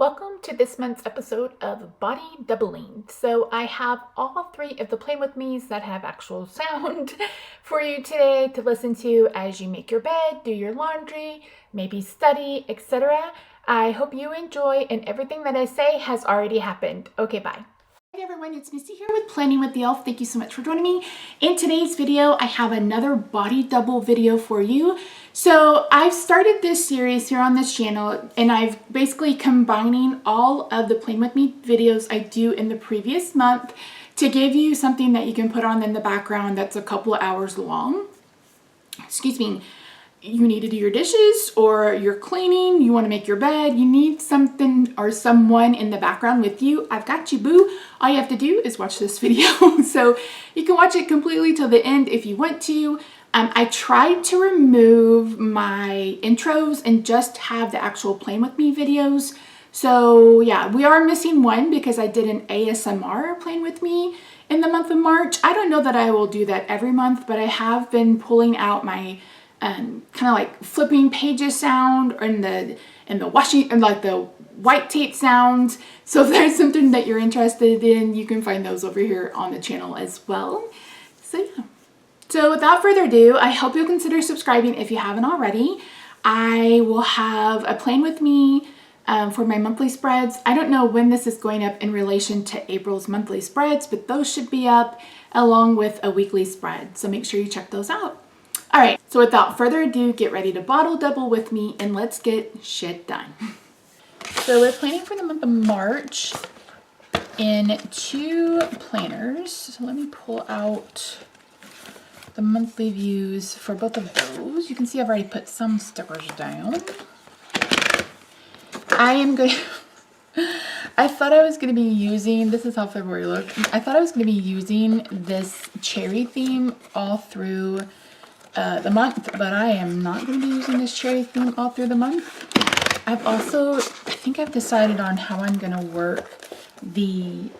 Welcome to this month's episode of Body Doubling. So I have all three of the Play With Me's that have actual sound for you today to listen to as you make your bed, do your laundry, maybe study, etc. I hope you enjoy, and everything that I say has already happened. Okay, bye. Hey everyone, it's Misty here with Planning with the Elf. Thank you so much for joining me. In today's video, I have another body double video for you. So I've started this series here on this channel, and I've basically combining all of the Plan With Me videos I do in the previous month to give you something that you can put on in the background that's a couple of hours long. Excuse me. You need to do your dishes, or you're cleaning, you want to make your bed, you need something or someone in the background with you. I've got you, boo. All you have to do is watch this video. So you can watch it completely till the end if you want to. I tried to remove my intros and just have the actual Plan With Me videos. So yeah, we are missing one because I did an ASMR Plan With Me in the month of March. I don't know that I will do that every month, but I have been pulling out my kind of like flipping pages sound and the washing and like the white tape sounds. So if there's something that you're interested in, you can find those over here on the channel as well. So yeah. So without further ado, I hope you'll consider subscribing if you haven't already. I will have a Plan With Me for my monthly spreads. I don't know when this is going up in relation to April's monthly spreads, but those should be up along with a weekly spread. So make sure you check those out. All right, so without further ado, get ready to bottle double with me and let's get shit done. So we're planning for the month of March in 2 planners. So let me pull out the monthly views for both of those. You can see I've already put some stickers down. I thought I was going to be using, this is how February looked. I thought I was going to be using this cherry theme all through the month, but I am not going to be using this cherry theme all through the month. I think I've decided on how I'm going to work the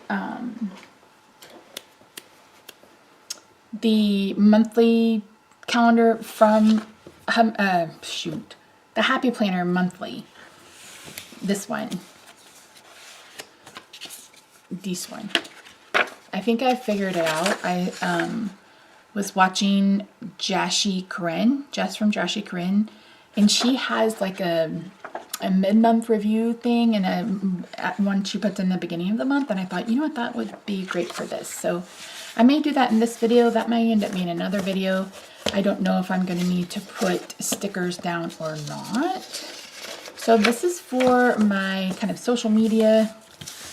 monthly calendar from the Happy Planner monthly. This one. I think I figured it out. I was watching Jess from Jashi Corinne, and she has like a mid-month review thing and one she puts in the beginning of the month, and I thought, you know what, that would be great for this. So I may do that in this video. That may end up being another video. I don't know if I'm going to need to put stickers down or not. So this is for my kind of social media.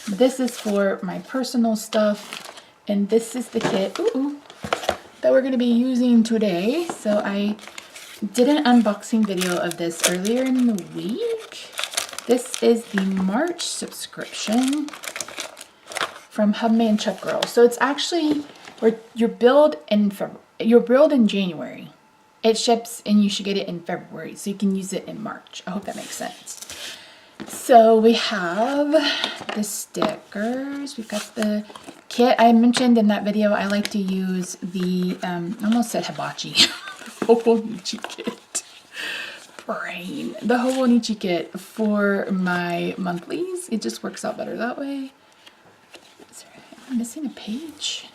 This is for my personal stuff, and this is the kit that we're going to be using today. So I did an unboxing video of this earlier in the week. This is the March subscription from Hubman Chuck Girl. So it's actually you're billed in January. It ships and you should get it in February, so you can use it in March. I hope that makes sense. So we have the stickers. We've got the kit. I mentioned in that video I like to use the, I almost said hibachi, Hobonichi kit. Brain. The Hobonichi kit for my monthlies. It just works out better that way. Am I missing a page?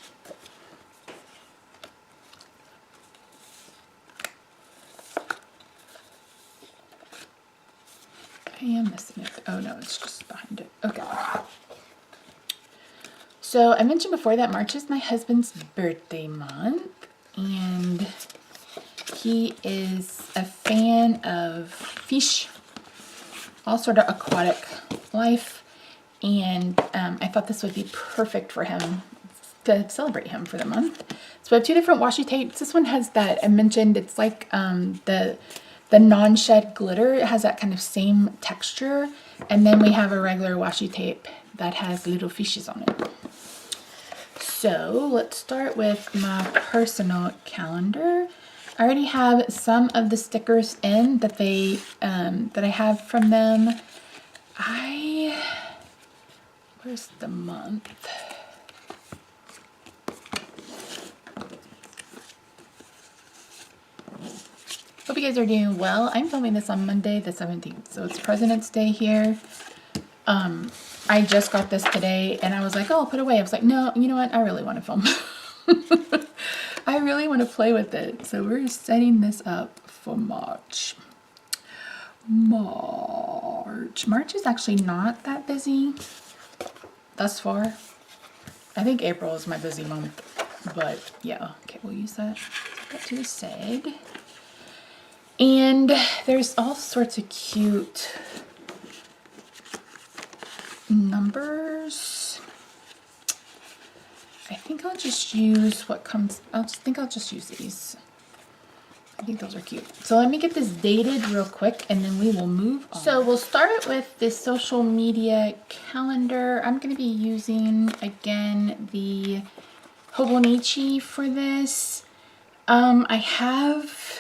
I am missing it. Oh no, it's just behind it. Okay. So I mentioned before that March is my husband's birthday month, and he is a fan of fish, all sort of aquatic life, and I thought this would be perfect for him to celebrate him for the month. So I have 2 different washi tapes. This one has that I mentioned. It's like the non-shed glitter. It has that kind of same texture. And then we have a regular washi tape that has little fishes on it. So let's start with my personal calendar. I already have some of the stickers in that I have from them. Where's the month? Hope you guys are doing well. I'm filming this on Monday the 17th, so it's President's Day here. I just got this today and I was like, oh, I'll put it away. I was like, no, you know what? I really want to film. I really want to play with it. So we're setting this up for March. March is actually not that busy thus far. I think April is my busy month, but yeah. Okay, we'll use that. Set that to the side. And there's all sorts of cute numbers. I think I'll just use what comes. I'll just use these. I think those are cute. So let me get this dated real quick and then we will move on. So we'll start with this social media calendar. I'm going to be using, again, the Hobonichi for this. I have...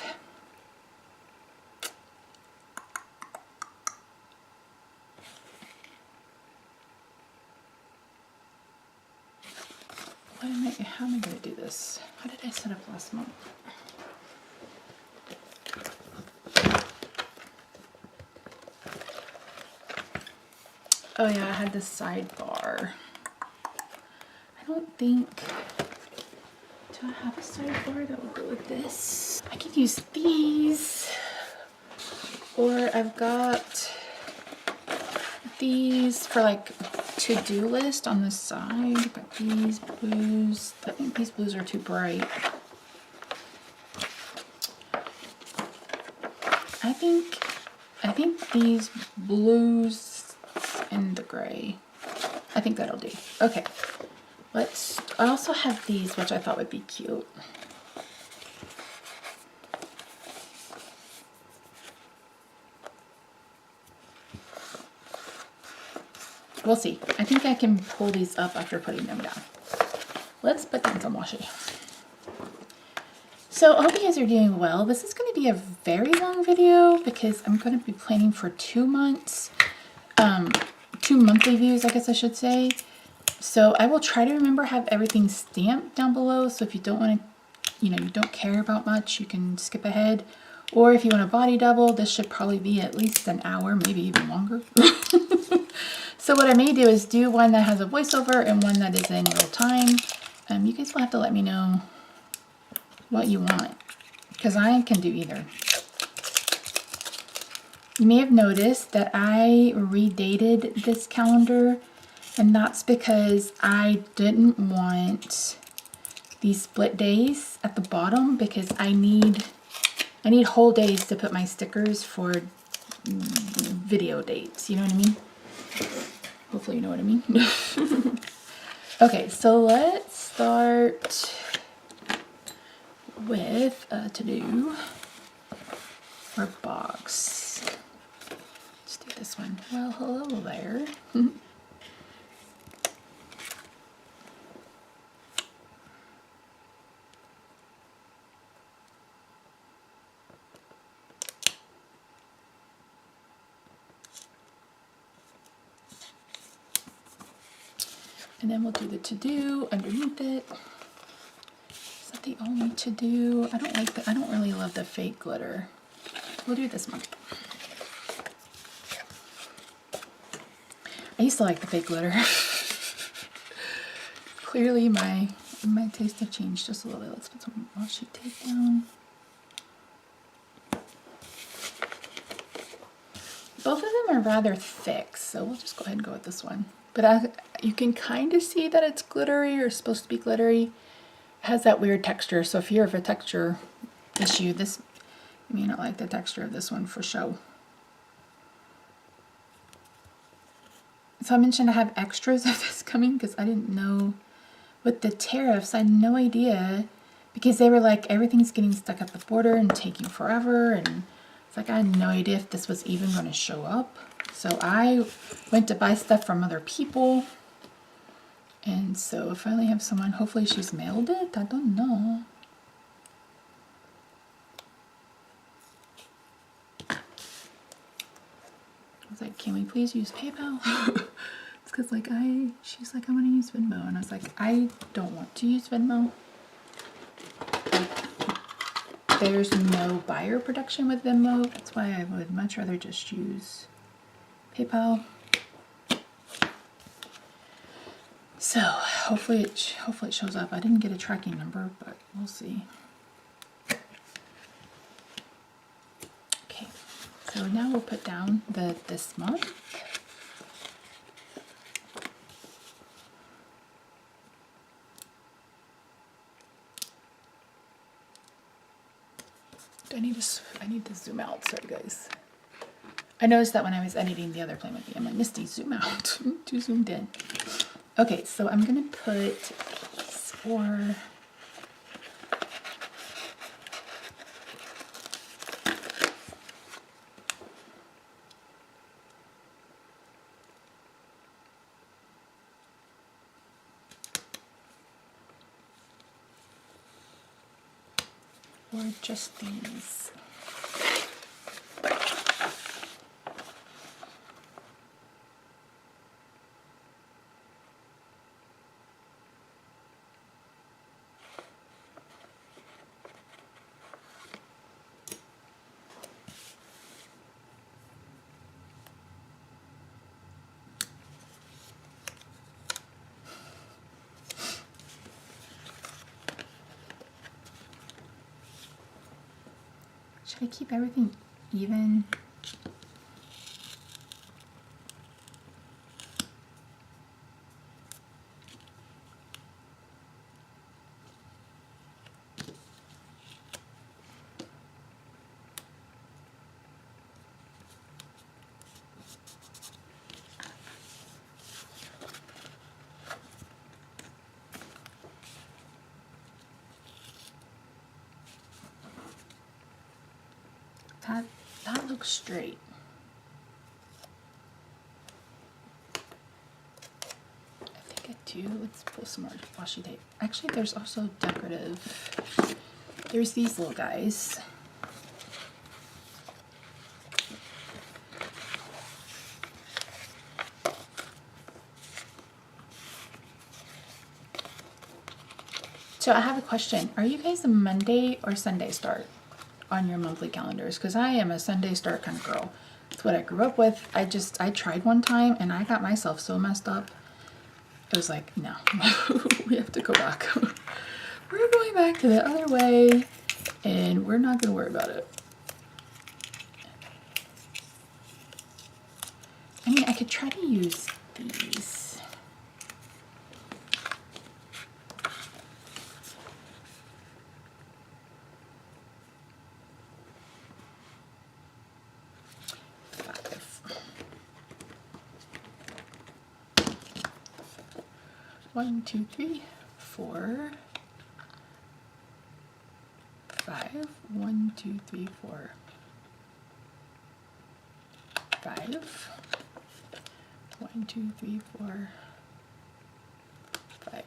How am I going to do this? How did I set up last month? Oh yeah, I had this sidebar. I don't think... Do I have a sidebar that will go with this? I can use these. Or I've got these for like to-do list on the side. I've got these blues. I think these blues are too bright. I think these blues and the gray. I think that'll do. Okay. I also have these, which I thought would be cute. We'll see. I think I can pull these up after putting them down. Let's put down some washi. So I hope you guys are doing well. This is going to be a very long video because I'm going to be planning for 2 months. 2 monthly views, I guess I should say. So I will try to remember have everything stamped down below. So if you don't want to, you don't care about much, you can skip ahead. Or if you want a body double, this should probably be at least an hour, maybe even longer. So what I may do is do one that has a voiceover and one that is in real time. You guys will have to let me know what you want, because I can do either. You may have noticed that I redated this calendar, and that's because I didn't want these split days at the bottom, because I need whole days to put my stickers for video dates. You know what I mean? Hopefully you know what I mean. Okay, so let's start with a to-do or box. Let's do this one. Well, hello there. And then we'll do the to-do underneath it. Is that the only to-do? I don't really love the fake glitter. We'll do this one. I used to like the fake glitter. Clearly my taste have changed just a little bit. Let's put some washi tape down. Both of them are rather thick, so we'll just go ahead and go with this one. But you can kind of see that it's glittery, or supposed to be glittery. It has that weird texture, so if you have a texture issue, you may not like the texture of this one for show. So I mentioned I have extras of this coming because I didn't know. With the tariffs, I had no idea, because they were like, everything's getting stuck at the border and taking forever, and it's like I had no idea if this was even going to show up. So I went to buy stuff from other people, and so I finally have someone. Hopefully she's mailed it. I don't know. I was like, can we please use PayPal? It's because like she's like, I'm gonna use Venmo, and I was like, I don't want to use Venmo. There's no buyer protection with Venmo. That's why I would much rather just use PayPal. So hopefully it shows up. I didn't get a tracking number, but we'll see. Okay, so now we'll put down this month. I need to zoom out. Sorry, guys. I noticed that when I was editing the other Play With Me, I'm like, Misty, zoom out. Too zoomed in. Okay, so I'm gonna put these for or just these. Should I keep everything even? That looks straight. I think I do. Let's pull some more washi tape. Actually, there's also decorative. There's these little guys. So I have a question. Are you guys a Monday or Sunday start on your monthly calendars? Because I am a Sunday start kind of girl. It's what I grew up with. I tried one time and I got myself so messed up. It was like, no, we have to go back. We're going back to the other way and we're not going to worry about it. I mean, I could try to use these. One, two, three, 4, 5. 1, 2, 3, 4, 5. 1, 2, 3, 4, 5.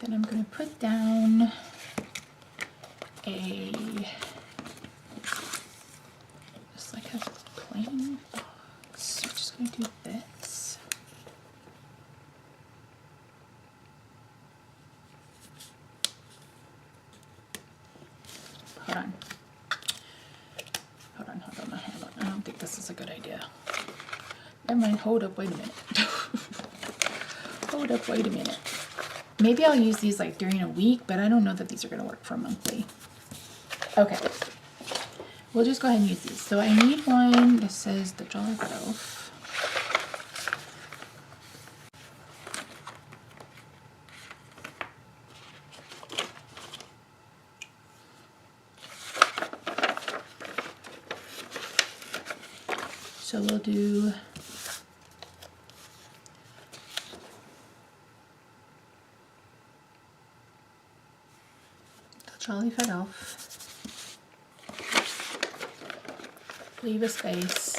Then I'm going to put down just like a plain box. I'm just going to do this. Hold on. I don't think this is a good idea. Never mind. Hold up. Wait a minute. Hold up. Wait a minute. Maybe I'll use these like during a week, but I don't know that these are going to work for monthly. Okay, we'll just go ahead and use these. So I need one that says the Jolly Good Elf. So we'll do the Jolly Good Elf. Leave a space.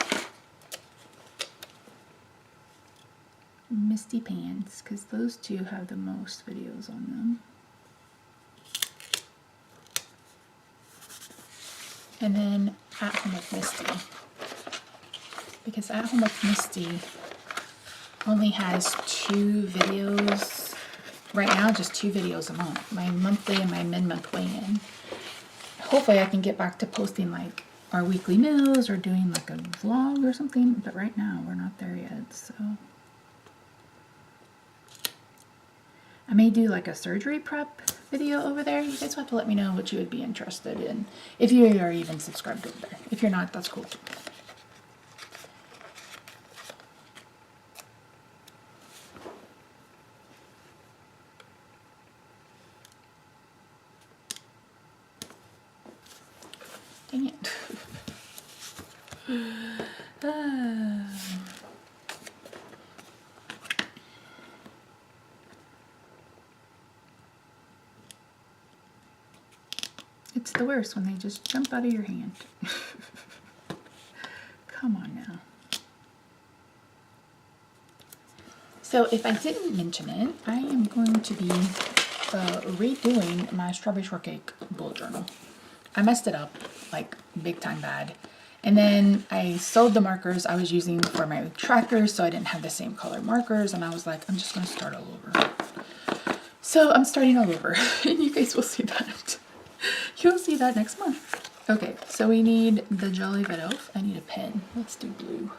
Misty Pants, because those two have the most videos on them. And then At Home with Misty. Because At Home with Misty only has 2 videos. Right now, just 2 videos a month. My monthly and my mid-month weigh-in. hopefully I can get back to posting like our weekly meals or doing like a vlog or something, but right now we're not there yet, so. I may do like a surgery prep video over there. You guys have to let me know what you would be interested in, if you are even subscribed over there. If you're not, that's cool too. Dang it. It's the worst when they just jump out of your hand. Come on now. So if I didn't mention it, I am going to be redoing my strawberry shortcake bullet journal. I messed it up, like big time bad. And then I sold the markers I was using for my trackers, so I didn't have the same color markers. And I was like, I'm just going to start all over. So I'm starting all over, and you guys will see that. You'll see that next month. Okay, so we need the Jolly Vet Elf. I need a pen. Let's do blue.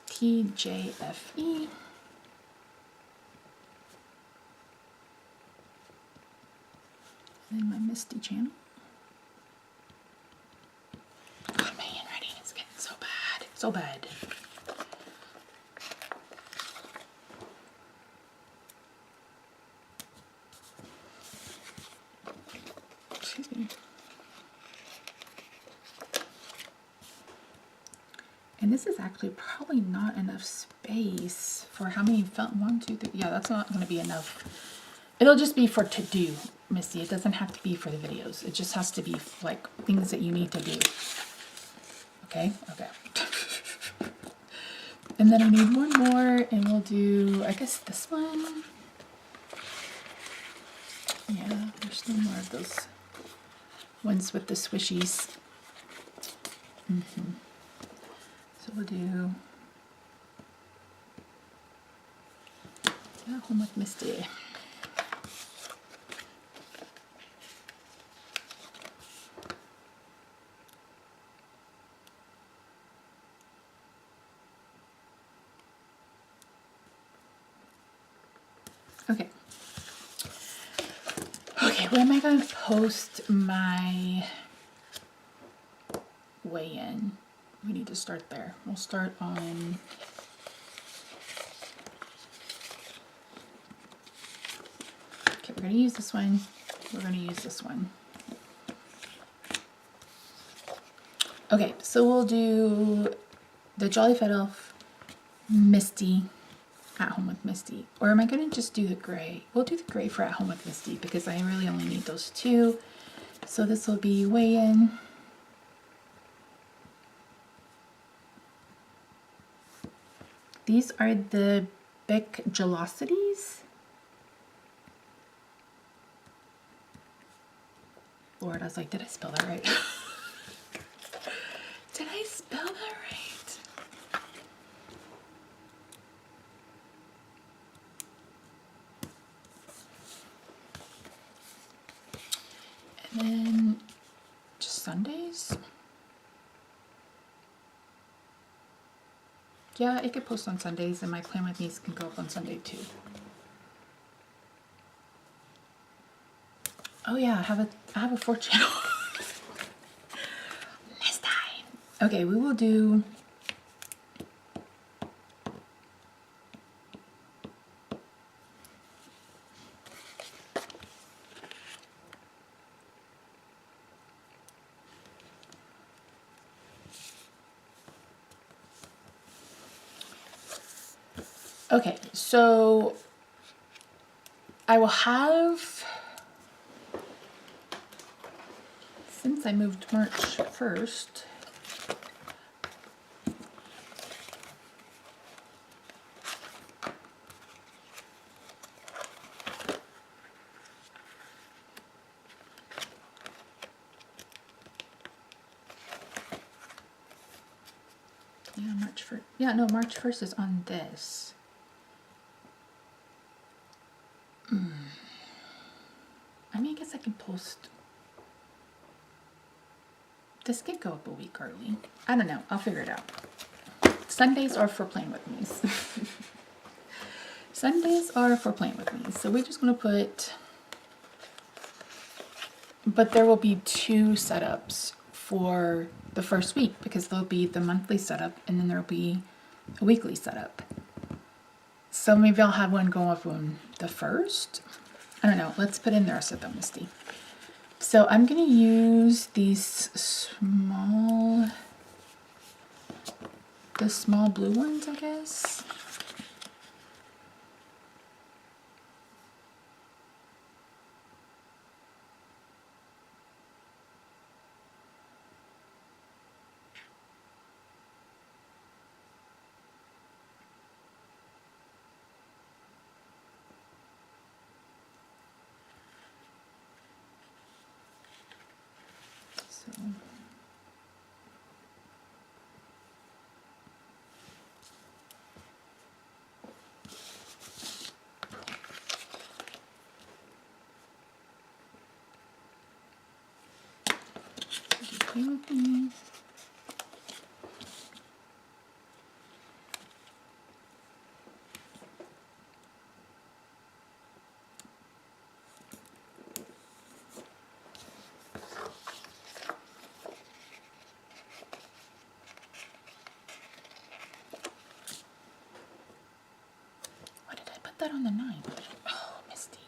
TJFE. And my Misty channel. Oh, my handwriting is getting so bad. So bad. Excuse me. And this is actually probably not enough space for how many felt 1, 2, 3. Yeah, that's not going to be enough. It'll just be for to do, Misty. It doesn't have to be for the videos. It just has to be like things that you need to do. Okay? Okay. And then I need one more, and we'll do, I guess, this one. Yeah, there's still more of those ones with the swishies. So we'll do Home with Misty. Okay. Okay, where am I going to post my weigh-in? We need to start there. We'll start on okay, we're going to use this one. We're going to use this one. Okay, so we'll do the Jolly Vet Elf, Misty, At Home with Misty. Or am I going to just do the gray? We'll do the gray for At Home with Misty because I really only need those two. So this will be weigh-in. These are the Bic Gelosities. Lord, I was like, did I spell that right? Did I spell that right? And then just Sundays. Yeah, it could post on Sundays, and my Plan With Me's can go up on Sunday too. Oh yeah, I have a 4th channel. Next time. Okay, we will do okay, so I will have, since I moved March 1st, yeah, March 1st, yeah, no, March 1st is on this. I mean, I guess I can post. This could go up a week early. I don't know. I'll figure it out. Sundays are for playing with me. Sundays are for playing with me. So we're just going to put... But there will be 2 setups for the first week because there'll be the monthly setup and then there'll be a weekly setup. So maybe I'll have one go up on the 1st. I don't know. Let's put in the rest of them, Misty. So I'm going to use these the small blue ones, I guess. So play with me. Why did I put that on the 9th? Oh, Misty.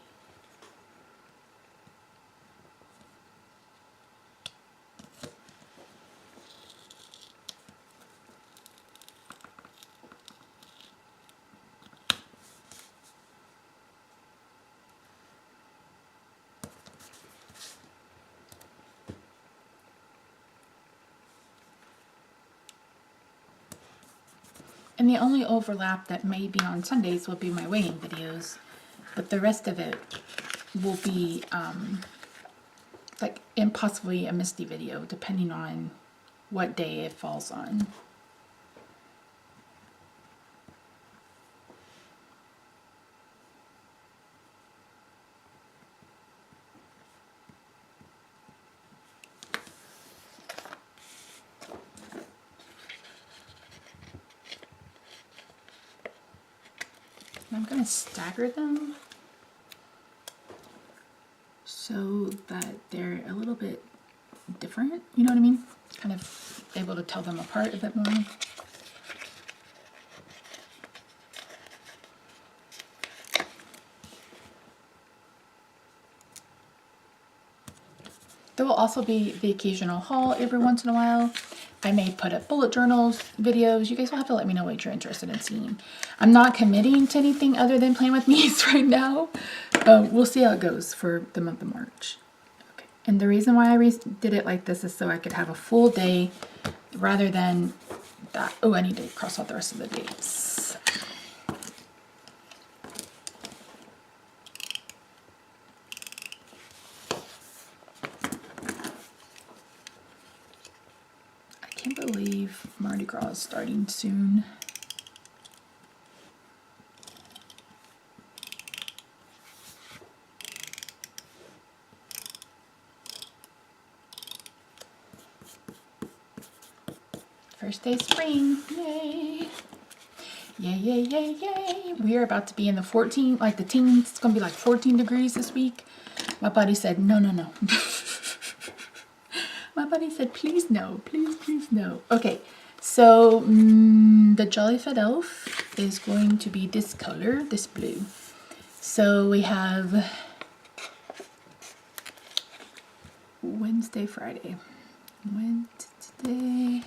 And the only overlap that may be on Sundays will be my weighing videos, but the rest of it will be like possibly a Misty video, depending on what day it falls on. I'm going to stagger them so that they're a little bit different, you know what I mean? Kind of able to tell them apart a bit more. There will also be the occasional haul every once in a while. I may put up bullet journals, videos. You guys will have to let me know what you're interested in seeing. I'm not committing to anything other than playing with me's right now. We'll see how it goes for the month of March. Okay. And the reason why I did it like this is so I could have a full day rather than that. Oh, I need to cross out the rest of the dates. I can't believe Mardi Gras is starting soon. First day of spring, yay! Yay, yay, yay, yay! We are about to be in the 14, like the teens. It's gonna be like 14 degrees this week. My buddy said, no, no, no. My buddy said, please no, please, please no. Okay, so the Jolly Fit Elf is going to be this color, this blue. So we have Wednesday, Friday. Wednesday.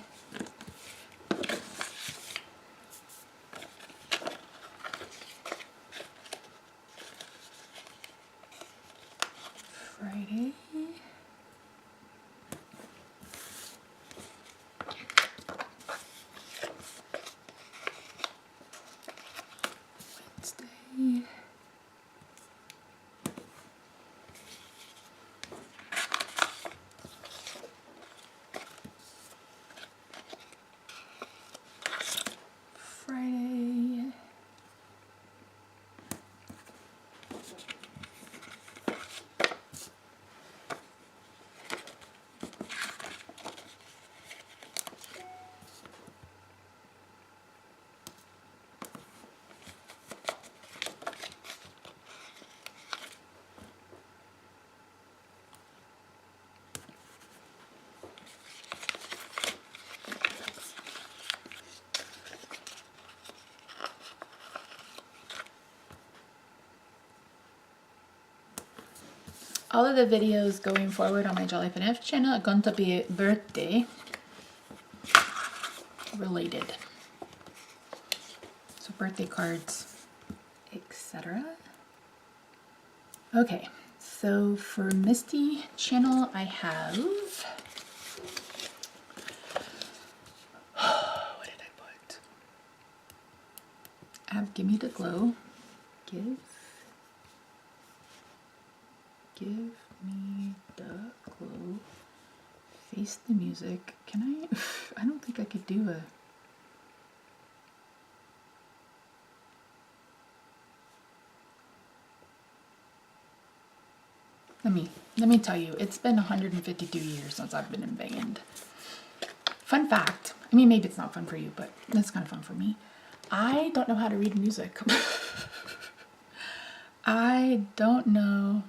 Friday. Wednesday. All of the videos going forward on my Jolly FNF channel are going to be birthday related. So birthday cards, etc. Okay, so for Misty channel I have, what did I put? I have Gimme the Glow, give me the glow, face the music. Can I? I don't think I could do a. Let me tell you, it's been 152 years since I've been in band. Fun fact. I mean, maybe it's not fun for you, but it's kind of fun for me. I don't know how to read music. I don't know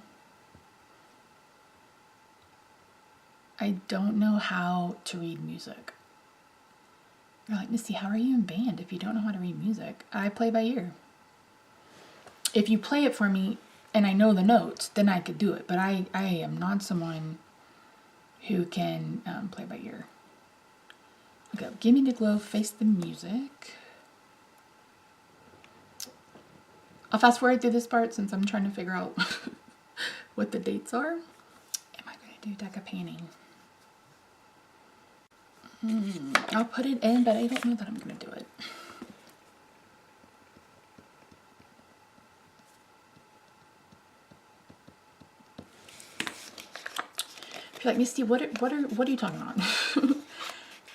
how to read music. You're like, Misty, how are you in band if you don't know how to read music? I play by ear. If you play it for me and I know the notes, then I could do it. But I am not someone who can play by ear. Okay, Gimme the Glow, face the music. I'll fast forward through this part since I'm trying to figure out what the dates are. Am I going to do deck of painting? I'll put it in, but I don't know that I'm going to do it. If you're like, Misty, what are you talking about?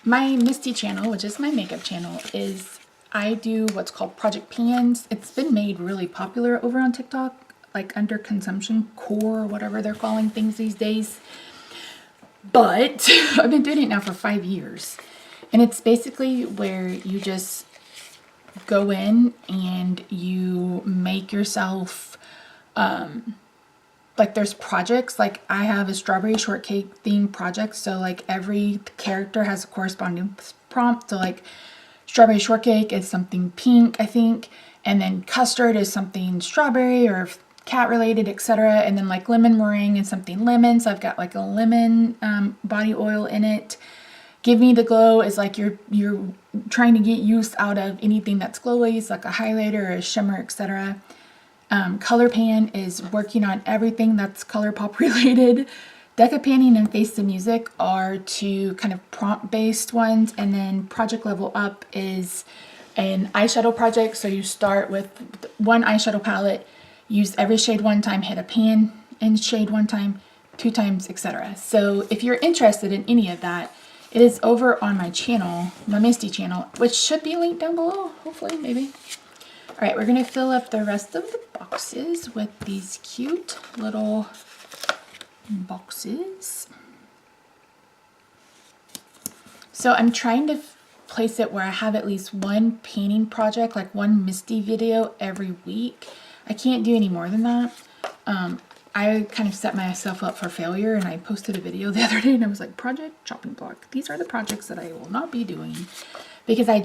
My Misty channel, which is my makeup channel, is I do what's called Project Pans. It's been made really popular over on TikTok, like under consumption core, whatever they're calling things these days. But I've been doing it now for 5 years. And it's basically where you just go in and you make yourself, like there's projects, like I have a strawberry shortcake themed project. So like every character has a corresponding prompt. So like strawberry shortcake is something pink, I think. And then custard is something strawberry or cat related, etc. And then like lemon meringue is something lemon. So I've got like a lemon body oil in it. Give Me the Glow is like you're trying to get use out of anything that's glowy. It's like a highlighter or a shimmer, etc. Color Pan is working on everything that's ColourPop related. Deca Panning and Face the Music are two kind of prompt based ones, and then Project Level Up is an eyeshadow project. So you start with one eyeshadow palette, use every shade one time, hit a pan and shade one time, 2 times, etc. So if you're interested in any of that, it is over on my channel, my Misty channel, which should be linked down below, hopefully, maybe. All right, we're gonna fill up the rest of the boxes with these cute little boxes. So I'm trying to place it where I have at least one painting project, like one Misty video every week. I can't do any more than that. I kind of set myself up for failure, and I posted a video the other day and I was like, project chopping block. These are the projects that I will not be doing because I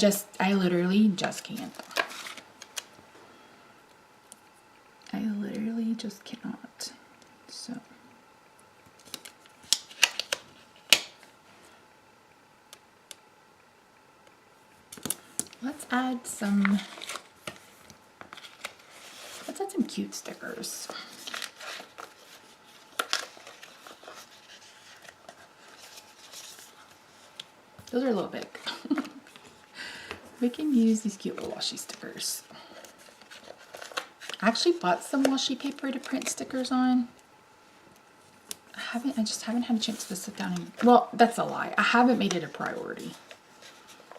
literally just can't. I literally just cannot. So let's add some cute stickers. Those are a little big. We can use these cute little washi stickers. I actually bought some washi paper to print stickers on. I just haven't had a chance to sit down and, well, that's a lie. I haven't made it a priority.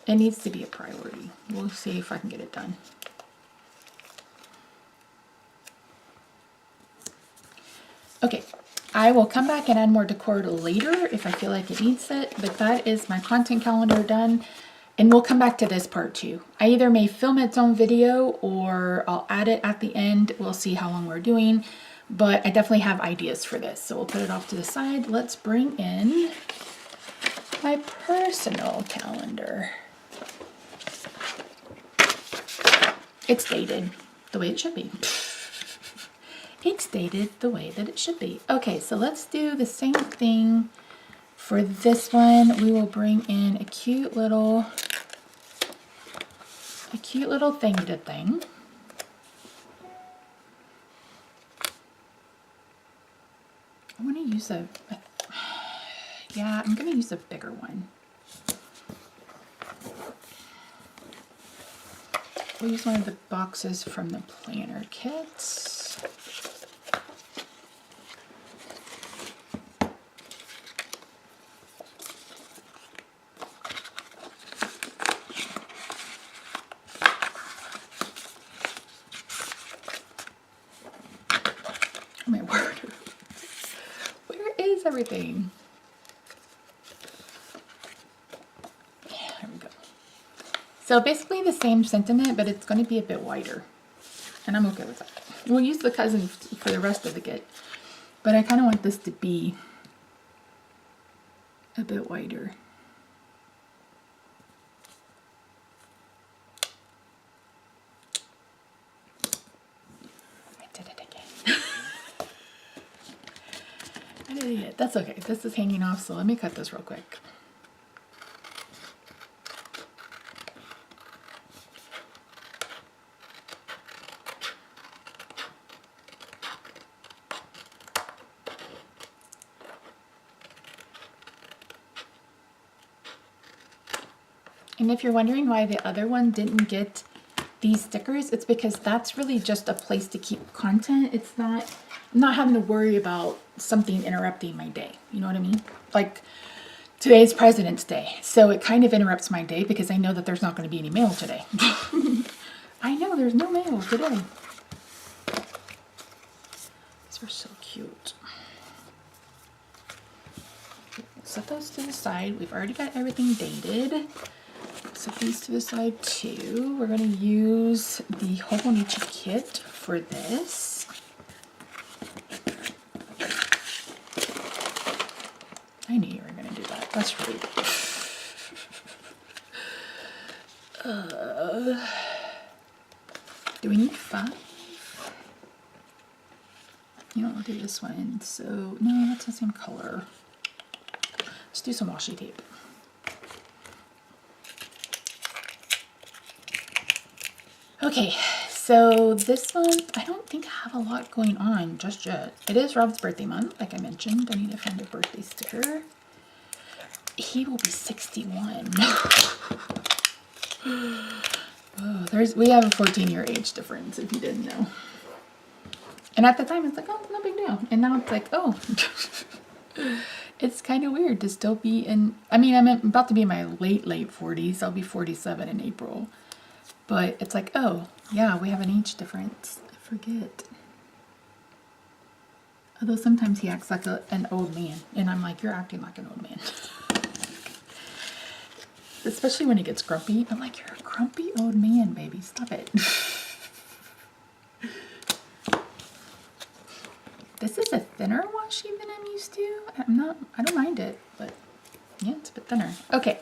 It needs to be a priority. We'll see if I can get it done. Okay, I will come back and add more decor later if I feel like it needs it, but that is my content calendar done. And we'll come back to this part too. I either may film its own video or I'll add it at the end. We'll see how long we're doing, but I definitely have ideas for this. So we'll put it off to the side. Let's bring in my personal calendar. It's dated the way it should be. It's dated the way that it should be. Okay, so let's do the same thing for this one. We will bring in a cute little thing. I want to use yeah, I'm going to use a bigger one. We'll use one of the boxes from the planner kits. Oh my word. Where is everything? Yeah, there we go. So basically the same sentiment, but it's going to be a bit wider. And I'm okay with that. We'll use the cousin for the rest of the kit. But I kind of want this to be a bit wider. I did it again. I did it again. That's okay. This is hanging off, so let me cut this real quick. And if you're wondering why the other one didn't get these stickers, it's because that's really just a place to keep content. It's not, I'm not having to worry about something interrupting my day. You know what I mean? Like today's President's Day. So it kind of interrupts my day because I know that there's not going to be any mail today. I know there's no mail today. These are so cute. Set those to the side. We've already got everything dated. Set these to the side too. We're going to use the Hobonichi kit for this. I knew you were going to do that. That's rude. Do we need 5? You know, I'll do this one. So, no, that's the same color. Let's do some washi tape. Okay, so this one, I don't think I have a lot going on just yet. It is Rob's birthday month, like I mentioned. I need to find a birthday sticker. He will be 61. Oh, we have a 14-year age difference, if you didn't know. And at the time, it's like, oh, no big deal. And now it's like, oh, it's kind of weird to still be in, I mean, I'm about to be in my late 40s. I'll be 47 in April. But it's like, oh, yeah, we have an age difference. I forget. Although sometimes he acts like an old man. And I'm like, you're acting like an old man. Especially when he gets grumpy. I'm like, you're a grumpy old man, baby. Stop it. This is a thinner washi than I'm used to. I don't mind it, but yeah, it's a bit thinner. Okay.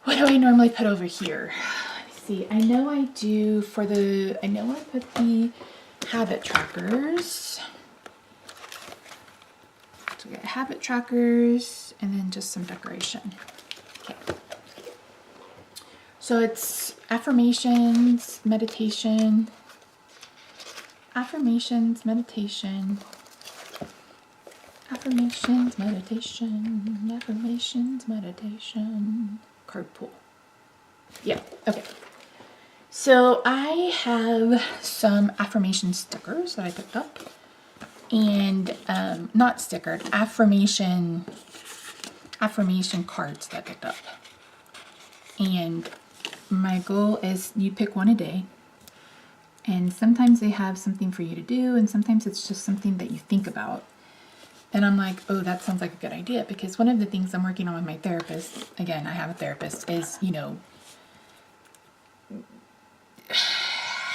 What do I normally put over here? See, I know I do for the, I know I put the habit trackers. So we got habit trackers and then just some decoration. Okay. So it's affirmations, meditation, affirmations, meditation, affirmations, meditation, affirmations, meditation, card pull. Yeah, okay. So I have some affirmation stickers that I picked up, and not stickered, affirmation cards that I picked up. And my goal is you pick one a day, and sometimes they have something for you to do, and sometimes it's just something that you think about. And I'm like, oh, that sounds like a good idea, because one of the things I'm working on with my therapist, again, I have a therapist, is, you know,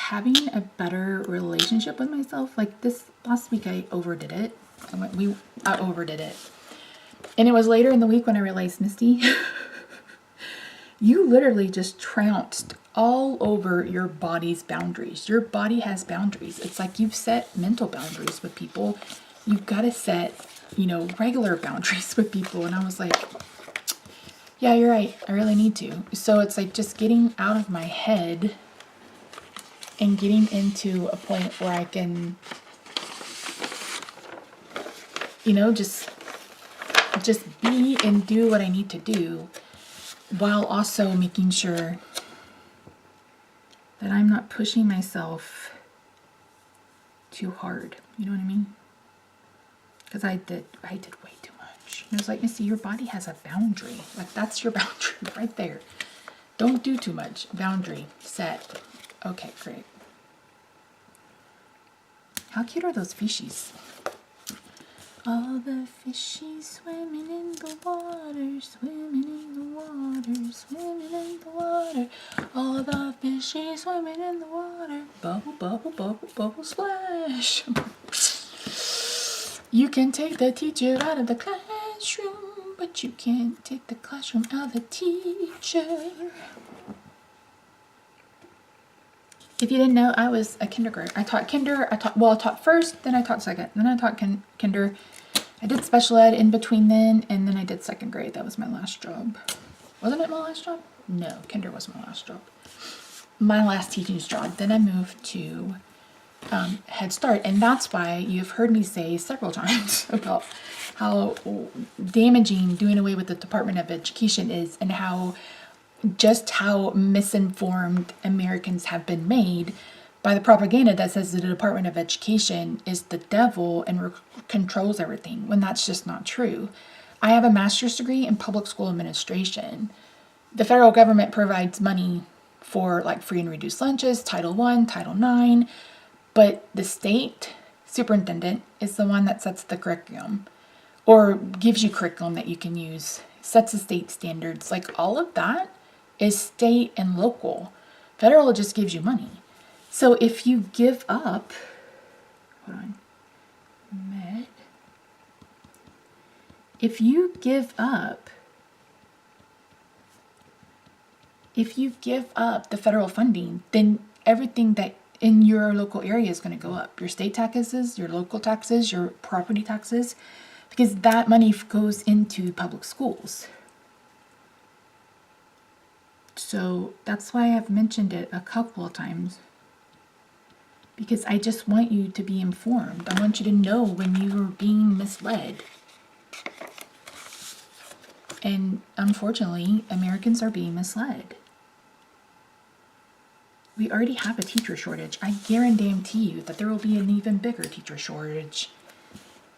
having a better relationship with myself. Like this last week I overdid it. I overdid it. And it was later in the week when I realized, Misty, You literally just trounced all over your body's boundaries. Your body has boundaries. It's like you've set mental boundaries with people. You've got to set, regular boundaries with people. And I was like, yeah, you're right. I really need to. So it's like just getting out of my head and getting into a point where I can, just be and do what I need to do, while also making sure that I'm not pushing myself too hard. You know what I mean? Because I did way too much. And I was like, Missy, your body has a boundary. Like, that's your boundary right there. Don't do too much. Boundary set. Okay, great. How cute are those fishies? All the fishies swimming in the water, swimming in the water, swimming in the water. All the fishies swimming in the water. Bubble, bubble, bubble, bubble, splash. You can take the teacher out of the classroom, but you can't take the classroom out of the teacher. If you didn't know, I was a kindergarten. I taught kinder. I taught first, then I taught second, then I taught kinder. I did special ed in between then, and then I did second grade. That was my last job. Wasn't it my last job? No, kinder was my last job. My last teaching job. Then I moved to Head Start, and that's why you've heard me say several times about how damaging doing away with the Department of Education is, and how misinformed Americans have been made by the propaganda that says the Department of Education is the devil and controls everything, when that's just not true. I have a master's degree in public school administration. The federal government provides money for like free and reduced lunches, Title I, Title IX, but the state superintendent is the one that sets the curriculum, or gives you curriculum that you can use, sets the state standards. Like, all of that is state and local. Federal just gives you money. So if you give up, if you give up the federal funding, then everything that in your local area is going to go up. Your state taxes, your local taxes, your property taxes, because that money goes into public schools. So that's why I've mentioned it a couple of times, because I just want you to be informed. I want you to know when you are being misled. And unfortunately, Americans are being misled. We already have a teacher shortage. I guarantee you that there will be an even bigger teacher shortage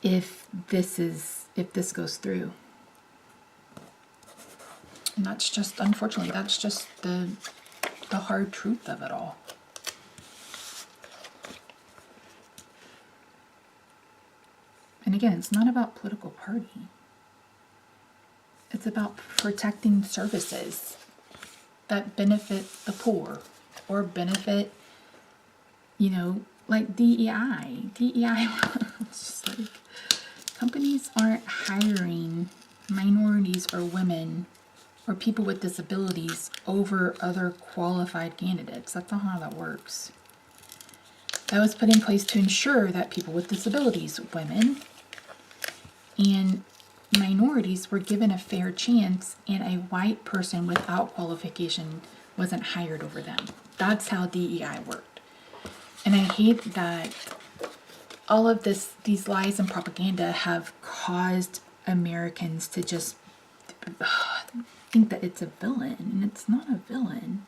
if this goes through. And that's just, unfortunately, that's just the hard truth of it all. And again, it's not about political party. It's about protecting services that benefit the poor, or benefit, like DEI. It's just like, companies aren't hiring minorities or women or people with disabilities over other qualified candidates. That's not how that works. That was put in place to ensure that people with disabilities, women, and minorities were given a fair chance, and a white person without qualification wasn't hired over them. That's how DEI worked. And I hate that all of these lies and propaganda have caused Americans to just think that it's a villain, and it's not a villain.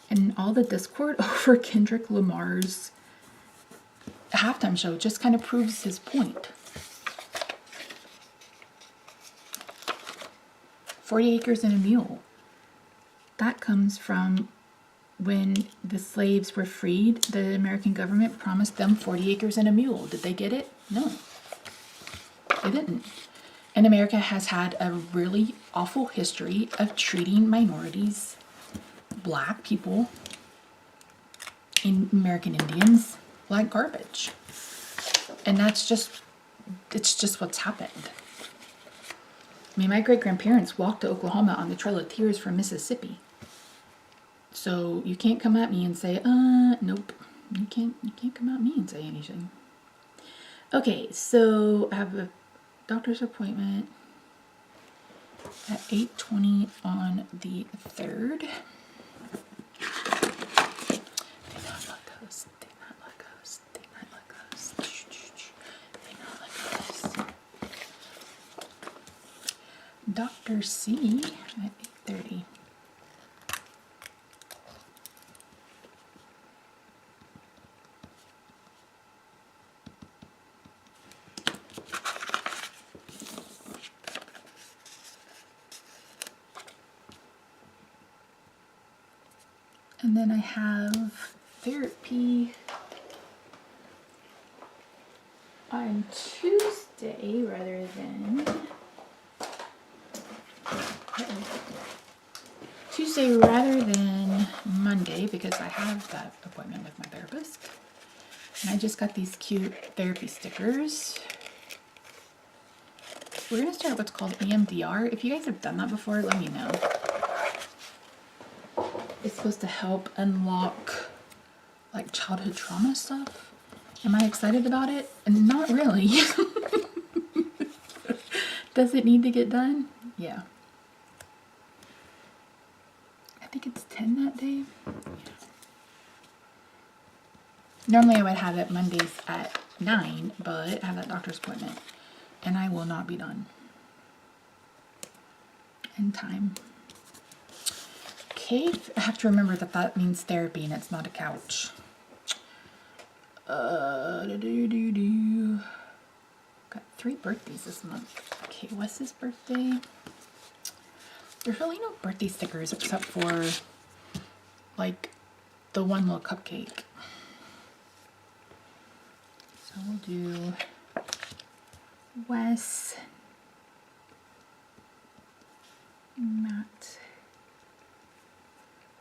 And all the discord over Kendrick Lamar's halftime show just kind of proves his point. 40 acres and a mule. That comes from when the slaves were freed. The American government promised them 40 acres and a mule. Did they get it? No, they didn't. And America has had a really awful history of treating minorities, black people, and American Indians like garbage. And it's just what's happened. I mean, my great-grandparents walked to Oklahoma on the Trail of Tears from Mississippi. So you can't come at me and say, nope. You can't come at me and say anything. Okay, so I have a doctor's appointment at 8:20 on the 3rd. Dr. C at 8:30. And then I have therapy on Tuesday rather than Monday because I have that appointment with my therapist. And I just got these cute therapy stickers. We're going to start what's called EMDR. If you guys have done that before, let me know. It's supposed to help unlock like childhood trauma stuff. Am I excited about it? And not really. Does it need to get done? Yeah. I think it's 10 that day. Yeah. Normally I would have it Mondays at 9, but I have that doctor's appointment and I will not be done in time. Okay, I have to remember that that means therapy and it's not a couch. Got 3 birthdays this month. Okay, Wes's birthday. There's really no birthday stickers except for like the one little cupcake. So we'll do Wes, Matt,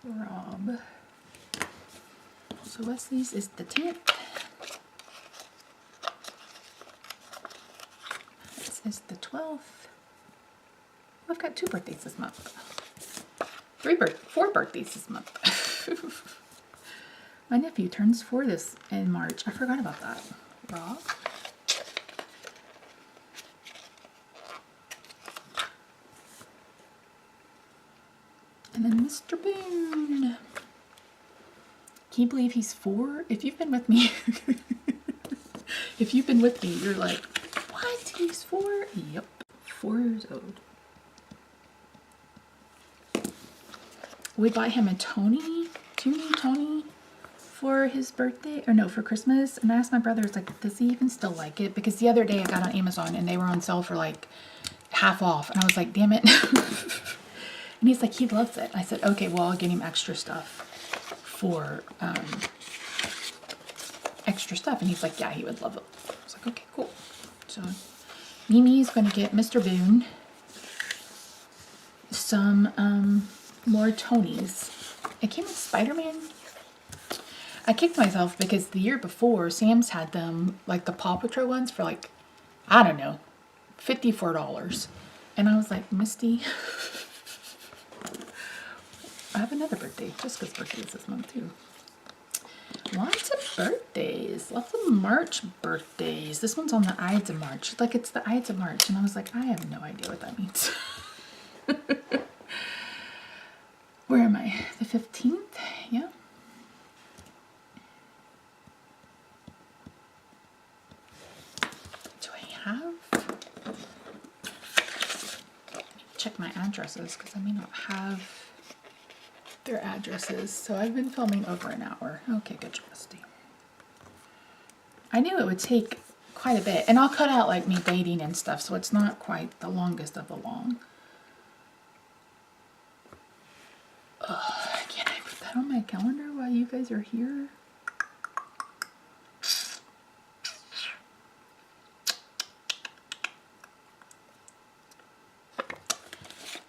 Rob. So Wesley's is the 10th. This is the 12th. I've got 2 birthdays this month. 4 birthdays this month. My nephew turns 4 in March. I forgot about that. Rob. And then Mr. Boone. Can you believe he's 4? If you've been with me, you're like, what? He's 4? Yep. 4 years old. We bought him a Tony for his birthday, or no, for Christmas. And I asked my brother, I was like, does he even still like it? Because the other day I got on Amazon and they were on sale for like half off. And I was like, damn it. And he's like, he loves it. I said, okay, well, I'll get him extra stuff for, And he's like, yeah, he would love it. I was like, okay, cool. So Mimi's going to get Mr. Boone some, more Tonys. It came with Spider-Man. I kicked myself because the year before, Sam's had them, like the Paw Patrol ones for like, I don't know, $54. And I was like, Misty, I have another birthday. Jessica's birthday is this month too. Lots of birthdays. Lots of March birthdays. This one's on the Ides of March. Like it's the Ides of March. And I was like, I have no idea what that means. Where am I? The 15th? Yeah. Do I have? Check my addresses because I may not have their addresses. So I've been filming over an hour. Okay, good job, Misty. I knew it would take quite a bit. And I'll cut out like me dating and stuff. So it's not quite the longest of the long. Can I put that on my calendar while you guys are here?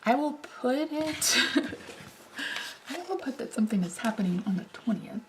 I will put it, I will put that something is happening on the 20th.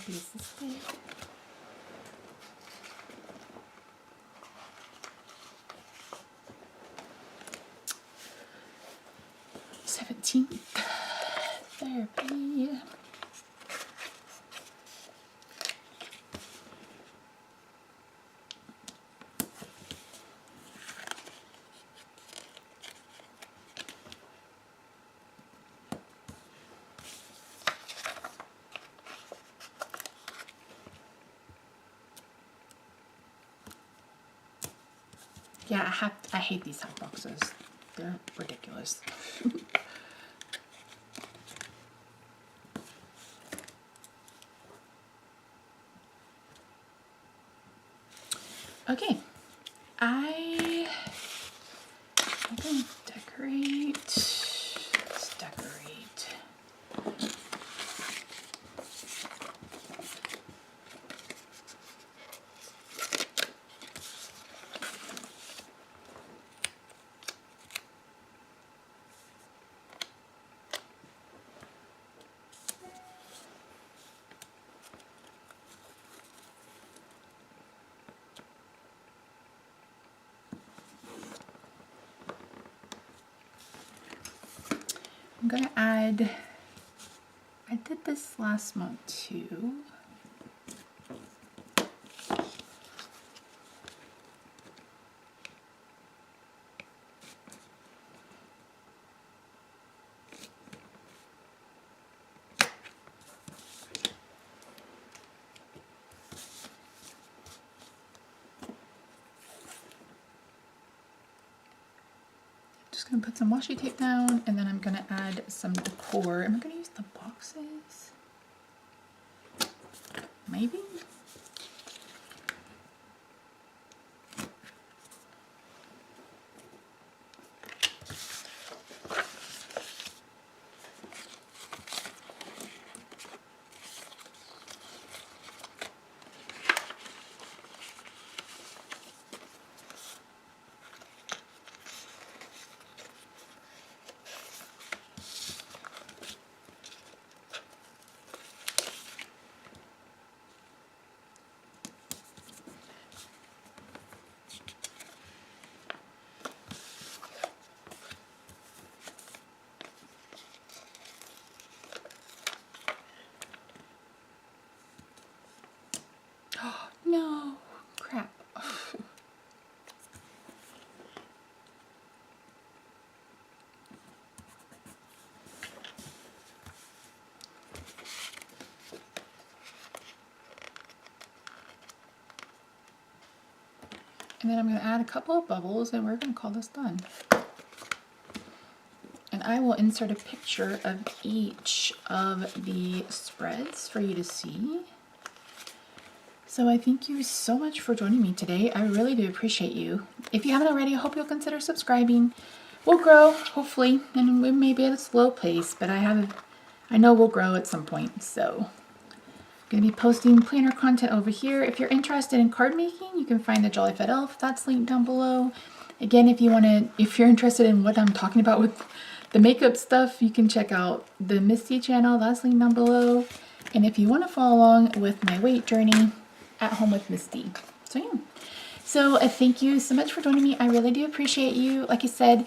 these this big. Therapy. Yeah, I hate these sock boxes. They're ridiculous. Okay, I'm gonna decorate. Let's decorate. I'm gonna add, I did this last month too. Just gonna put some washi tape down, and then I'm gonna add some decor. Am I gonna use the boxes? Maybe? No, crap. And then I'm going to add a couple of bubbles, and we're going to call this done. And I will insert a picture of each of the spreads for you to see. So I thank you so much for joining me today. I really do appreciate you. If you haven't already, I hope you'll consider subscribing. We'll grow, hopefully, and we may be at a slow pace, but I know we'll grow at some point. So I'm going to be posting planner content over here. If you're interested in card making, you can find the Jolly Fed Elf. That's linked down below. Again, if you're interested in what I'm talking about with the makeup stuff, you can check out the Misty channel. That's linked down below. And if you want to follow along with my weight journey, At Home with Misty. So yeah. So thank you so much for joining me. I really do appreciate you. Like I said,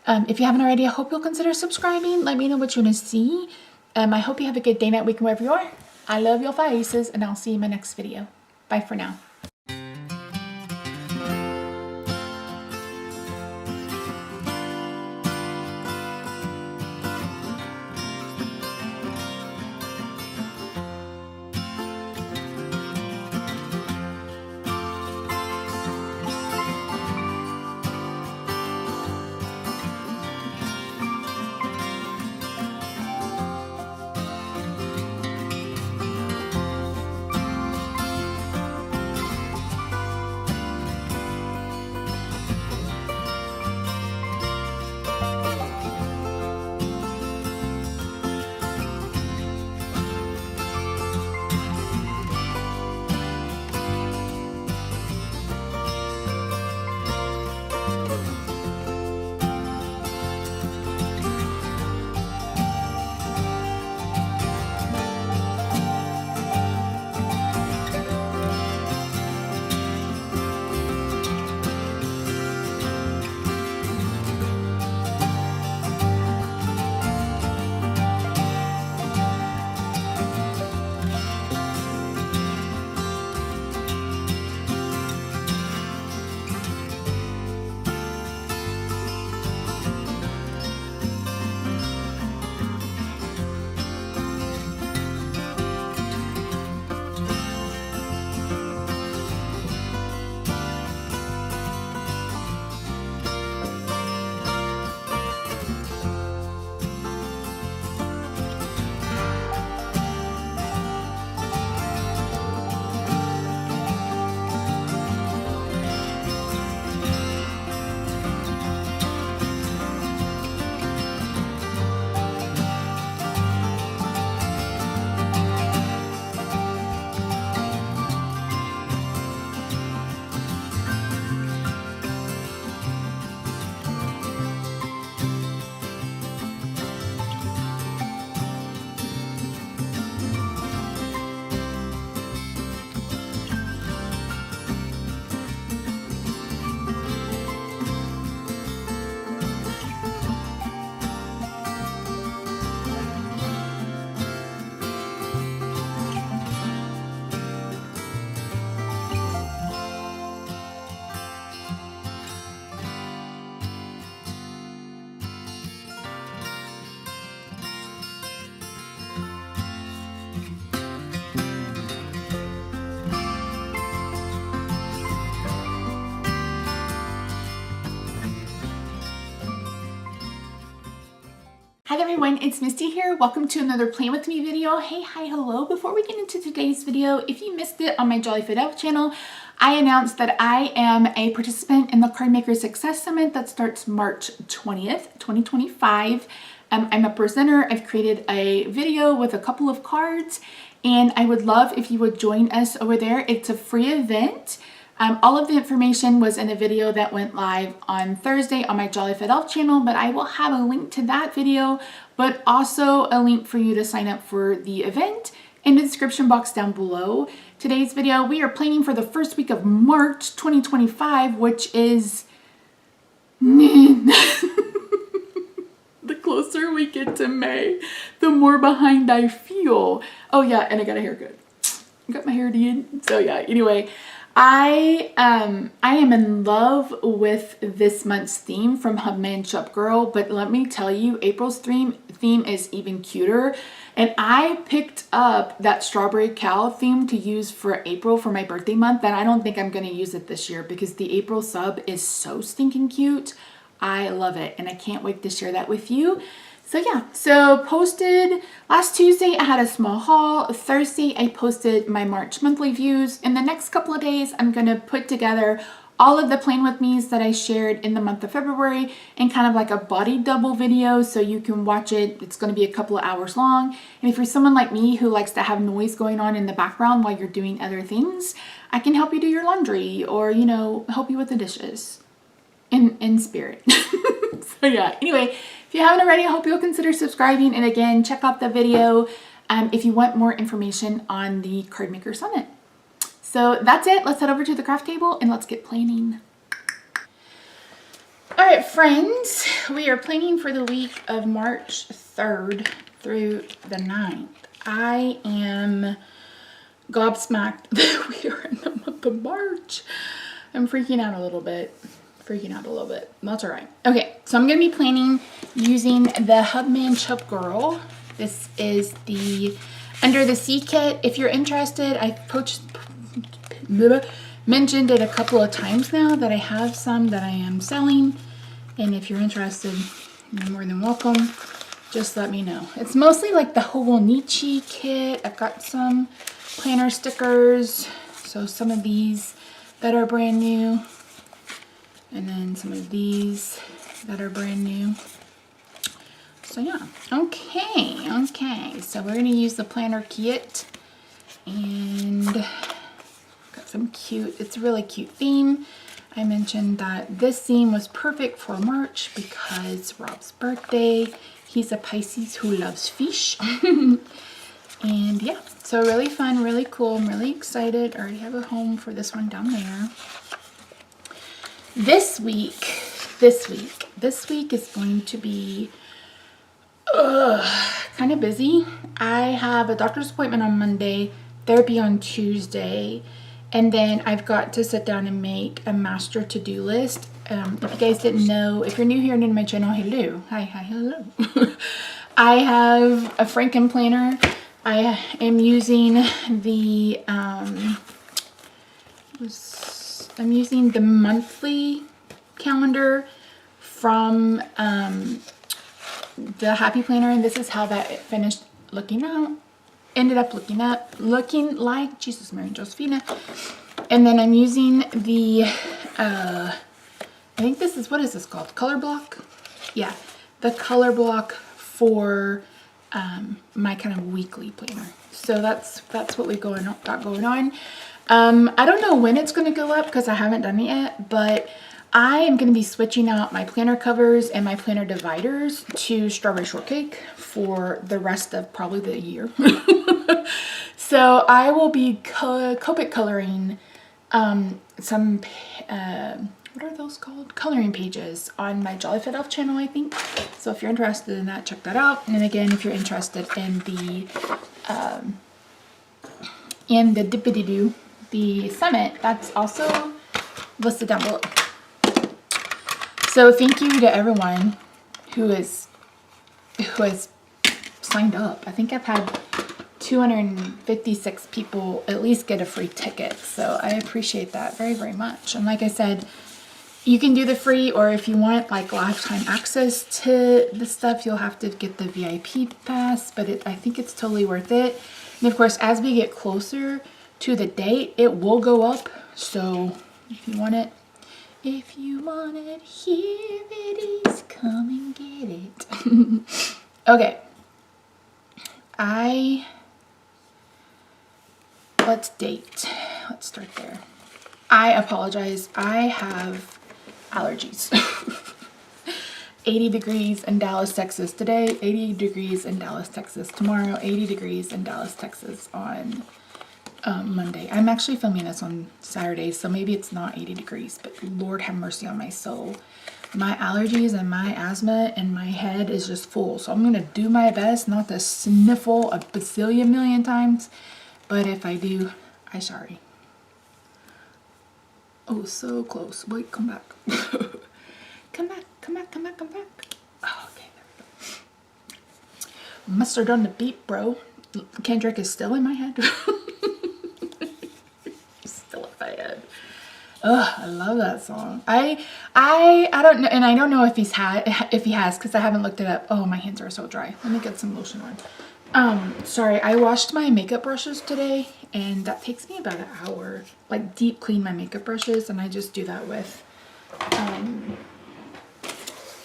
if you haven't already, I hope you'll consider subscribing. Let me know what you want to see. I hope you have a good day, night, week, and wherever you are. I love your faces, and I'll see you in my next video. Bye for now. Hi everyone, it's Misty here. Welcome to another Plan With Me video. Hey, hi, hello. Before we get into today's video, if you missed it on my Jolly Fit Elf channel, I announced that I am a participant in the Card Maker Success Summit that starts March 20th, 2025. I'm a presenter. I've created a video with a couple of cards, and I would love if you would join us over there. It's a free event. All of the information was in a video that went live on Thursday on my Jolly Fit Elf channel, but I will have a link to that video, but also a link for you to sign up for the event in the description box down below. Today's video, we are planning for the first week of March 2025, which is the closer we get to May, the more behind I feel. Oh yeah, and I got a haircut. I got my hair did. So yeah, anyway, I am in love with this month's theme from Hubman Shop Girl, but let me tell you, April's theme is even cuter. And I picked up that Strawberry Cow theme to use for April for my birthday month, and I don't think I'm going to use it this year because the April sub is so stinking cute. I love it, and I can't wait to share that with you. So yeah, so posted last Tuesday, I had a small haul. Thursday, I posted my March monthly views. In the next couple of days, I'm going to put together all of the Plan With Me's that I shared in the month of February and kind of like a body double video so you can watch it. It's going to be a couple of hours long. And if you're someone like me who likes to have noise going on in the background while you're doing other things, I can help you do your laundry or, you know, help you with the dishes in spirit. So yeah, anyway, if you haven't already, I hope you'll consider subscribing. And again, check out the video if you want more information on the Card Maker Summit. So that's it. Let's head over to the craft table and let's get planning. All right, friends, we are planning for the week of March 3rd through the 9th. I am gobsmacked that we are in the month of March. I'm freaking out a little bit. That's all right. Okay, so I'm going to be planning using the Hubman Shop Girl. This is the Under the Sea kit. If you're interested, I've mentioned it a couple of times now that I have some that I am selling. And if you're interested, you're more than welcome. Just let me know. It's mostly like the Hobonichi kit. I've got some planner stickers. So some of these that are brand new. And then some of these that are brand new. So yeah, okay. So we're gonna use the planner kit and got some cute, it's a really cute theme. I mentioned that this theme was perfect for March because Rob's birthday. He's a Pisces who loves fish. And yeah, so really fun, really cool. I'm really excited. I already have a home for this one down there. This week is going to be kind of busy. I have a doctor's appointment on Monday, therapy on Tuesday, and then I've got to sit down and make a master to-do list. If you guys didn't know, if you're new here and new to my channel, hello. Hi, hello. I have a Franken planner. I am using the I'm using the monthly calendar from the Happy Planner, and this is how that finished looking out. Ended up looking like Jesus, Mary, and Josephina. And then I'm using the I think this is, what is this called? Color block? Yeah, the color block for my kind of weekly planner. So that's what we've got going on. I don't know when it's going to go up because I haven't done it yet, but I am going to be switching out my planner covers and my planner dividers to Strawberry Shortcake for the rest of probably the year. So I will be Copic coloring some, what are those called? Coloring pages on my Jolly Fit Elf channel, I think. So if you're interested in that, check that out. And again, if you're interested in the Dippity-Doo, the summit, that's also listed down below. So thank you to everyone who has signed up. I think I've had 256 people at least get a free ticket. So I appreciate that very, very much. And like I said, You can do the free, or if you want like lifetime access to the stuff, you'll have to get the VIP pass, but I think it's totally worth it. And of course, as we get closer to the date, it will go up. So if you want it, here it is, come and get it. Okay. Let's date. Let's start there. I apologize. I have allergies. 80 degrees in Dallas, Texas today, 80 degrees in Dallas, Texas tomorrow, 80 degrees in Dallas, Texas on Monday. I'm actually filming this on Saturday, so maybe it's not 80 degrees, but Lord have mercy on my soul. My allergies and my asthma and my head is just full, so I'm going to do my best not to sniffle a bazillion million times, but if I do, I'm sorry. Oh, so close. Wait, come back. Come back, come back, come back, come back. Oh, okay, there we go. Mustard on the beat, bro. Kendrick is still in my head. Still in my head. Oh, I love that song. I don't know, and I don't know if he has, because I haven't looked it up. Oh, my hands are so dry. Let me get some lotion on. Sorry, I washed my makeup brushes today, and that takes me about an hour. Like, deep clean my makeup brushes, and I just do that with,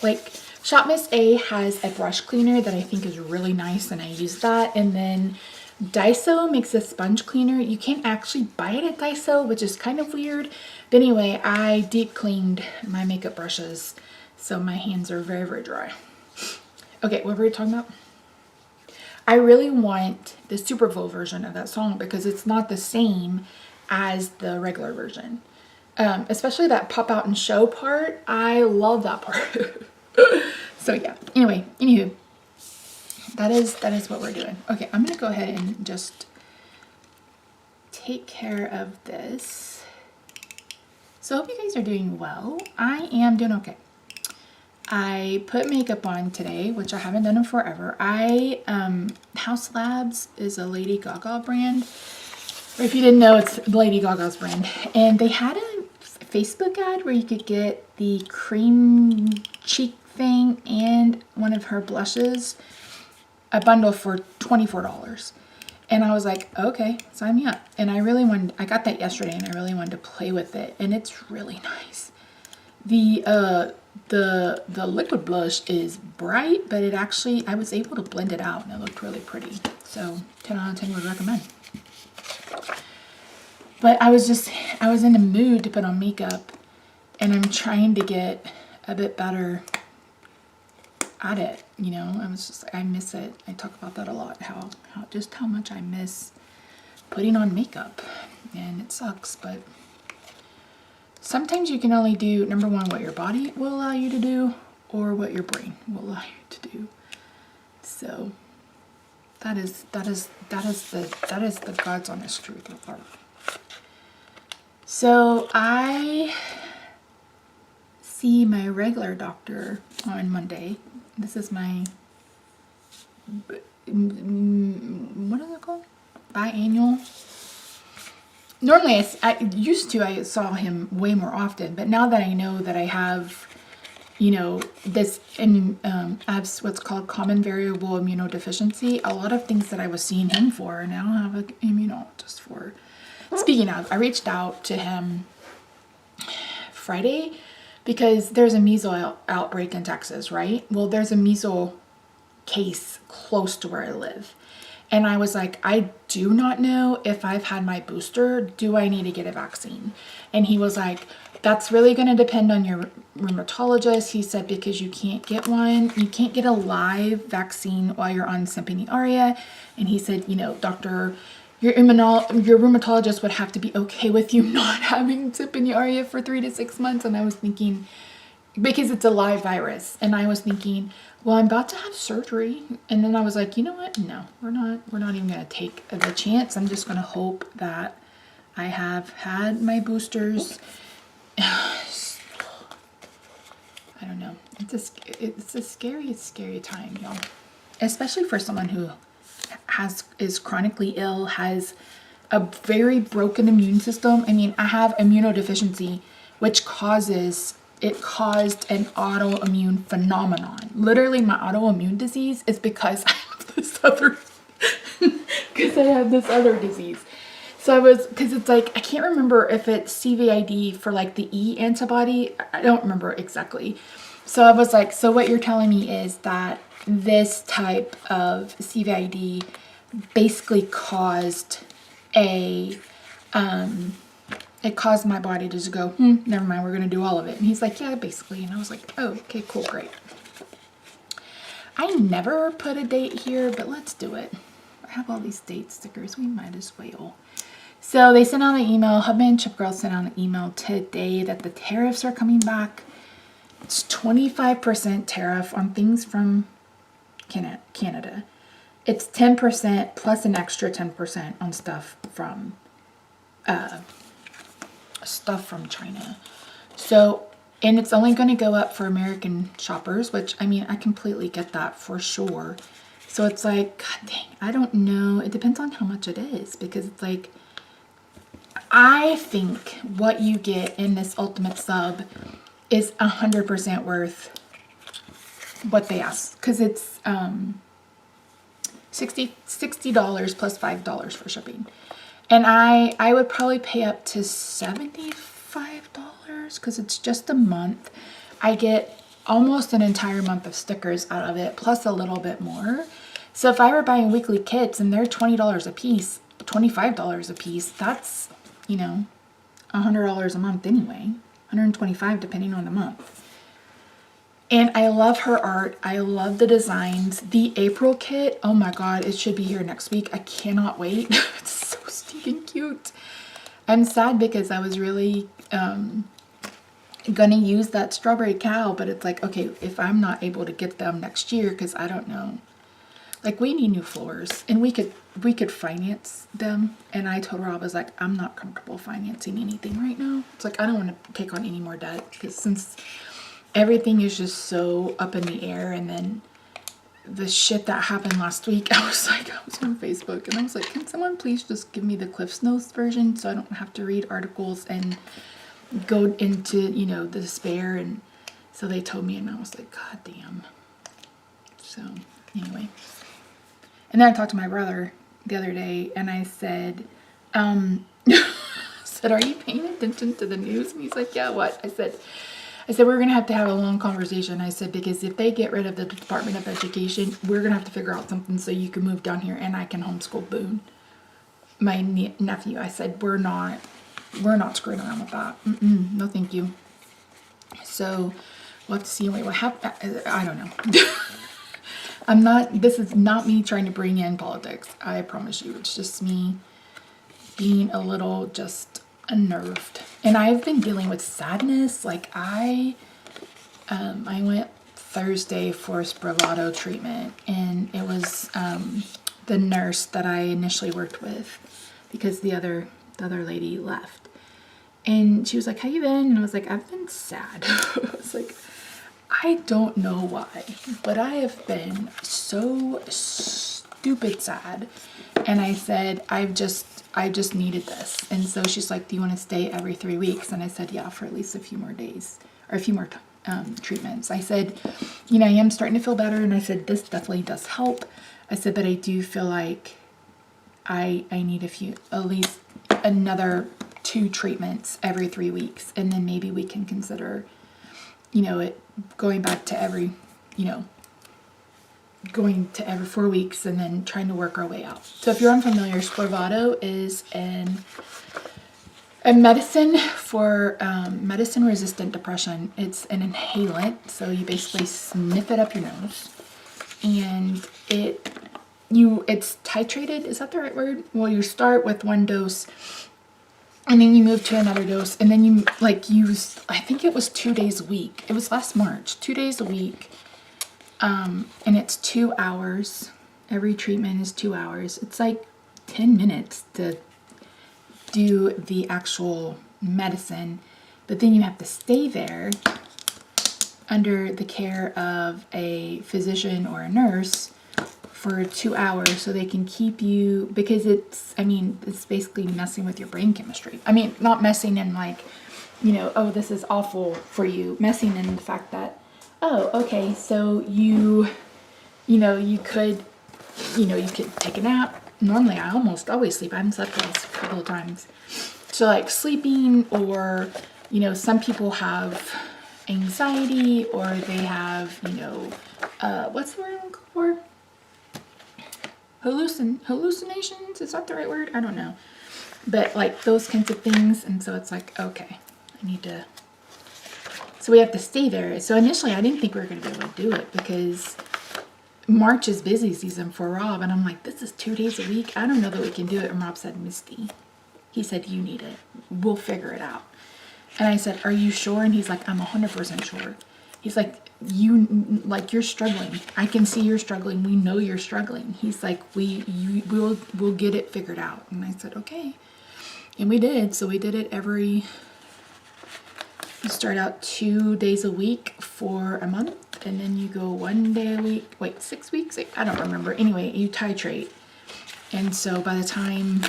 like, Shop Miss A has a brush cleaner that I think is really nice, and I use that. And then Daiso makes a sponge cleaner. You can't actually buy it at Daiso, which is kind of weird. But anyway, I deep cleaned my makeup brushes, so my hands are very, very dry. Okay, what were we talking about? I really want the Super Bowl version of that song because it's not the same as the regular version. Especially that pop out and show part. I love that part. So yeah, anywho, that is what we're doing. Okay, I'm gonna go ahead and just take care of this. So I hope you guys are doing well. I am doing okay. I put makeup on today, which I haven't done in forever. Haus Labs is a Lady Gaga brand. Or if you didn't know, it's Lady Gaga's brand. And they had a Facebook ad where you could get the cream cheek thing and one of her blushes, a bundle for $24. And I was like, okay, sign me up. And I got that yesterday, and I really wanted to play with it. And it's really nice. The liquid blush is bright, but it actually, I was able to blend it out, and it looked really pretty. So 10 out of 10 would recommend. But I was in the mood to put on makeup, and I'm trying to get a bit better at it. I miss it. I talk about that a lot, how much I miss putting on makeup, and it sucks, but sometimes you can only do, number one, what your body will allow you to do, or what your brain will allow you to do. So that is the God's honest truth of art. So I see my regular doctor on Monday. This is my, what is it called? Biannual. Normally, I saw him way more often, but now that I know that I have, this, I have what's called common variable immunodeficiency, a lot of things that I was seeing him for now I have an immunologist for. Speaking of, I reached out to him Friday because there's a measles outbreak in Texas, right? Well, there's a measles case close to where I live. And I was like, I do not know if I've had my booster. Do I need to get a vaccine? And he was like, that's really going to depend on your rheumatologist. He said, because you can't get one. You can't get a live vaccine while you're on Simponi Aria. And he said, doctor, your rheumatologist would have to be okay with you not having Simponi Aria for 3 to 6 months. And I was thinking, because it's a live virus. And I was thinking, well, I'm about to have surgery. And then I was like, you know what? No, we're not even going to take the chance. I'm just going to hope that I have had my boosters. I don't know. It's a scary time, y'all. Especially for someone who is chronically ill, has a very broken immune system. I mean, I have immunodeficiency, which causes it caused an autoimmune phenomenon. Literally, my autoimmune disease is because I have this other, because I have this other disease. So because it's like, I can't remember if it's CVID for like the E antibody. I don't remember exactly. So I was like, so what you're telling me is that this type of CVID basically caused it caused my body to just go, never mind, we're going to do all of it. And he's like, yeah, basically. And I was like, oh, okay, cool, great. I never put a date here, but let's do it. I have all these date stickers. We might as well. So they sent out an email. Hubby and Chip Girl sent out an email today that the tariffs are coming back. It's 25% tariff on things from Canada. It's 10% plus an extra 10% on stuff from China. So, and it's only going to go up for American shoppers, which, I mean, I completely get that for sure. So it's like, God dang, I don't know. It depends on how much it is, because it's like, I think what you get in this ultimate sub is 100% worth what they ask, because it's $60 plus $5 for shipping. And I would probably pay up to $75 because it's just a month. I get almost an entire month of stickers out of it, plus a little bit more. So if I were buying weekly kits and they're $20 a piece, $25 a piece, that's, you know, $100 a month anyway, $125 depending on the month. And I love her art. I love the designs. The April kit, oh my God, it should be here next week. I cannot wait. It's so stinking cute. I'm sad because I was really gonna use that strawberry cow, but it's like, okay, if I'm not able to get them next year, because I don't know. Like, we need new floors, and we could finance them. And I told her, I was like, I'm not comfortable financing anything right now. It's like, I don't want to take on any more debt, because since everything is just so up in the air. And then the shit that happened last week, I was on Facebook and I was like, can someone please just give me the Cliff's Notes version so I don't have to read articles and go into, you know, the despair. And so they told me, and I was like, God damn. So anyway, and then I talked to my brother the other day and I said, are you paying attention to the news? And he's like, yeah, what? I said, we're going to have a long conversation. I said, because if they get rid of the Department of Education, we're going to have to figure out something so you can move down here and I can homeschool Boone, my nephew. I said, we're not screwing around with that. No, thank you. So we'll have to see what happens. I don't know. This is not me trying to bring in politics. I promise you. It's just me being a little just unnerved. And I've been dealing with sadness. Like I went Thursday for Spravato treatment, and it was the nurse that I initially worked with, because the other lady left. And she was like, how you been? And I was like, I've been sad. I was like, I don't know why, but I have been so stupid sad. And I said, I just needed this. And so she's like, do you want to stay every 3 weeks? And I said, yeah, for at least a few more days or a few more treatments. I said, you know, I am starting to feel better. And I said, this definitely does help. I said, but I do feel like I need at least another 2 treatments every 3 weeks. And then maybe we can consider, you know, it going back to every 4 weeks and then trying to work our way out. So if you're unfamiliar, Spravato is a medicine for medicine-resistant depression. It's an inhalant, so you basically sniff it up your nose, and it's titrated. Is that the right word? Well, you start with 1 dose, and then you move to another dose, and then you use, I think it was 2 days a week. It was last March, 2 days a week. And it's 2 hours. Every treatment is 2 hours. It's like 10 minutes to do the actual medicine, but then you have to stay there under the care of a physician or a nurse for 2 hours so they can keep you, because it's basically messing with your brain chemistry. I mean, not messing in like oh, this is awful for you, messing in the fact that, oh, okay, so you could, you could take a nap. Normally, I almost always sleep. I haven't slept a couple of times. So like sleeping, or, some people have anxiety, or they have, what's the word I'm looking for? Hallucinations? Is that the right word? I don't know. But like those kinds of things. And so it's like, okay, I need to, so we have to stay there. So initially I didn't think we were going to be able to do it because March is busy season for Rob. And I'm like, this is 2 days a week. I don't know that we can do it. And Rob said, Misty, he said, you need it. We'll figure it out. And I said, are you sure? And he's like, I'm 100% sure. He's like, you're struggling. I can see you're struggling. We know you're struggling. He's like, we'll get it figured out. And I said, okay. And we did. So we did it we start out 2 days a week for a month. And then you go 1 day a week. Wait, 6 weeks? I don't remember. Anyway, you titrate. And so by the time,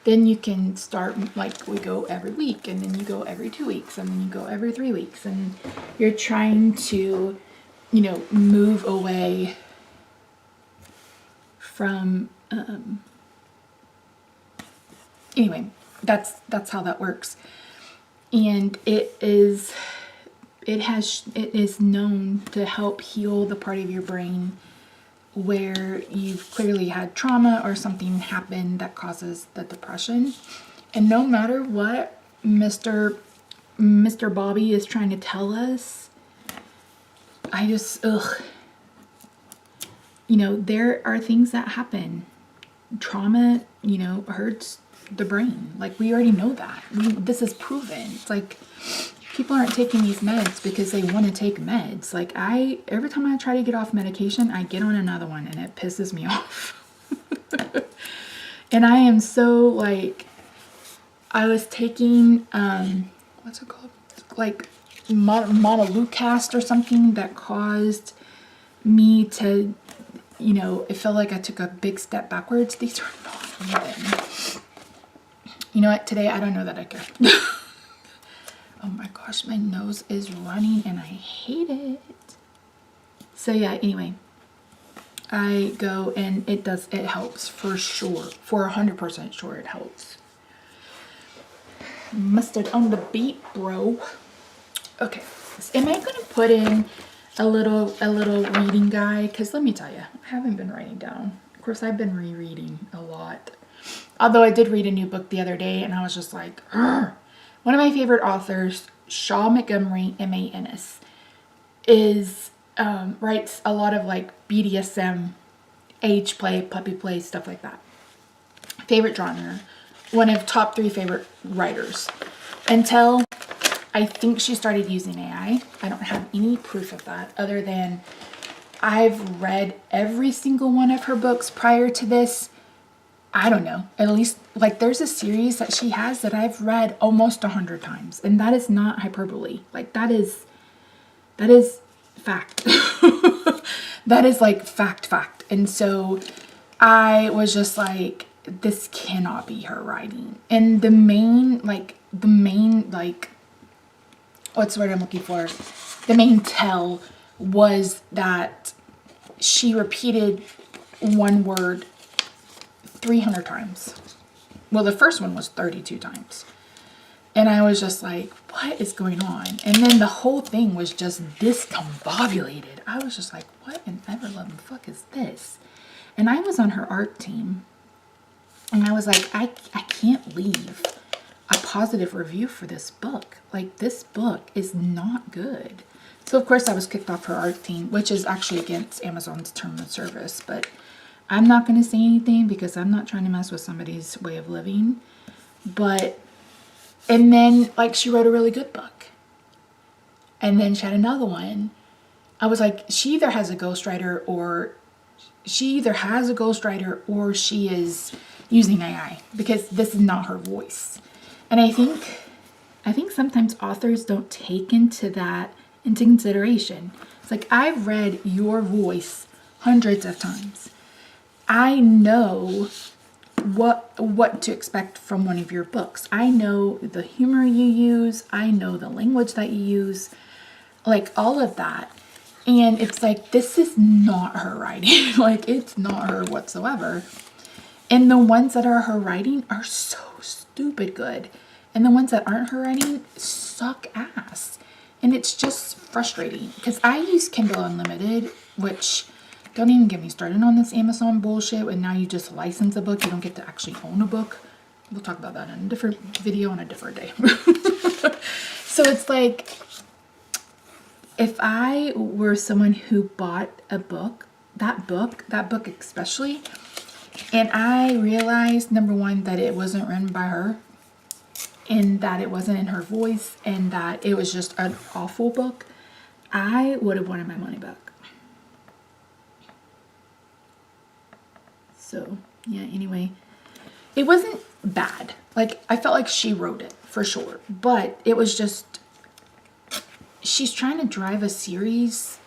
then you can start, like we go every week, and then you go every 2 weeks, and then you go every 3 weeks. And you're trying to, move away from, anyway, that's how that works. And it is known to help heal the part of your brain where you've clearly had trauma or something happened that causes the depression. And no matter what Mr. Bobby is trying to tell us, I just, there are things that happen. Trauma, hurts the brain. Like, we already know that. This is proven. It's like, people aren't taking these meds because they want to take meds. Like, every time I try to get off medication, I get on another one and it pisses me off. And I am so, like, I was taking, what's it called? Like, Montelukast or something that caused me to, it felt like I took a big step backwards. These are not even. You know what? Today, I don't know that I care. Oh my gosh, my nose is running and I hate it. So yeah, anyway, I go and it helps for sure. For 100% sure it helps. Mustard on the beat, bro. Okay, am I gonna put in a little reading guide? Because let me tell you, I haven't been writing down. Of course, I've been rereading a lot. Although I did read a new book the other day and I was just like, Argh. One of my favorite authors, Shaw Montgomery, M.A.N.S., writes a lot of like BDSM, age play, puppy play, stuff like that. Favorite genre. One of top 3 favorite writers. Until I think she started using AI. I don't have any proof of that other than I've read every single one of her books prior to this. I don't know, at least, like, there's a series that she has that I've read almost 100 times, and that is not hyperbole. Like, that is fact. That is, like, fact. And so I was just like, this cannot be her writing. And the main, what's the word I'm looking for? The main tell was that she repeated one word 300 times. Well, the first one was 32 times. And I was just like, what is going on? And then the whole thing was just discombobulated. I was just like, what in ever-loving fuck is this? And I was on her art team. And I was like, I can't leave a positive review for this book. Like, this book is not good. So, of course, I was kicked off her art team, which is actually against Amazon's term of service. But I'm not going to say anything because I'm not trying to mess with somebody's way of living. But, and then, like, she wrote a really good book. And then she had another one. I was like, she either has a ghostwriter or she is using AI, because this is not her voice. And I think sometimes authors don't take into consideration. It's like, I've read your voice hundreds of times. I know what to expect from one of your books. I know the humor you use. I know the language that you use, like all of that. And it's like, this is not her writing. Like, it's not her whatsoever. And the ones that are her writing are so stupid good. And the ones that aren't her writing suck ass. And it's just frustrating. Because I use Kindle Unlimited, which, don't even get me started on this Amazon bullshit. And now you just license a book. You don't get to actually own a book. We'll talk about that in a different video on a different day. So it's like, if I were someone who bought a book, that book especially, and I realized, number one, that it wasn't written by her, and that it wasn't in her voice, and that it was just an awful book, I would have wanted my money back. So, yeah, anyway, it wasn't bad. Like, I felt like she wrote it, for sure, but it was just, she's trying to drive a series.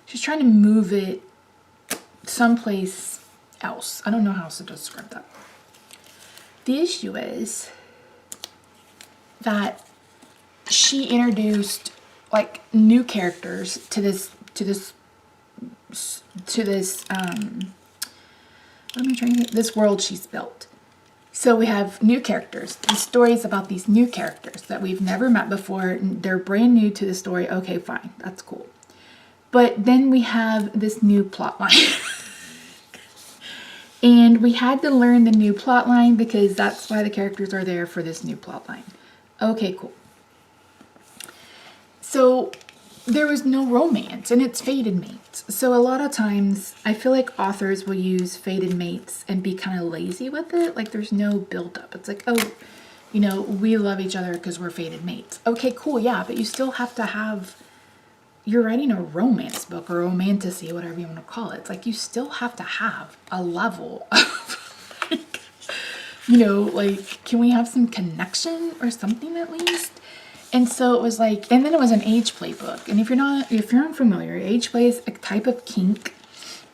She's trying to move it someplace else. I don't know how else to describe that. The issue is that she introduced like new characters to this this world she's built. So we have new characters. The story is about these new characters that we've never met before. They're brand new to the story. Okay, fine. That's cool. But then we have this new plot line. And we had to learn the new plot line because that's why the characters are there, for this new plot line. Okay, cool. So there was no romance, and it's fated mates. So a lot of times I feel like authors will use fated mates and be kind of lazy with it. Like, there's no build-up. It's like, oh, you know, we love each other because we're fated mates. Okay, cool, yeah, but you still have to have, you're writing a romance book or romantasy, whatever you want to call it. It's like, you still have to have a level of, like, you know, like, can we have some connection or something at least? And so it was like, and then it was an age play book. And if you're unfamiliar, age play is a type of kink.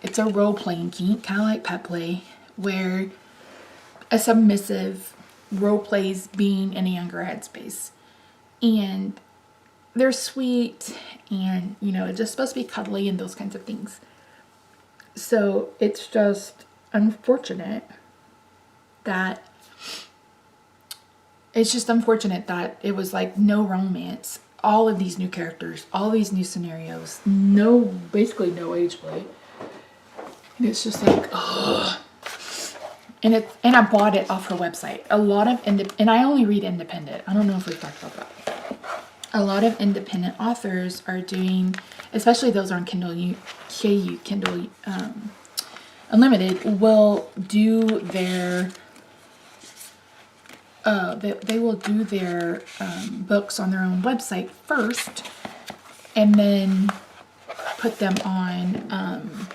It's a role-playing kink, kind of like pet play, where a submissive role plays being in a younger headspace. And they're sweet, and, you know, it's just supposed to be cuddly and those kinds of things. So it's just unfortunate that it was like no romance, all of these new characters, all these new scenarios, basically no age play. And it's just like, ugh. And I bought it off her website. A lot of and I only read independent. I don't know if we've talked about that. A lot of independent authors are doing, especially those on Kindle Unlimited, will do their they will do their books on their own website first, and then put them on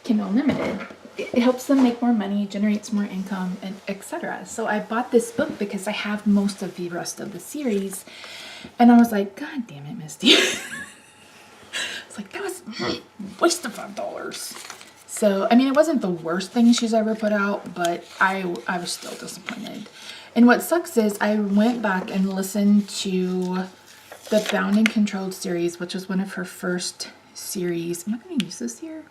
Kindle Unlimited. It helps them make more money, generates more income, and etc. So I bought this book because I have most of the rest of the series, and I was like, God damn it, Misty. It's like, that was a waste of $5. So, I mean, it wasn't the worst thing she's ever put out, but I was still disappointed. And what sucks is I went back and listened to the Bound and Controlled series, which was one of her first series. Am I going to use this here?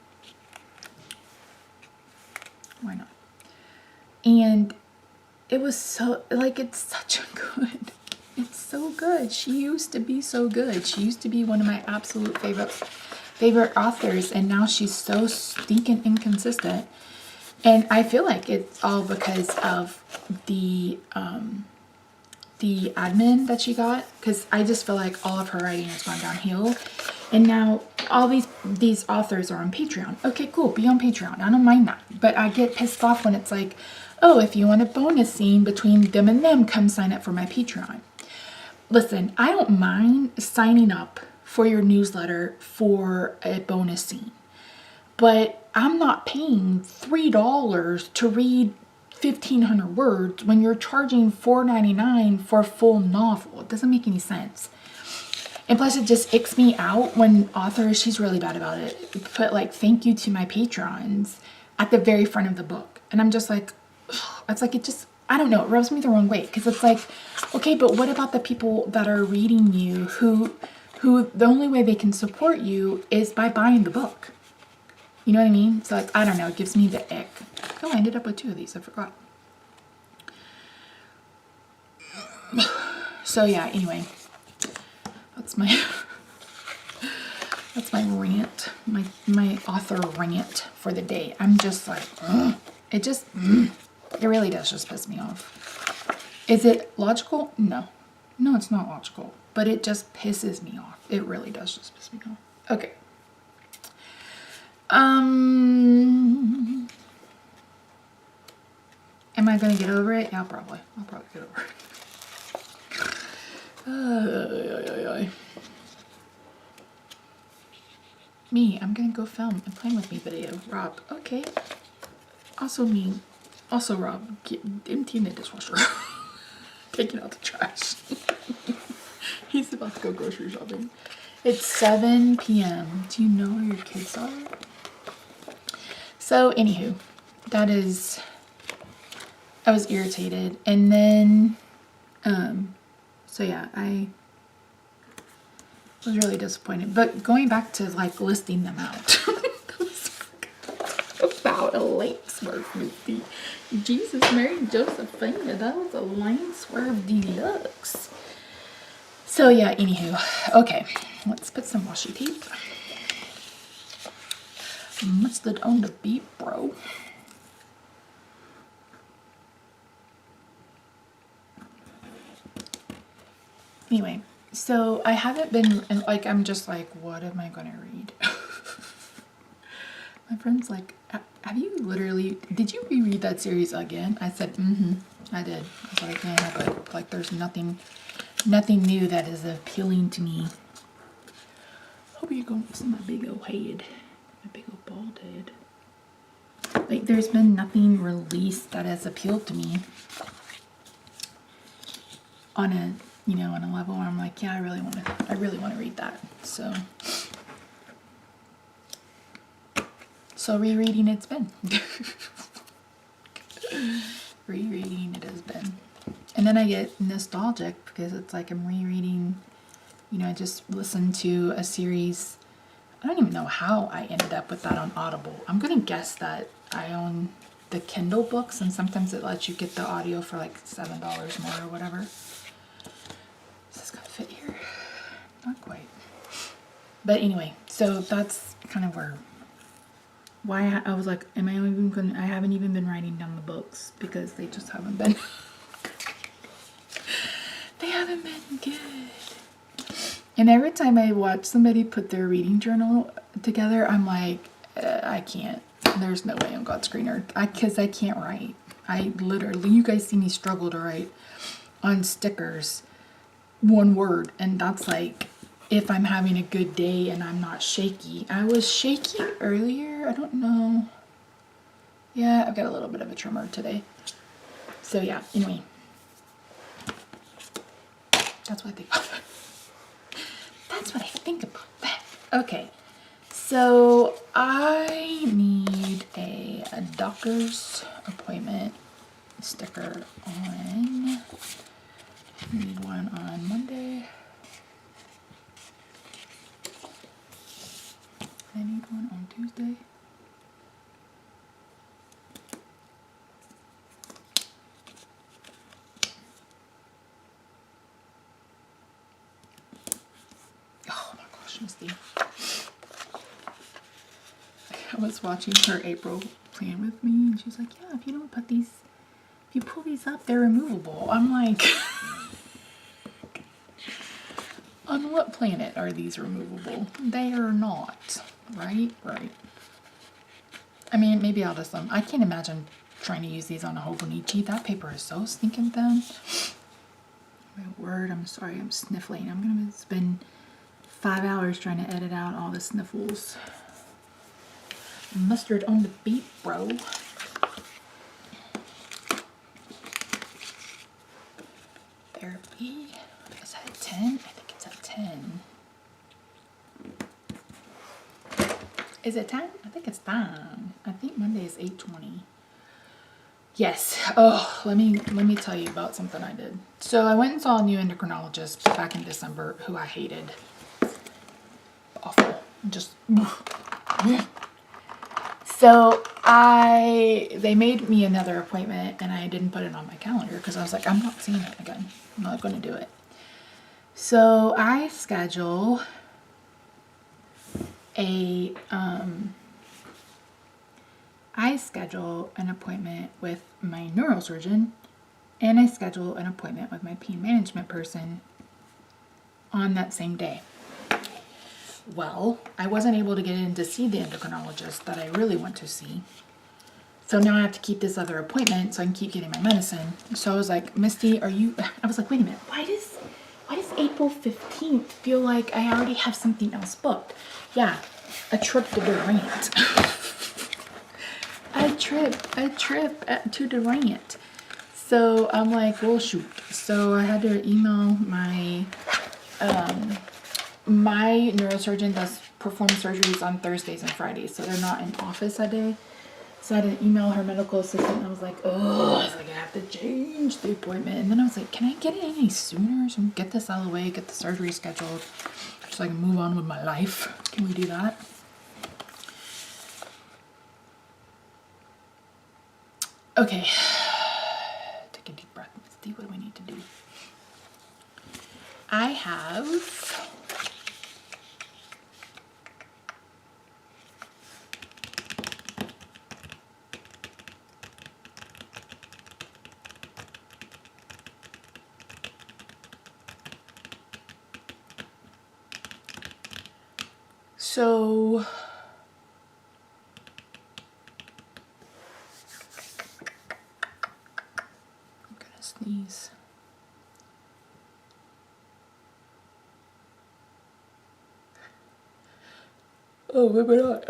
Why not? And it was so, like, it's such a good, it's so good. She used to be so good. She used to be one of my absolute favorite authors, and now she's so stinking inconsistent. And I feel like it's all because of the admin that she got, because I just feel like all of her writing has gone downhill. And now all these authors are on Patreon. Okay, cool, be on Patreon. I don't mind that. But I get pissed off when it's like, oh, if you want a bonus scene between them and them, come sign up for my Patreon. Listen, I don't mind signing up for your newsletter for a bonus scene, but I'm not paying $3 to read 1,500 words when you're charging $4.99 for a full novel. It doesn't make any sense. And plus it just icks me out when authors, she's really bad about it, put like thank you to my patrons at the very front of the book. And I'm just like, ugh, it's like, it just, I don't know, it rubs me the wrong way. Because it's like, okay, but what about the people that are reading you who the only way they can support you is by buying the book? You know what I mean? So like, I don't know, it gives me the ick. Oh, I ended up with 2 of these, I forgot. So yeah, anyway, that's my that's my rant, my author rant for the day. I'm just like, ugh. It really does just piss me off. Is it logical? No, it's not logical, but it just pisses me off. It really does just piss me off. Okay. Am I gonna get over it? Yeah, I'll probably get over it. Me, I'm gonna go film a Playing With Me video. Rob, okay. Also me, also Rob, emptying the dishwasher. Taking out the trash. He's about to go grocery shopping. It's 7 p.m. Do you know where your kids are? So, anywho, I was irritated. And then, so yeah, I was really disappointed. But going back to like listing them out. About a lane swerve movie. Jesus, Mary, Josephina. That was a lane swerve deluxe. So yeah, anywho. Okay, let's put some washi tape. Mustard on the beat, bro. Anyway, so I haven't been, like, I'm just like, what am I gonna read? My friend's like, have you literally, did you reread that series again? I said, I did. I was like, yeah, but like there's nothing new that is appealing to me. Hope you're going to see my big old head. My big old bald head. Like there's been nothing released that has appealed to me on a, you know, on a level where I'm like, yeah, I really want to read that. So rereading it's been. Rereading it has been. And then I get nostalgic because it's like I'm rereading, you know, I just listened to a series. I don't even know how I ended up with that on Audible. I'm going to guess that I own the Kindle books and sometimes it lets you get the audio for like $7 more or whatever. Is this going to fit here? Not quite. But anyway, so that's kind of why I was like, am I even gonna, I haven't even been writing down the books because they just haven't been, they haven't been good. And every time I watch somebody put their reading journal together, I'm like, I can't, there's no way on God's green earth, because I can't write. I literally, you guys see me struggle to write on stickers, one word, and that's like, if I'm having a good day and I'm not shaky. I was shaky earlier. I don't know. Yeah, I've got a little bit of a tremor today. So yeah, anyway. That's what I think about that. That's what I think about that. Okay. So I need a doctor's appointment sticker on. Need one on Monday. I need one on Tuesday. Oh my gosh, Misty. I was watching her April plan with me and she's like, yeah, if you don't put these, if you pull these up, they're removable. I'm like, on what planet are these removable? They are not. Right? Right. I mean, maybe I'll just, I can't imagine trying to use these on a Hobonichi. That paper is so stinking thin. My word, I'm sorry, I'm sniffling. I'm gonna spend 5 hours trying to edit out all the sniffles. Mustard on the beat, bro. Therapy. Is that a 10? I think it's a 10. Is it time? I think it's time. I think Monday is 8:20. Yes. Oh, let me tell you about something I did. So I went and saw a new endocrinologist back in December who I hated. Awful. Just. So they made me another appointment and I didn't put it on my calendar because I was like, I'm not seeing it again. I'm not going to do it. So I schedule an appointment with my neurosurgeon and I schedule an appointment with my pain management person on that same day. Well, I wasn't able to get in to see the endocrinologist that I really want to see. So now I have to keep this other appointment so I can keep getting my medicine. So I was like, Misty, I was like, wait a minute, why does April 15th feel like I already have something else booked? Yeah, a trip to Durant. a trip to Durant. So I'm like, well, shoot. So I had to email my neurosurgeon does perform surgeries on Thursdays and Fridays, so they're not in office that day. So I had to email her medical assistant. I was like, oh, I was like, I have to change the appointment. And then I was like, can I get it any sooner? So get this out of the way, get the surgery scheduled, so I can move on with my life. Can we do that? Okay. Take a deep breath. Let's see, what do we need to do? I have so I'm gonna sneeze. Oh, maybe not.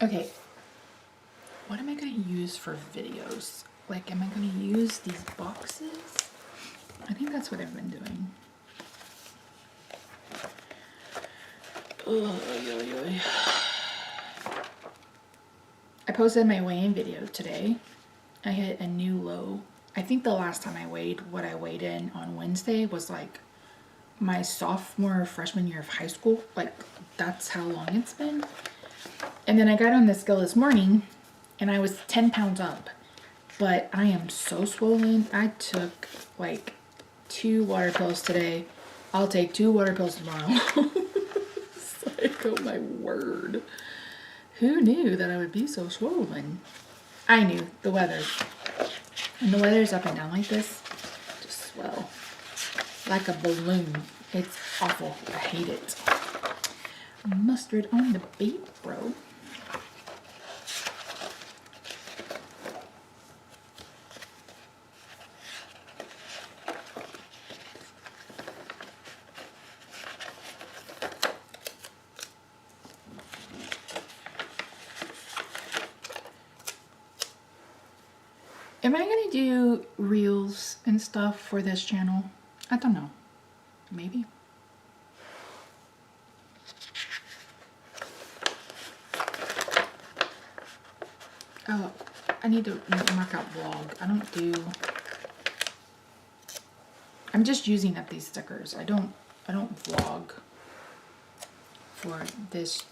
Okay. What am I going to use for videos? Like, am I going to use these boxes? I think that's what I've been doing. I posted my weigh-in video today. I hit a new low. I think the last time I weighed what I weighed in on Wednesday was like my sophomore, freshman year of high school. Like, that's how long it's been. And then I got on the scale this morning and I was 10 pounds up. But I am so swollen. I took like 2 water pills today. I'll take 2 water pills tomorrow. It's like, oh my word. Who knew that I would be so swollen? I knew. The weather. When the weather's up and down like this, just swell. Like a balloon. It's awful. I hate it. Mustard on the beet, bro. Am I gonna do reels and stuff for this channel? I don't know. Maybe. Oh, I need to mark out vlog. I don't do. I'm just using up these stickers. I don't vlog for this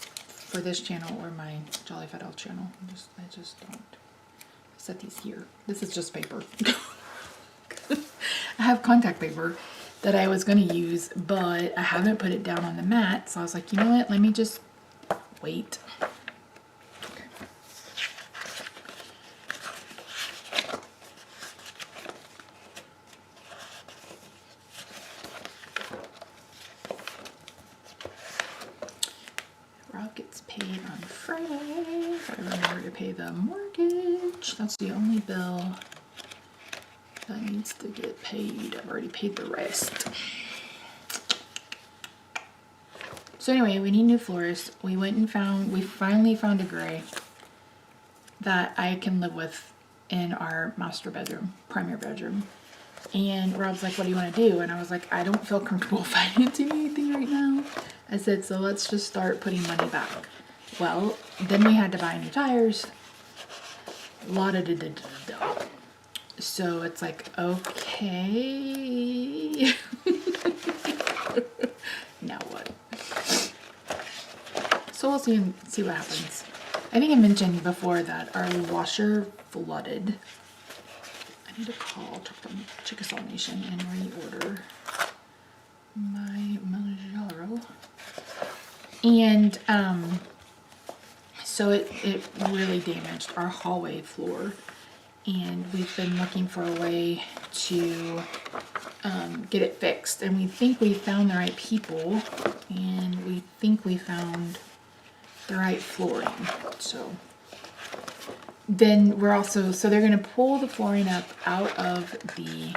channel or my Jolly Fat Elf channel. I just don't. Set these here. This is just paper. I have contact paper that I was going to use, but I haven't put it down on the mat, so I was like, you know what, let me just wait. Okay. Rob gets paid on Friday. Gotta remember to pay the mortgage. That's the only bill that needs to get paid. I've already paid the rest. So anyway, we need new floors. We finally found a gray that I can live with in our master bedroom, primary bedroom. And Rob's like, what do you want to do? And I was like, I don't feel comfortable financing anything right now. I said, so let's just start putting money back. Well, then we had to buy new tires. La-da-da-da-da-da. So it's like, okay. Now what? So we'll see what happens. I think I mentioned before that our washer flooded. I need to call Chickasaw Nation and reorder my Manjaro. And so it really damaged our hallway floor. And we've been looking for a way to get it fixed. And we think we found the right people. And we think we found the right flooring. So then we're also, so they're going to pull the flooring up out of the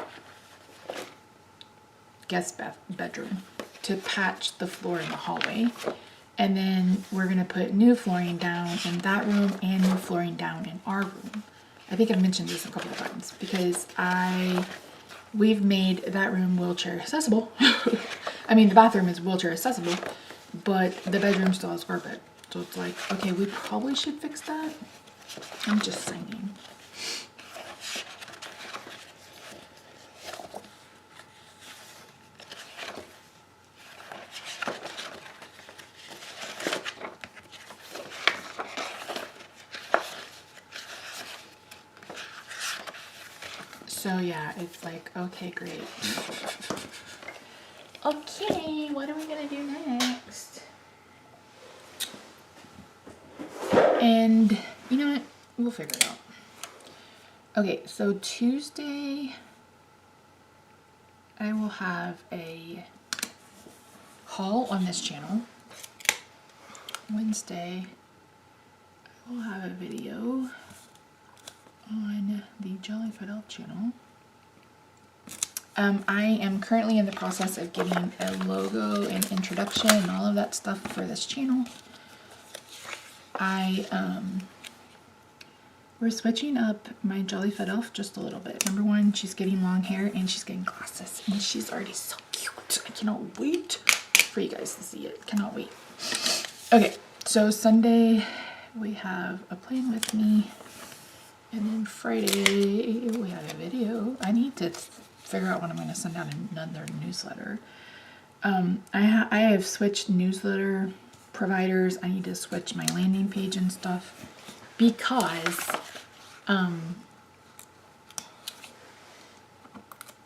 guest bedroom to patch the floor in the hallway. And then we're going to put new flooring down in that room and new flooring down in our room. I think I've mentioned this a couple of times because we've made that room wheelchair accessible. I mean, the bathroom is wheelchair accessible, but the bedroom still has carpet. So it's like, okay, we probably should fix that. I'm just saying. So yeah, it's like, okay, great. Okay, what are we gonna do next? And you know what? We'll figure it out. Okay, so Tuesday, I will have a haul on this channel. Wednesday, I will have a video on the Jollyfoot Elf channel. I am currently in the process of getting a logo and introduction and all of that stuff for this channel. We're switching up my Jollyfoot Elf just a little bit. Number one, she's getting long hair and she's getting glasses and she's already so cute. I cannot wait for you guys to see it. Cannot wait. Okay, so Sunday we have a plan with me. And then Friday, we had a video. I need to figure out when I'm going to send out another newsletter. I have switched newsletter providers. I need to switch my landing page and stuff because I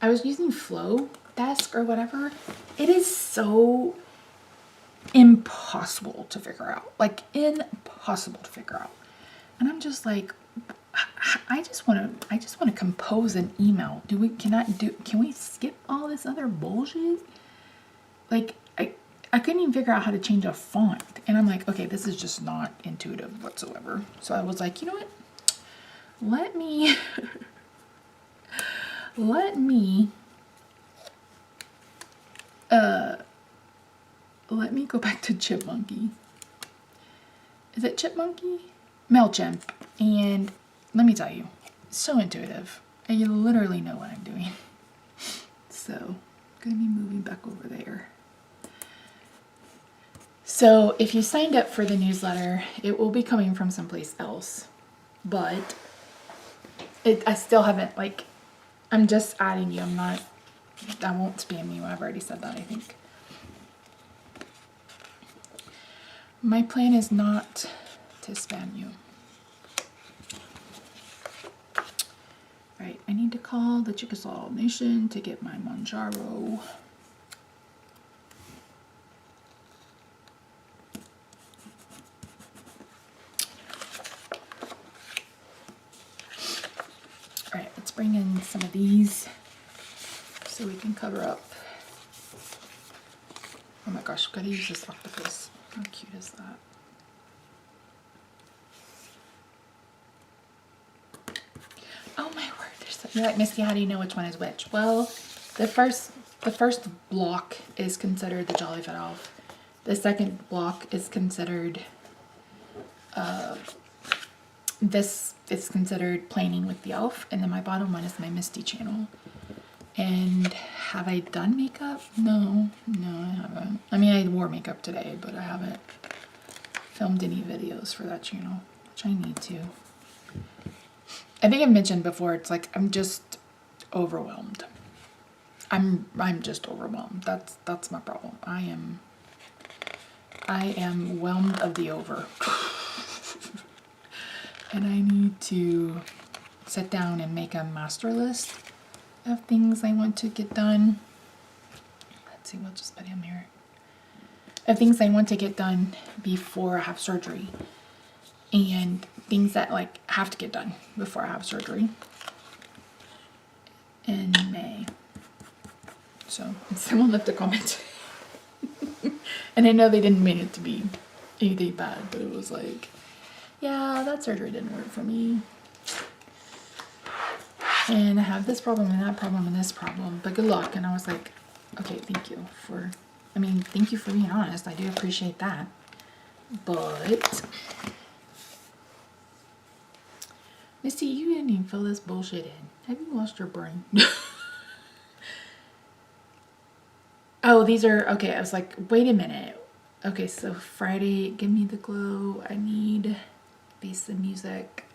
was using Flowdesk or whatever. It is so impossible to figure out. Like, impossible to figure out. And I'm just like, I just want to compose an email. Can we skip all this other bullshit? Like, I couldn't even figure out how to change a font. And I'm like, okay, this is just not intuitive whatsoever. So I was like, you know what? Let me go back to Chipmunky. Is it Chipmunky? MailChimp. And let me tell you, it's so intuitive. And you literally know what I'm doing. So, I'm going to be moving back over there. So, if you signed up for the newsletter, it will be coming from someplace else. But, I still haven't, like, I'm just adding you. I won't spam you. I've already said that, I think. My plan is not to spam you. Right, I need to call the Chickasaw Nation to get my Manjaro. Alright, let's bring in some of these so we can cover up. Oh my gosh, gotta use this octopus. How cute is that? Oh my word, you're like, Misty, how do you know which one is which? Well, the first block is considered the Jollyfoot Elf. The second block is considered, this is considered planning with the elf. And then my bottom one is my Misty channel. And have I done makeup? No, I haven't. I mean, I wore makeup today, but I haven't filmed any videos for that channel, which I need to. I think I've mentioned before, it's like I'm just overwhelmed. I'm just overwhelmed. That's my problem. I am whelmed of the over. And I need to sit down and make a master list of things I want to get done. Let's see, we'll just put him here. Of things I want to get done before I have surgery. And things that like have to get done before I have surgery in May. So someone left a comment. And I know they didn't mean it to be anything bad, but it was like, yeah, that surgery didn't work for me. And I have this problem and that problem and this problem, but good luck. And I was like, okay, thank you for being honest. I do appreciate that. But Misty, you didn't even fill this bullshit in. Have you lost your brain? Oh, these are, okay, I was like, wait a minute. Okay, so Friday, Give Me the Glow. I need bass and music.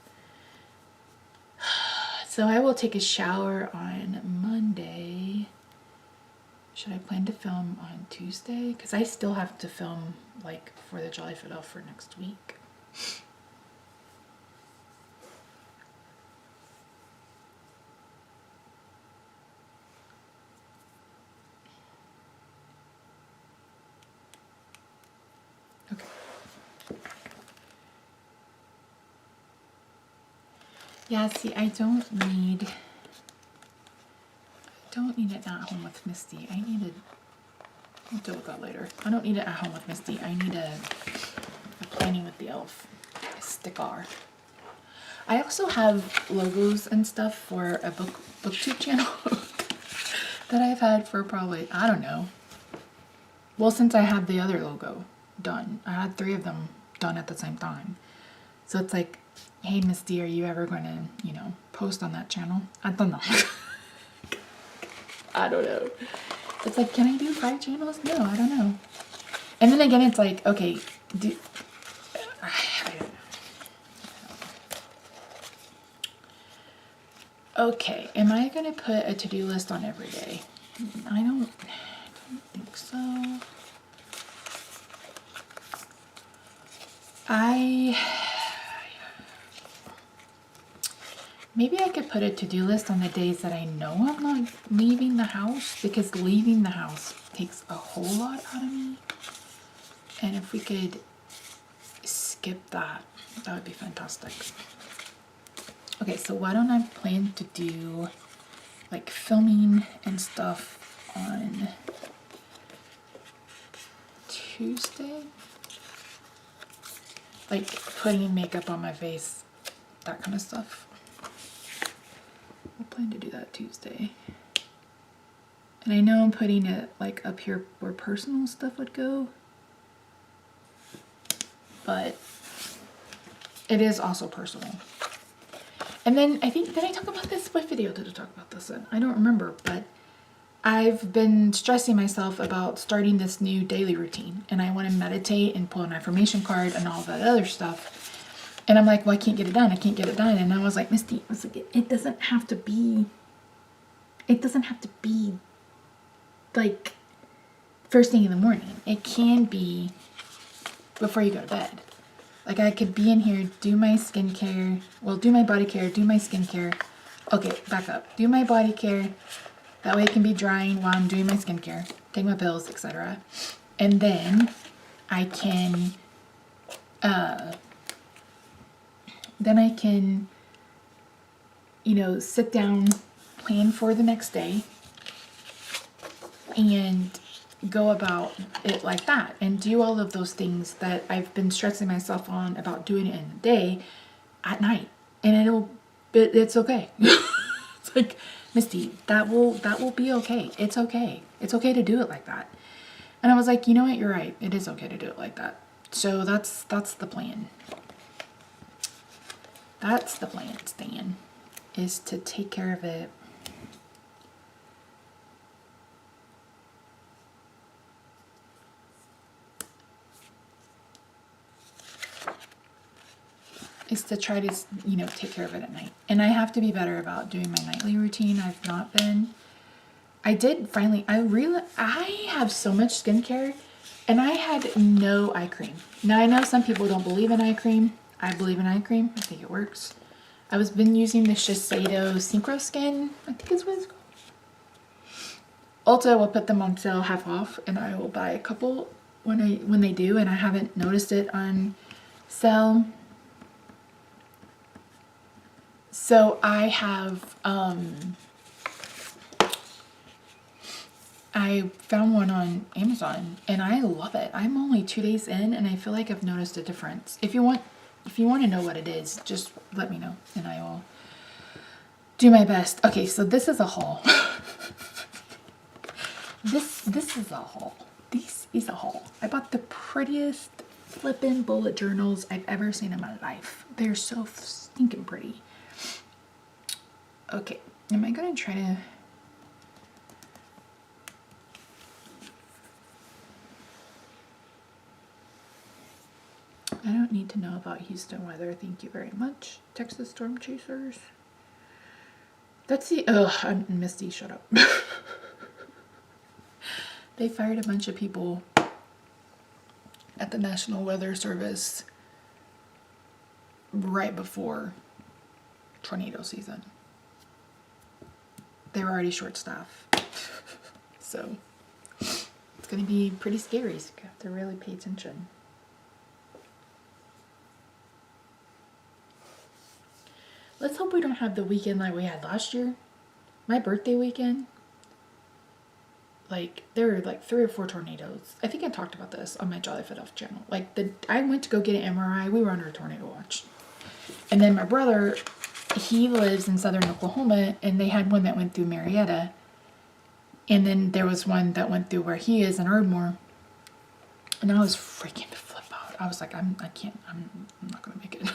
So I will take a shower on Monday. Should I plan to film on Tuesday? Because I still have to film, like, for the Jolly Fit Elf for next week. Okay. Yeah, see, I don't need it at home with Misty. I'll deal with that later. I don't need it at home with Misty. I need a planning with the elf sticker. I also have logos and stuff for a booktube channel that I've had for probably, I don't know. Well, since I had the other logo done. I had 3 of them done at the same time. So it's like, hey, Misty, are you ever going to, post on that channel? I don't know. I don't know. It's like, can I do 5 channels? No, I don't know. And then again, it's like, okay, I don't know. Okay, am I going to put a to-do list on every day? I don't think so. Maybe I could put a to-do list on the days that I know I'm not leaving the house, because leaving the house takes a whole lot out of me. And if we could skip that, that would be fantastic. Okay, so why don't I plan to do like filming and stuff on Tuesday? Like putting makeup on my face, that kind of stuff. I'll plan to do that Tuesday. And I know I'm putting it like up here where personal stuff would go, but it is also personal. And then did I talk about this? What video did I talk about this in? I don't remember, but I've been stressing myself about starting this new daily routine, and I want to meditate and pull an affirmation card and all that other stuff. And I'm like, well, I can't get it done. I can't get it done. And I was like, Misty, it doesn't have to be like first thing in the morning. It can be before you go to bed. Like I could be in here, do my skincare, do my body care, do my skincare. Okay, back up. Do my body care. That way it can be drying while I'm doing my skincare, take my pills, etc. And then I can, sit down, plan for the next day, and go about it like that, and do all of those things that I've been stressing myself on about doing it in the day at night. And it's okay. It's like, Misty, that will be okay. It's okay. It's okay to do it like that. And I was like, you know what? You're right. It is okay to do it like that. So that's the plan. That's the plan, Stan, is to take care of it is to try to, you know, take care of it at night. And I have to be better about doing my nightly routine. I've not been. I did finally, I have so much skincare and I had no eye cream. Now I know some people don't believe in eye cream. I believe in eye cream. I think it works. I was been using the Shiseido Synchro Skin. I think it's what it's called. Ulta will put them on sale half off and I will buy a couple when they do, and I haven't noticed it on sale. So I have I found one on Amazon and I love it. I'm only 2 days in and I feel like I've noticed a difference. If you want to know what it is, just let me know and I will do my best. Okay, so this is a haul. This is a haul. This is a haul. I bought the prettiest flippin' bullet journals I've ever seen in my life. They're so stinking pretty. Okay, am I gonna try to... I don't need to know about Houston weather. Thank you very much. Texas storm chasers. That's the... Ugh, Misty, shut up. They fired a bunch of people at the National Weather Service right before tornado season. They were already short-staffed. So it's going to be pretty scary. So you have to really pay attention. Let's hope we don't have the weekend like we had last year. My birthday weekend. Like, there were like 3 or 4 tornadoes. I think I talked about this on my Jolly Fit Off channel. Like, I went to go get an MRI. We were under a tornado watch. And then my brother, he lives in southern Oklahoma, and they had one that went through Marietta. And then there was one that went through where he is in Ardmore. And I was freaking to flip out. I was like, I'm not going to make it.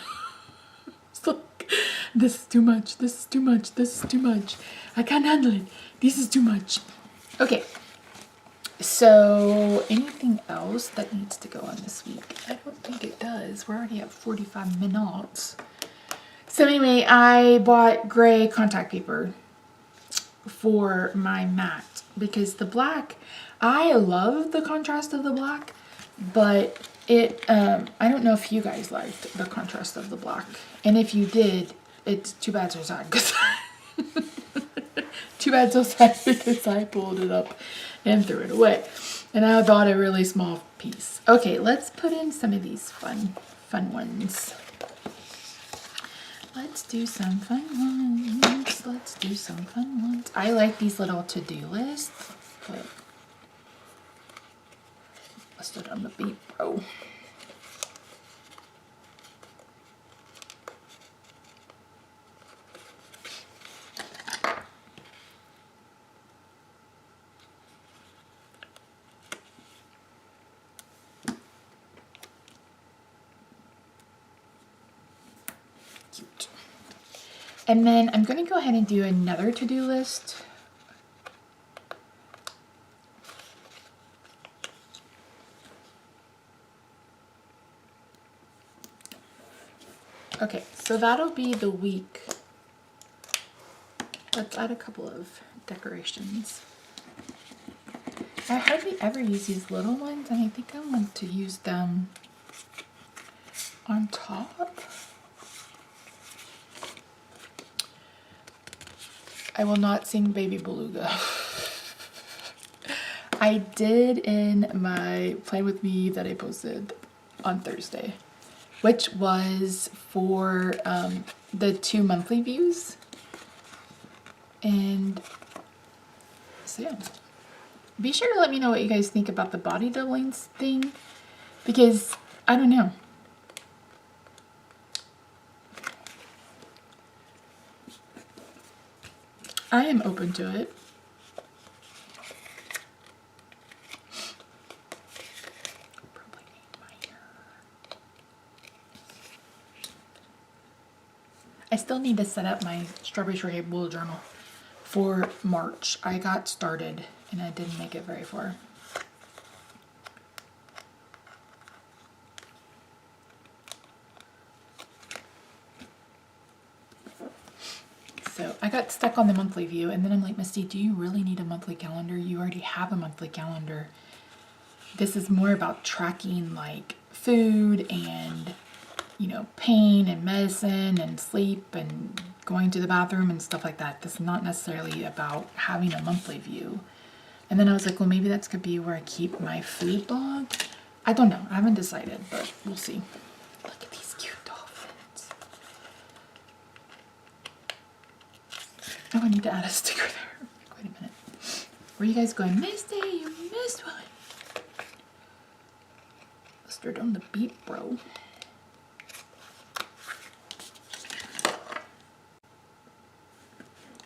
It's like, this is too much. This is too much. This is too much. I can't handle it. This is too much. Okay. So, anything else that needs to go on this week? I don't think it does. We're already at 45 minutes. So anyway, I bought gray contact paper for my mat because the black, I love the contrast of the black, but it, I don't know if you guys liked the contrast of the black. And if you did, it's too bad so sad because too bad so sad because I pulled it up and threw it away. And I bought a really small piece. Okay, let's put in some of these fun ones. Let's do some fun ones. Let's do some fun ones. I like these little to-do lists, but let's do it on the Beat Pro. Cute. And then I'm going to go ahead and do another to-do list. Okay, so that'll be the week. Let's add a couple of decorations. I hardly ever use these little ones, and I think I want to use them on top. I will not sing Baby Beluga. I did in my Play With Me that I posted on Thursday, which was for the 2 monthly views. And so yeah, be sure to let me know what you guys think about the body doublings thing, because I don't know. I am open to it. Probably need my hair. I still need to set up my Strawberry Shortcake bullet journal for March. I got started and I didn't make it very far. So I got stuck on the monthly view, and then I'm like, Misty, do you really need a monthly calendar? You already have a monthly calendar. This is more about tracking like food and, you know, pain and medicine and sleep and going to the bathroom and stuff like that. This is not necessarily about having a monthly view. And then I was like, well, maybe that's could be where I keep my food log. I don't know. I haven't decided, but we'll see. Look at these cute dolphins. Oh, I need to add a sticker there. Wait a minute. Where are you guys going? Misty, you missed one. Mustard on the beat, bro.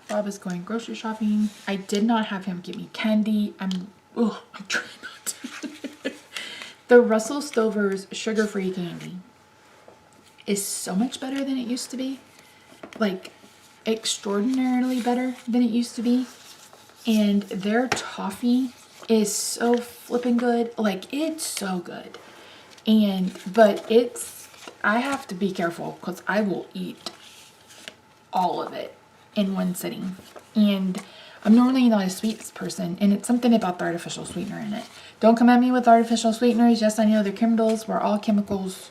Bob is going grocery shopping. I did not have him get me candy. I'm trying not to. The Russell Stover's sugar-free candy is so much better than it used to be. Like, extraordinarily better than it used to be. And their toffee is so flipping good. Like, it's so good. But I have to be careful because I will eat all of it in one sitting. And I'm normally not a sweets person, and it's something about the artificial sweetener in it. Don't come at me with artificial sweeteners. Yes, I know they're chemicals. We're all chemicals.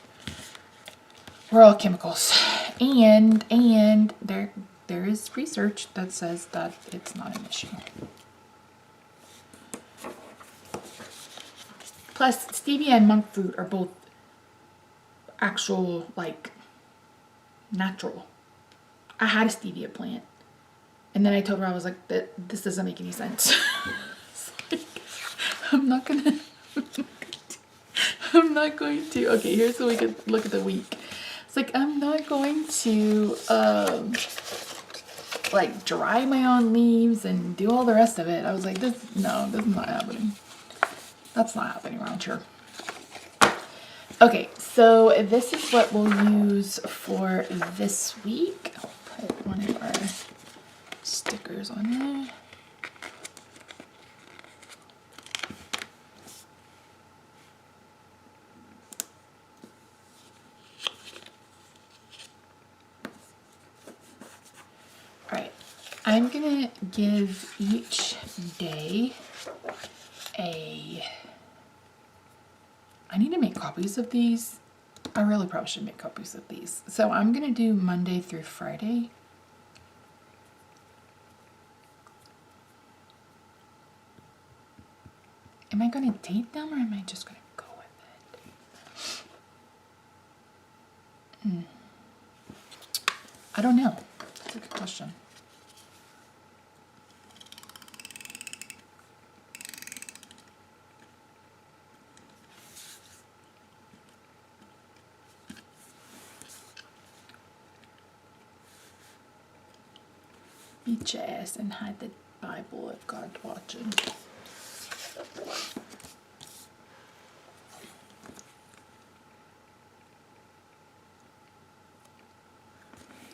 We're all chemicals. And there is research that says that it's not an issue. Plus, stevia and monk fruit are both actual, like, natural. I had a stevia plant. And then I told her, I was like, this doesn't make any sense. Like, I'm not going to. Okay, here's so we can look at the week. It's like, I'm not going to, like, dry my own leaves and do all the rest of it. I was like, this is not happening. That's not happening around here. Okay, so this is what we'll use for this week. I'll put one of our stickers on there. Alright, I'm gonna give each day I need to make copies of these. I really probably should make copies of these. So I'm gonna do Monday through Friday. Am I gonna date them or am I just gonna go with it? I don't know. That's a good question. Beat your ass and hide the Bible if God's watching.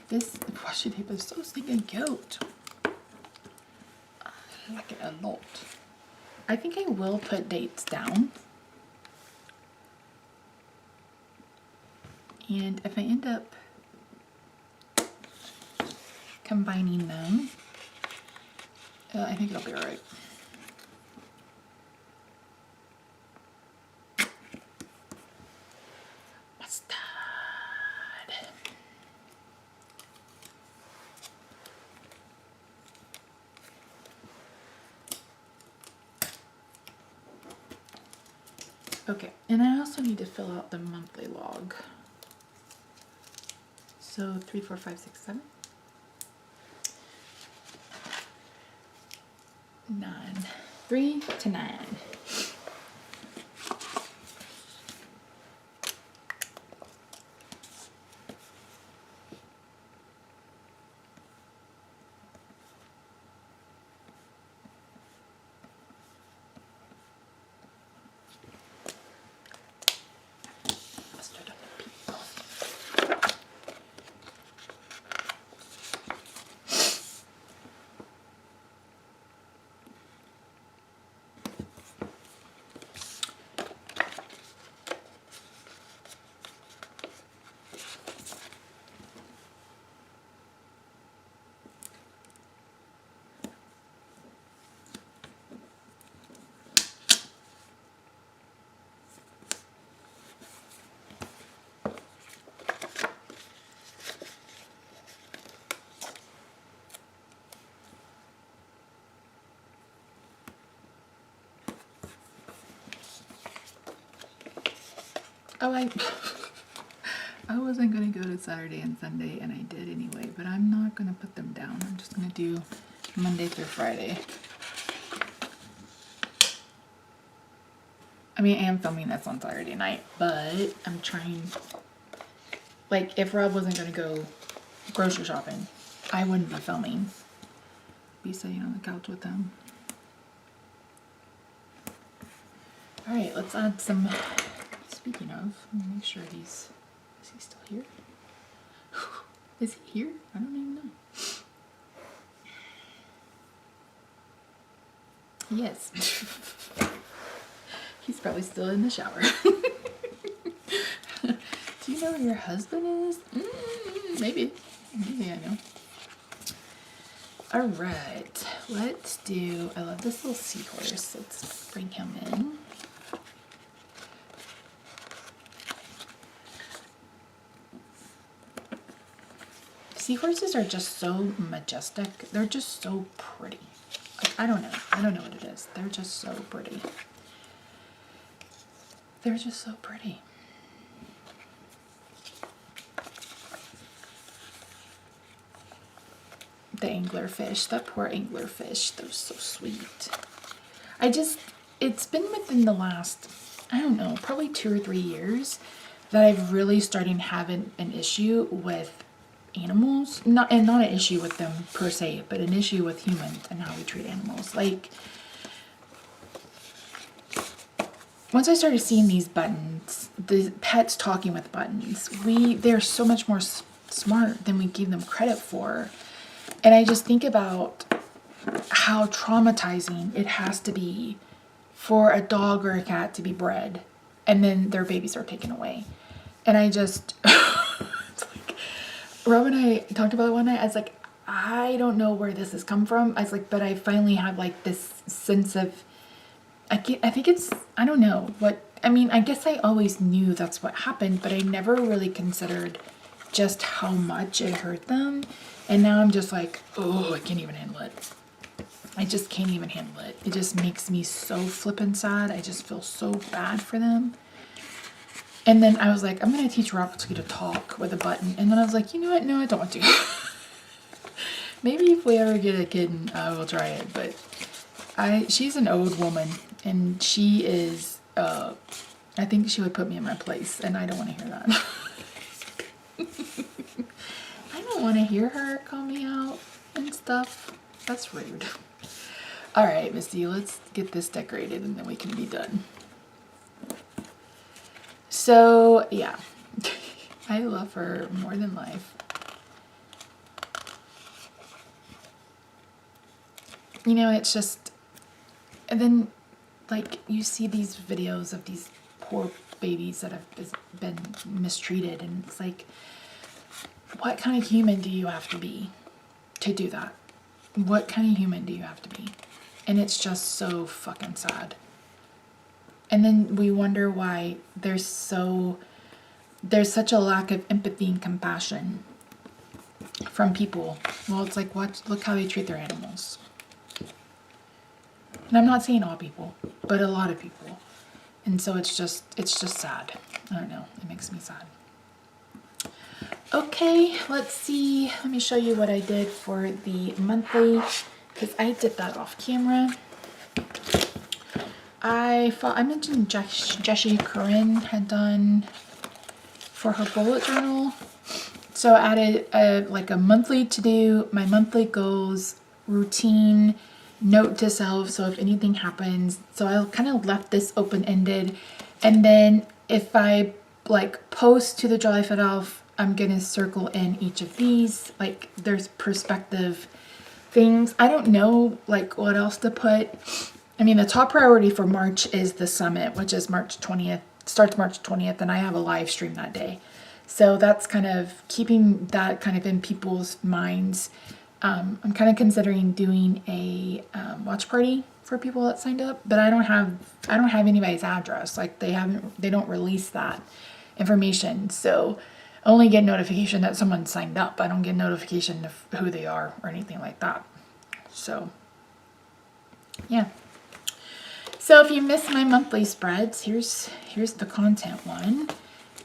This washi tape is so stinking cute. I like it a lot. I think I will put dates down. And if I end up combining them, I think it'll be alright. Mustard. Okay, and I also need to fill out the monthly log. So 3, 4, 5, 6, 7. 9. 3 to 9. Oh, I wasn't going to go to Saturday and Sunday, and I did anyway, but I'm not going to put them down. I'm just going to do Monday through Friday. I mean, I am filming this on Saturday night, but I'm trying, like, if Rob wasn't going to go grocery shopping, I wouldn't be filming. Be sitting on the couch with him. All right, let's add some, speaking of, let me make sure is he still here? Is he here? I don't even know. Yes. He's probably still in the shower. Do you know where your husband is? Maybe. Maybe I know. All right, let's do, I love this little seahorse. Let's bring him in. Seahorses are just so majestic. They're just so pretty. Like, I don't know. I don't know what it is. They're just so pretty. They're just so pretty. The anglerfish, that poor anglerfish, that was so sweet. It's been within the last, I don't know, probably 2 or 3 years that I've really started having an issue with animals. Not an issue with them per se, but an issue with humans and how we treat animals. Like, once I started seeing these buttons, the pets talking with buttons, they're so much more smart than we give them credit for. And I just think about how traumatizing it has to be for a dog or a cat to be bred and then their babies are taken away. And I just, it's like, Rob and I talked about it one night. I was like, I don't know where this has come from. I was like, but I finally have like this sense of, I think it's, I don't know what, I mean, I guess I always knew that's what happened, but I never really considered just how much it hurt them. And now I'm just like, oh, I can't even handle it. I just can't even handle it. It just makes me so flippin' sad. I just feel so bad for them. And then I was like, I'm going to teach Roxy to talk with a button. And then I was like, you know what? No, I don't want to. Maybe if we ever get a kitten, I will try it. But she's an old woman. And she is, I think she would put me in my place. And I don't want to hear that. I don't want to hear her call me out and stuff. That's rude. All right, Misty, let's get this decorated and then we can be done. So, yeah. I love her more than life. You know, it's just, and then, like, you see these videos of these poor babies that have been mistreated, and it's like, what kind of human do you have to be to do that? What kind of human do you have to be? And it's just so fucking sad. And then we wonder why there's such a lack of empathy and compassion from people. Well, it's like, look how they treat their animals. And I'm not saying all people, but a lot of people. And so it's just sad. I don't know. It makes me sad. Okay, let's see. Let me show you what I did for the monthly, because I did that off camera. I mentioned Jessie Corinne had done for her bullet journal. So I added like a monthly to do, my monthly goals, routine, note to self. So if anything happens, so I kind of left this open-ended. And then if I like post to the Jolly Fit Elf, I'm going to circle in each of these. Like there's perspective things. I don't know like what else to put. I mean, the top priority for March is the summit, which is March 20th, starts March 20th, and I have a live stream that day. So that's kind of keeping that kind of in people's minds. I'm kind of considering doing a watch party for people that signed up, but I don't have anybody's address. Like they don't release that information. So I only get notification that someone signed up. I don't get notification of who they are or anything like that. So yeah. So if you missed my monthly spreads, here's the content one.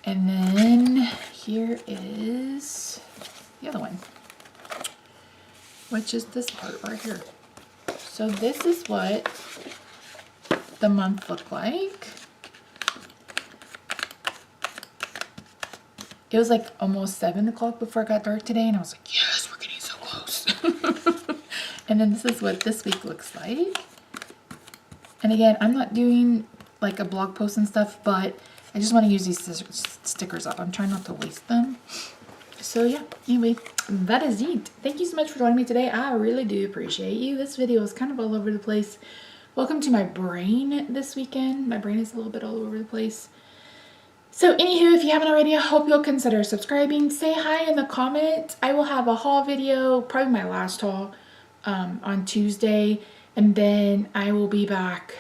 And then here is the other one, which is this part right here. So this is what the month looked like. It was like almost 7 o'clock before it got dark today, and I was like, yes, we're getting so close. And then this is what this week looks like. And again, I'm not doing like a blog post and stuff, but I just want to use these stickers up. I'm trying not to waste them. So yeah, anyway, that is it. Thank you so much for joining me today. I really do appreciate you. This video is kind of all over the place. Welcome to my brain this weekend. My brain is a little bit all over the place. So anywho, if you haven't already, I hope you'll consider subscribing. Say hi in the comments. I will have a haul video, probably my last haul, on Tuesday. And then I will be back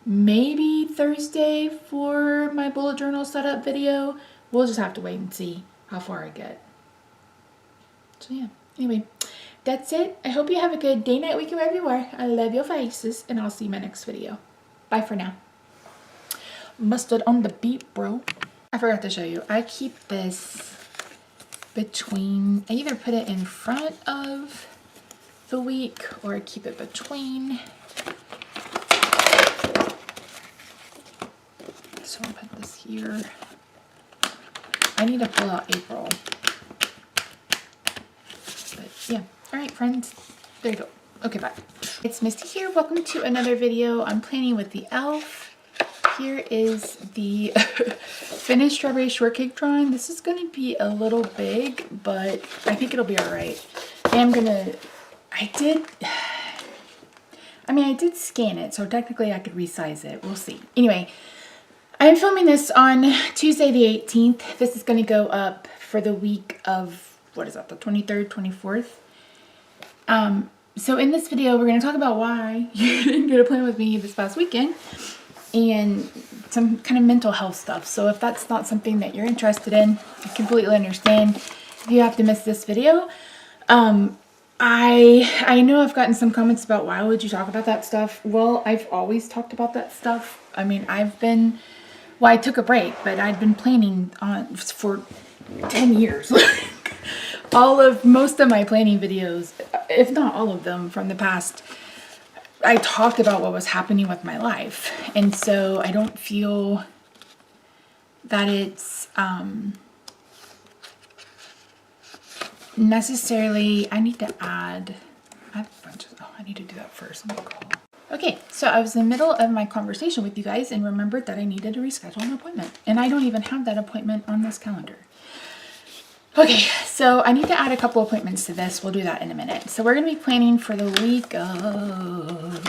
maybe Thursday for my bullet journal setup video. We'll just have to wait and see how far I get. So yeah, anyway, that's it. I hope you have a good day, night, weekend, wherever you are. I love your faces, and I'll see you in my next video. Bye for now. Mustard on the beat, bro. I forgot to show you. I keep this between, I either put it in front of the week or I keep it between. So I'll put this here. I need to pull out April. But yeah. Alright, friends. There you go. Okay, bye. It's Misty here. Welcome to another video. I'm planning with the e.l.f. Here is the finished strawberry shortcake drawing. This is going to be a little big, but I think it'll be alright. And I did scan it, so technically I could resize it. We'll see. Anyway, I'm filming this on Tuesday the 18th. This is going to go up for the week of, what is that, the 23rd, 24th? So in this video, we're going to talk about why you didn't get a plan with me this past weekend and some kind of mental health stuff. So if that's not something that you're interested in, I completely understand if you have to miss this video. I know I've gotten some comments about why would you talk about that stuff. Well, I've always talked about that stuff. I mean, I took a break, but I'd been planning for 10 years. Most of my planning videos, if not all of them from the past, I talked about what was happening with my life. And so I don't feel that it's necessarily, I need to add a bunch of, I need to do that first. Okay, so I was in the middle of my conversation with you guys and remembered that I needed to reschedule an appointment. And I don't even have that appointment on this calendar. Okay, so I need to add a couple appointments to this. We'll do that in a minute. So we're going to be planning for the week of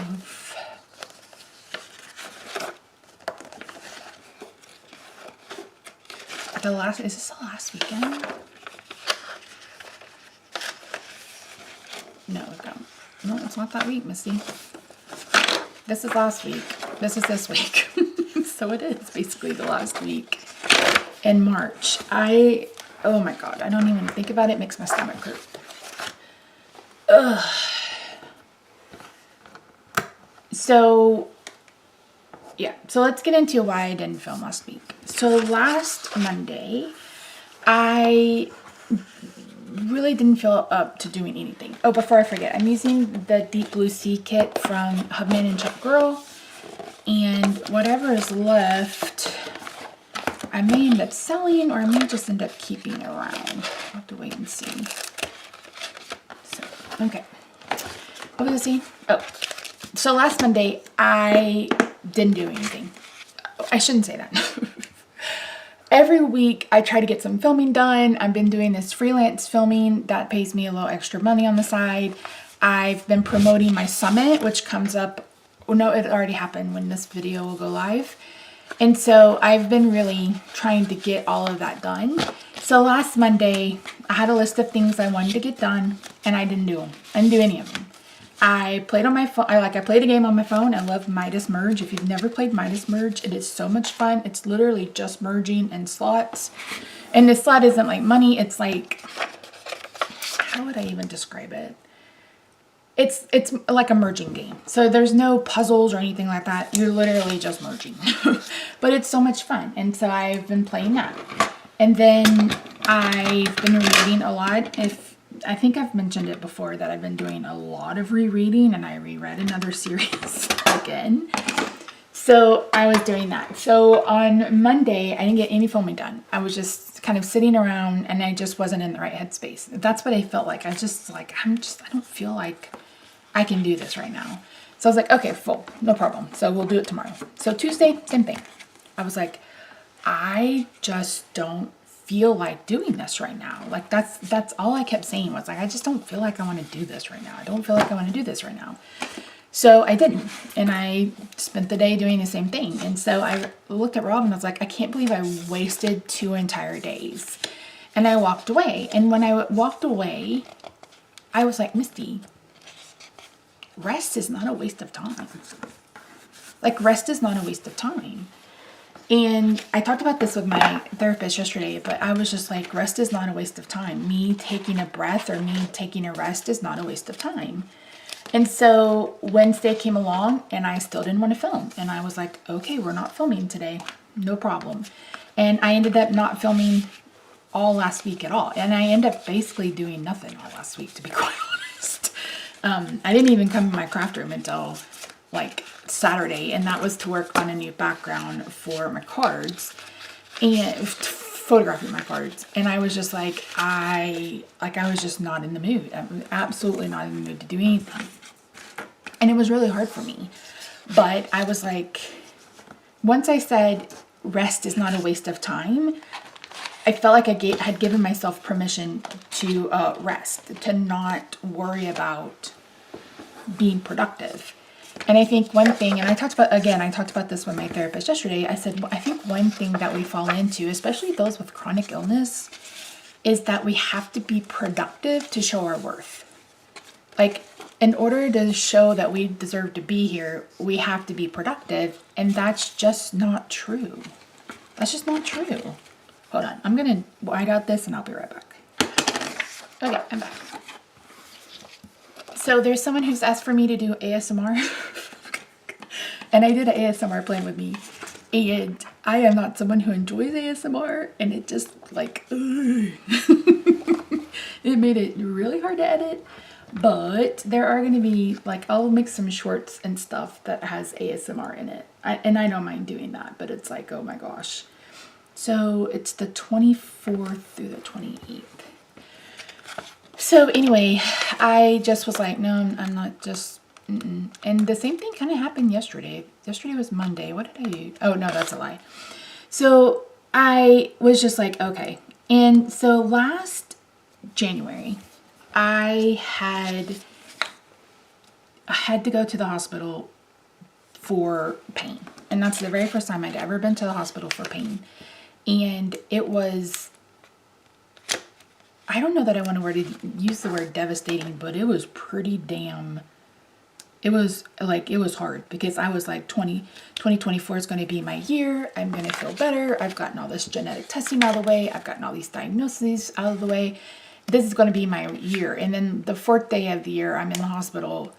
is this the last weekend? No, it's not that week, Missy. This is last week. This is this week. So it is basically the last week in March. Oh my God, I don't even think about it. It makes my stomach hurt. Ugh. So, yeah. So let's get into why I didn't film last week. So last Monday, I really didn't feel up to doing anything. Oh, before I forget, I'm using the Deep Blue Sea kit from Hubman and Chuck Girl. And whatever is left, I may end up selling, or I may just end up keeping around. I'll have to wait and see. So, okay. What was I saying? Oh, so last Monday, I didn't do anything. I shouldn't say that. Every week, I try to get some filming done. I've been doing this freelance filming that pays me a little extra money on the side. I've been promoting my summit, which comes up, well, no, it already happened when this video will go live. And so I've been really trying to get all of that done. So last Monday, I had a list of things I wanted to get done, and I didn't do them. I didn't do any of them. I played on my phone. I played a game on my phone. I love Midas Merge. If you've never played Midas Merge, it is so much fun. It's literally just merging in slots. And the slot isn't like money. It's like, how would I even describe it? It's like a merging game. So there's no puzzles or anything like that. You're literally just merging. But it's so much fun. And so I've been playing that. And then I've been reading a lot. I think I've mentioned it before that I've been doing a lot of rereading, and I reread another series again. So I was doing that. So on Monday, I didn't get any filming done. I was just kind of sitting around, and I just wasn't in the right headspace. That's what I felt like. I don't feel like I can do this right now. So I was like, okay, full, no problem. So we'll do it tomorrow. So Tuesday, same thing. I was like, I just don't feel like doing this right now. Like that's all I kept saying was like, I just don't feel like I want to do this right now. I don't feel like I want to do this right now. So I didn't, and I spent the day doing the same thing. And so I looked at Rob and I was like, I can't believe I wasted 2 entire days. And I walked away. And when I walked away, I was like, Misty, rest is not a waste of time. Like, rest is not a waste of time. And I talked about this with my therapist yesterday, but I was just like, rest is not a waste of time. Me taking a breath or me taking a rest is not a waste of time. And so Wednesday came along and I still didn't want to film. And I was like, okay, we're not filming today. No problem. And I ended up not filming all last week at all. And I ended up basically doing nothing all last week, to be quite honest. I didn't even come to my craft room until like Saturday, and that was to work on a new background for my cards and photographing my cards. And I was just like, I was just not in the mood. I'm absolutely not in the mood to do anything. And it was really hard for me. But I was like, once I said rest is not a waste of time, I felt like I had given myself permission to rest, to not worry about being productive. And I think one thing, and I talked about this with my therapist yesterday. I said, I think one thing that we fall into, especially those with chronic illness, is that we have to be productive to show our worth. Like, in order to show that we deserve to be here, we have to be productive. And that's just not true. That's just not true. Hold on. I'm going to white out this and I'll be right back. Okay, I'm back. So there's someone who's asked for me to do ASMR. And I did an ASMR playing with me. And I am not someone who enjoys ASMR. And it just like, it made it really hard to edit. But there are going to be, like, I'll make some shorts and stuff that has ASMR in it. And I don't mind doing that. But it's like, oh my gosh. So it's the 24th through the 28th. So anyway, I just was like, no, I'm not just, And the same thing kind of happened yesterday. Yesterday was Monday. What did I do? Oh, no, that's a lie. So I was just like, okay. And so last January, I had to go to the hospital for pain. And that's the very first time I'd ever been to the hospital for pain. And it was, I don't know that I want to use the word devastating, but it was pretty damn, it was hard because I was like 2024 is going to be my year. I'm going to feel better. I've gotten all this genetic testing out of the way. I've gotten all these diagnoses out of the way. This is going to be my year. And then the 4th day of the year, I'm in the hospital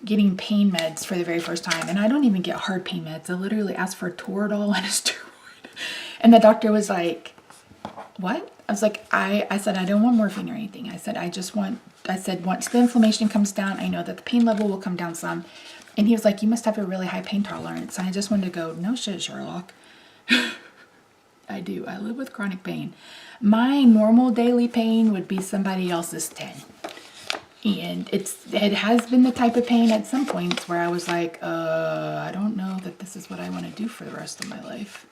getting pain meds for the very first time. And I don't even get hard pain meds. I literally asked for Toradol and a steroid. And the doctor was like, what? I was like, I said, I don't want morphine or anything. I said, once the inflammation comes down, I know that the pain level will come down some. And he was like, you must have a really high pain tolerance. And I just wanted to go, no shit, Sherlock. I do. I live with chronic pain. My normal daily pain would be somebody else's 10. And it has been the type of pain at some points where I was like, I don't know that this is what I want to do for the rest of my life.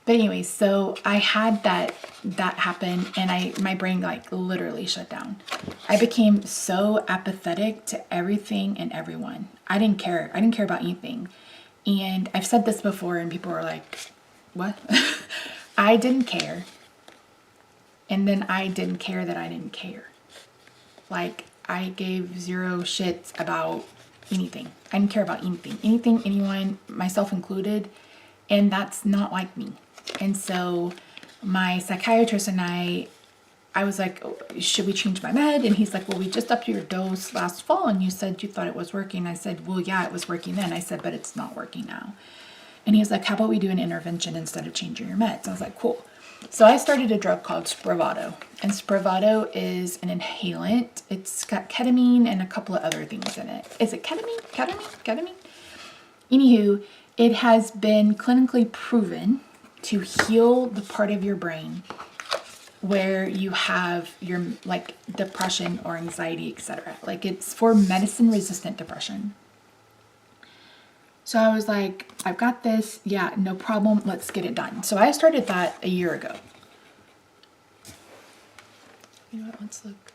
But anyway, so I had that happen, and my brain like literally shut down. I became so apathetic to everything and everyone. I didn't care. I didn't care about anything. And I've said this before, and people were like, what? I didn't care. And then I didn't care that I didn't care. Like, I gave zero shits about anything. I didn't care about anything. Anything, anyone, myself included. And that's not like me. And so my psychiatrist and I I was like, oh, should we change my med? And he's like, well, we just upped your dose last fall and you said you thought it was working. I said, well, yeah, it was working then. I said, but it's not working now. And he was like, how about we do an intervention instead of changing your meds? I was like, cool. So I started a drug called Spravato. And Spravato is an inhalant. It's got ketamine and a couple of other things in it. Is it ketamine? Ketamine? Anywho, it has been clinically proven to heal the part of your brain where you have your like depression or anxiety, etc. Like it's for medicine resistant depression. So I was like, I've got this. Yeah, no problem. Let's get it done. So I started that a year ago. You know what? Let's look.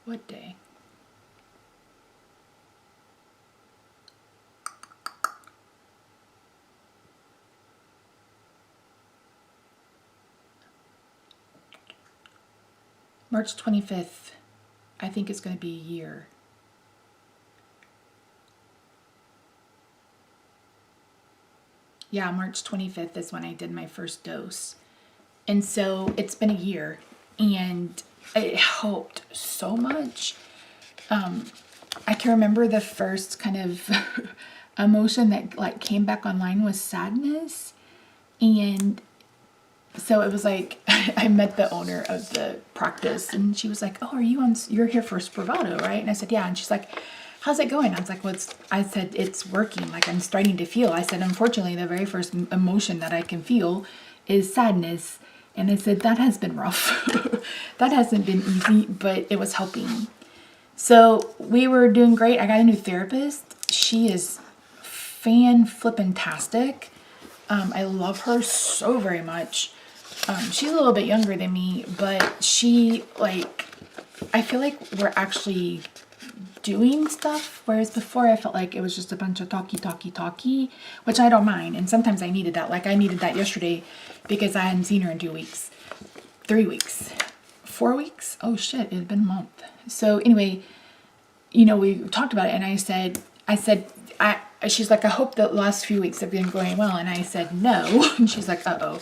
What day? March 25th, I think it's going to be a year. Yeah, March 25th is when I did my first dose. And so it's been a year and it helped so much. I can remember the first kind of emotion that like came back online was sadness. And so it was like, I met the owner of the practice and she was like, oh, you're here for Spravato, right? And I said, yeah. And she's like, how's it going? I was like, I said, it's working. Like I'm starting to feel. I said, unfortunately, the very first emotion that I can feel is sadness. And I said, that has been rough. That hasn't been easy, but it was helping. So we were doing great. I got a new therapist. She is fan-flippin-tastic. I love her so very much. She's a little bit younger than me, but she I feel like we're actually doing stuff, whereas before I felt like it was just a bunch of talky, which I don't mind. And sometimes I needed that. Like I needed that yesterday because I hadn't seen her in 2 weeks, 3 weeks, 4 weeks. Oh shit, it had been a month. So anyway, you know, we talked about it and I said, she's like, I hope the last few weeks have been going well. And I said, no. And she's like, uh-oh.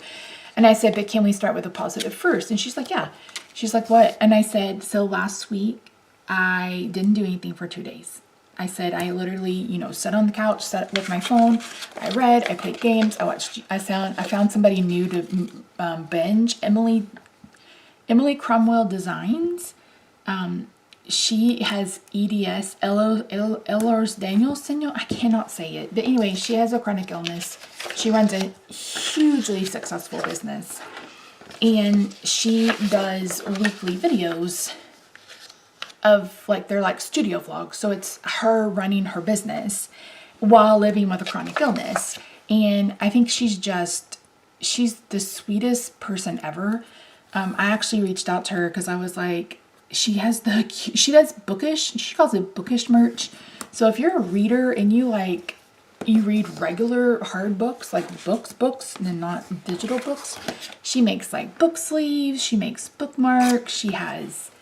And I said, but can we start with a positive first? And she's like, yeah. She's like, what? And I said, so last week I didn't do anything for 2 days. I said, I literally, you know, sat on the couch, sat with my phone. I read, I played games. I found somebody new to binge. Emily Cromwell Designs. She has EDS, Ehlers-Danlos syndrome. I cannot say it. But anyway, she has a chronic illness. She runs a hugely successful business. And she does weekly videos of they're like studio vlogs. So it's her running her business while living with a chronic illness. And I think she's the sweetest person ever. I actually reached out to her because I was like, she does bookish, she calls it bookish merch. So if you're a reader and you read regular hard books, like books, and not digital books, she makes like book sleeves, she makes bookmarks, she has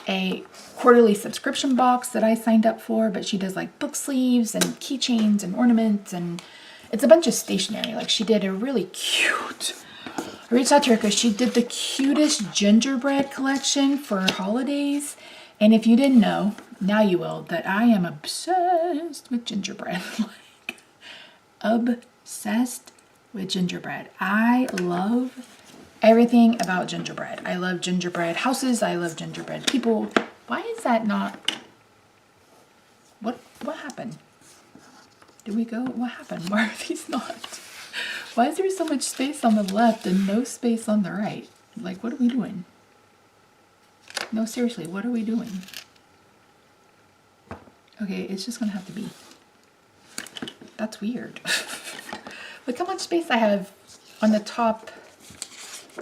a quarterly subscription box that I signed up for, but she does like book sleeves and keychains and ornaments, and it's a bunch of stationery. Like she did a really cute, I reached out to her because she did the cutest gingerbread collection for holidays. And if you didn't know, now you will, that I am obsessed with gingerbread. Like, obsessed with gingerbread. I love everything about gingerbread. I love gingerbread houses. I love gingerbread people. Why is that not? What happened? Did we go? What happened? Why are these not? Why is there so much space on the left and no space on the right? Like, what are we doing? No, seriously, what are we doing? Okay, it's just gonna have to be. That's weird. Look how much space I have on the top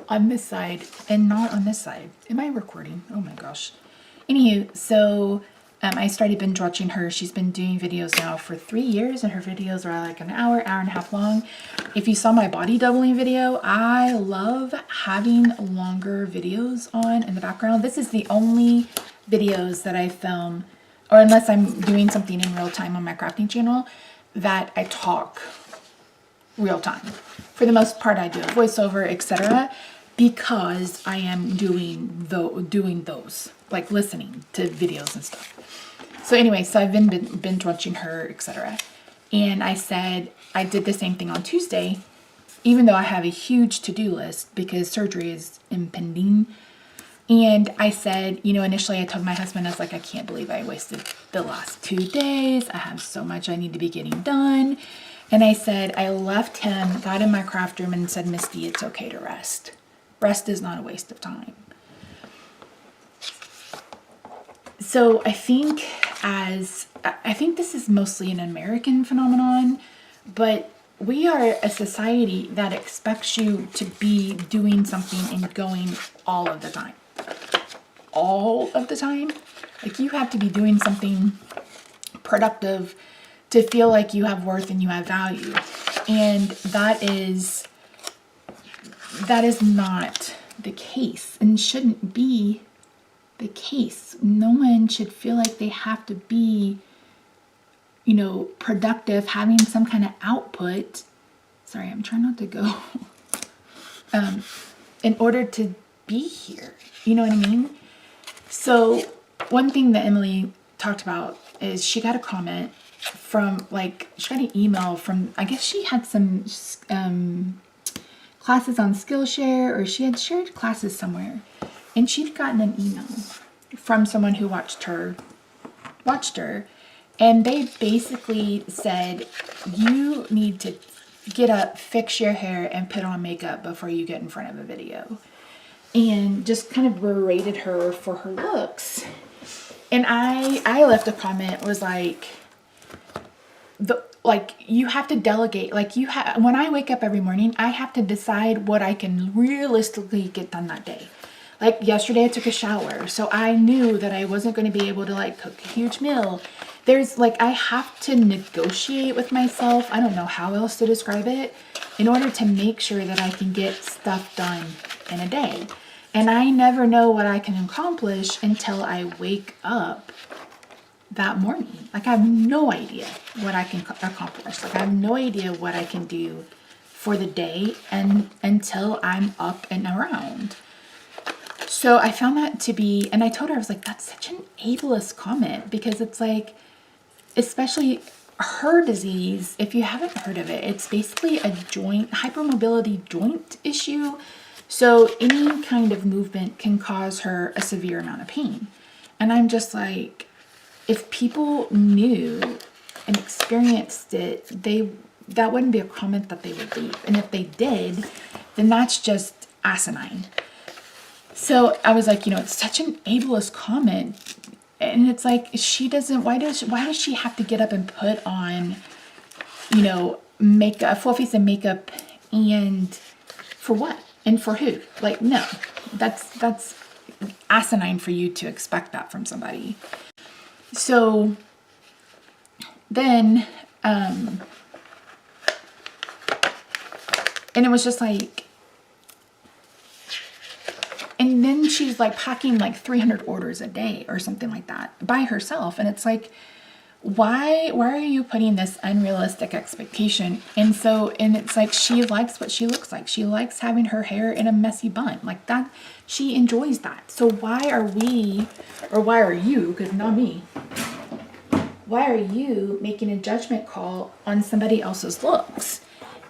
on this side and not on this side. Am I recording? Oh my gosh. Anywho, so I started binge watching her. She's been doing videos now for 3 years and her videos are like an hour and a half long. If you saw my body doubling video, I love having longer videos on in the background. This is the only videos that I film, or unless I'm doing something in real time on my crafting channel, that I talk real time. For the most part, I do a voiceover, etc. because I am doing those, like listening to videos and stuff. So anyway, so I've been binge watching her, etc. And I said I did the same thing on Tuesday, even though I have a huge to-do list because surgery is impending. And I said, initially I told my husband, I was like, I can't believe I wasted the last 2 days. I have so much I need to be getting done. And I said, I left him, got in my craft room and said, Misty, it's okay to rest. Rest is not a waste of time. So I think this is mostly an American phenomenon, but we are a society that expects you to be doing something and going all of the time. All of the time. Like you have to be doing something productive to feel like you have worth and you have value. And that is not the case and shouldn't be the case. No one should feel like they have to be, productive, having some kind of output. Sorry, I'm trying not to go. In order to be here. You know what I mean? So one thing that Emily talked about is she got a comment from, she got an email from, I guess she had some classes on Skillshare, or she had shared classes somewhere. And she'd gotten an email from someone who watched her. And they basically said, you need to get up, fix your hair, and put on makeup before you get in front of a video. And just kind of berated her for her looks. And I left a comment, was like, you have to delegate. When I wake up every morning, I have to decide what I can realistically get done that day. Like yesterday I took a shower, so I knew that I wasn't going to be able to cook a huge meal. I have to negotiate with myself. I don't know how else to describe it, in order to make sure that I can get stuff done in a day. And I never know what I can accomplish until I wake up that morning. I have no idea what I can accomplish. I have no idea what I can do for the day and until I'm up and around. So I found that to be, and I told her, I was like, that's such an ableist comment, because it's especially her disease, if you haven't heard of it, it's basically a hypermobility joint issue. So any kind of movement can cause her a severe amount of pain. And I'm just like, if people knew and experienced it, that wouldn't be a comment that they would leave. And if they did, then that's just asinine. So I was like, it's such an ableist comment. And it's like, why does she have to get up and put on, makeup, a full face of makeup, and for what? And for who? No, that's asinine for you to expect that from somebody. So then, and it was just like, and then she's packing 300 orders a day or something like that by herself. And it's like, why are you putting this unrealistic expectation? And it's like, she likes what she looks like. She likes having her hair in a messy bun like that. She enjoys that. So why are you, because not me, why are you making a judgment call on somebody else's looks?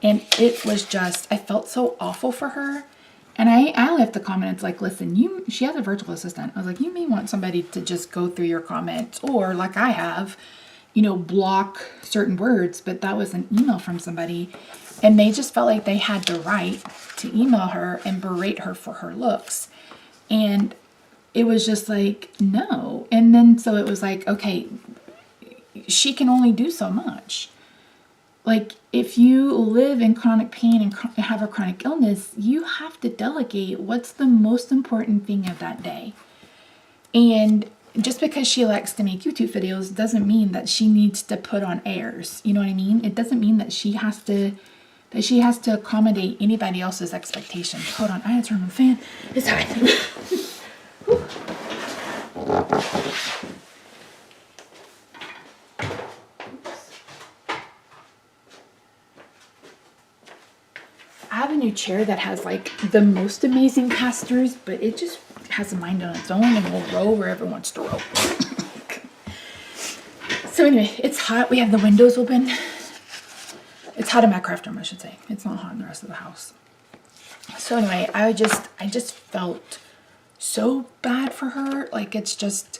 And it was just, I felt so awful for her. And I left the comment, it's like, listen, she has a virtual assistant. I was like, you may want somebody to just go through your comments, or like I have, block certain words. But that was an email from somebody, and they just felt like they had the right to email her and berate her for her looks. And it was just like, no. And then so it was like, okay, she can only do so much. If you live in chronic pain and have a chronic illness, you have to delegate what's the most important thing of that day. And just because she likes to make YouTube videos doesn't mean that she needs to put on airs. You know what I mean? It doesn't mean that she has to accommodate anybody else's expectations. Hold on, I had to turn on the fan. It's hot. have a new chair that has like the most amazing casters, but it just has a mind on its own and will roll wherever it wants to roll. So anyway, it's hot. We have the windows open. It's hot in my craft room, I should say. It's not hot in the rest of the house. So anyway, I just felt so bad for her. Like, it's just,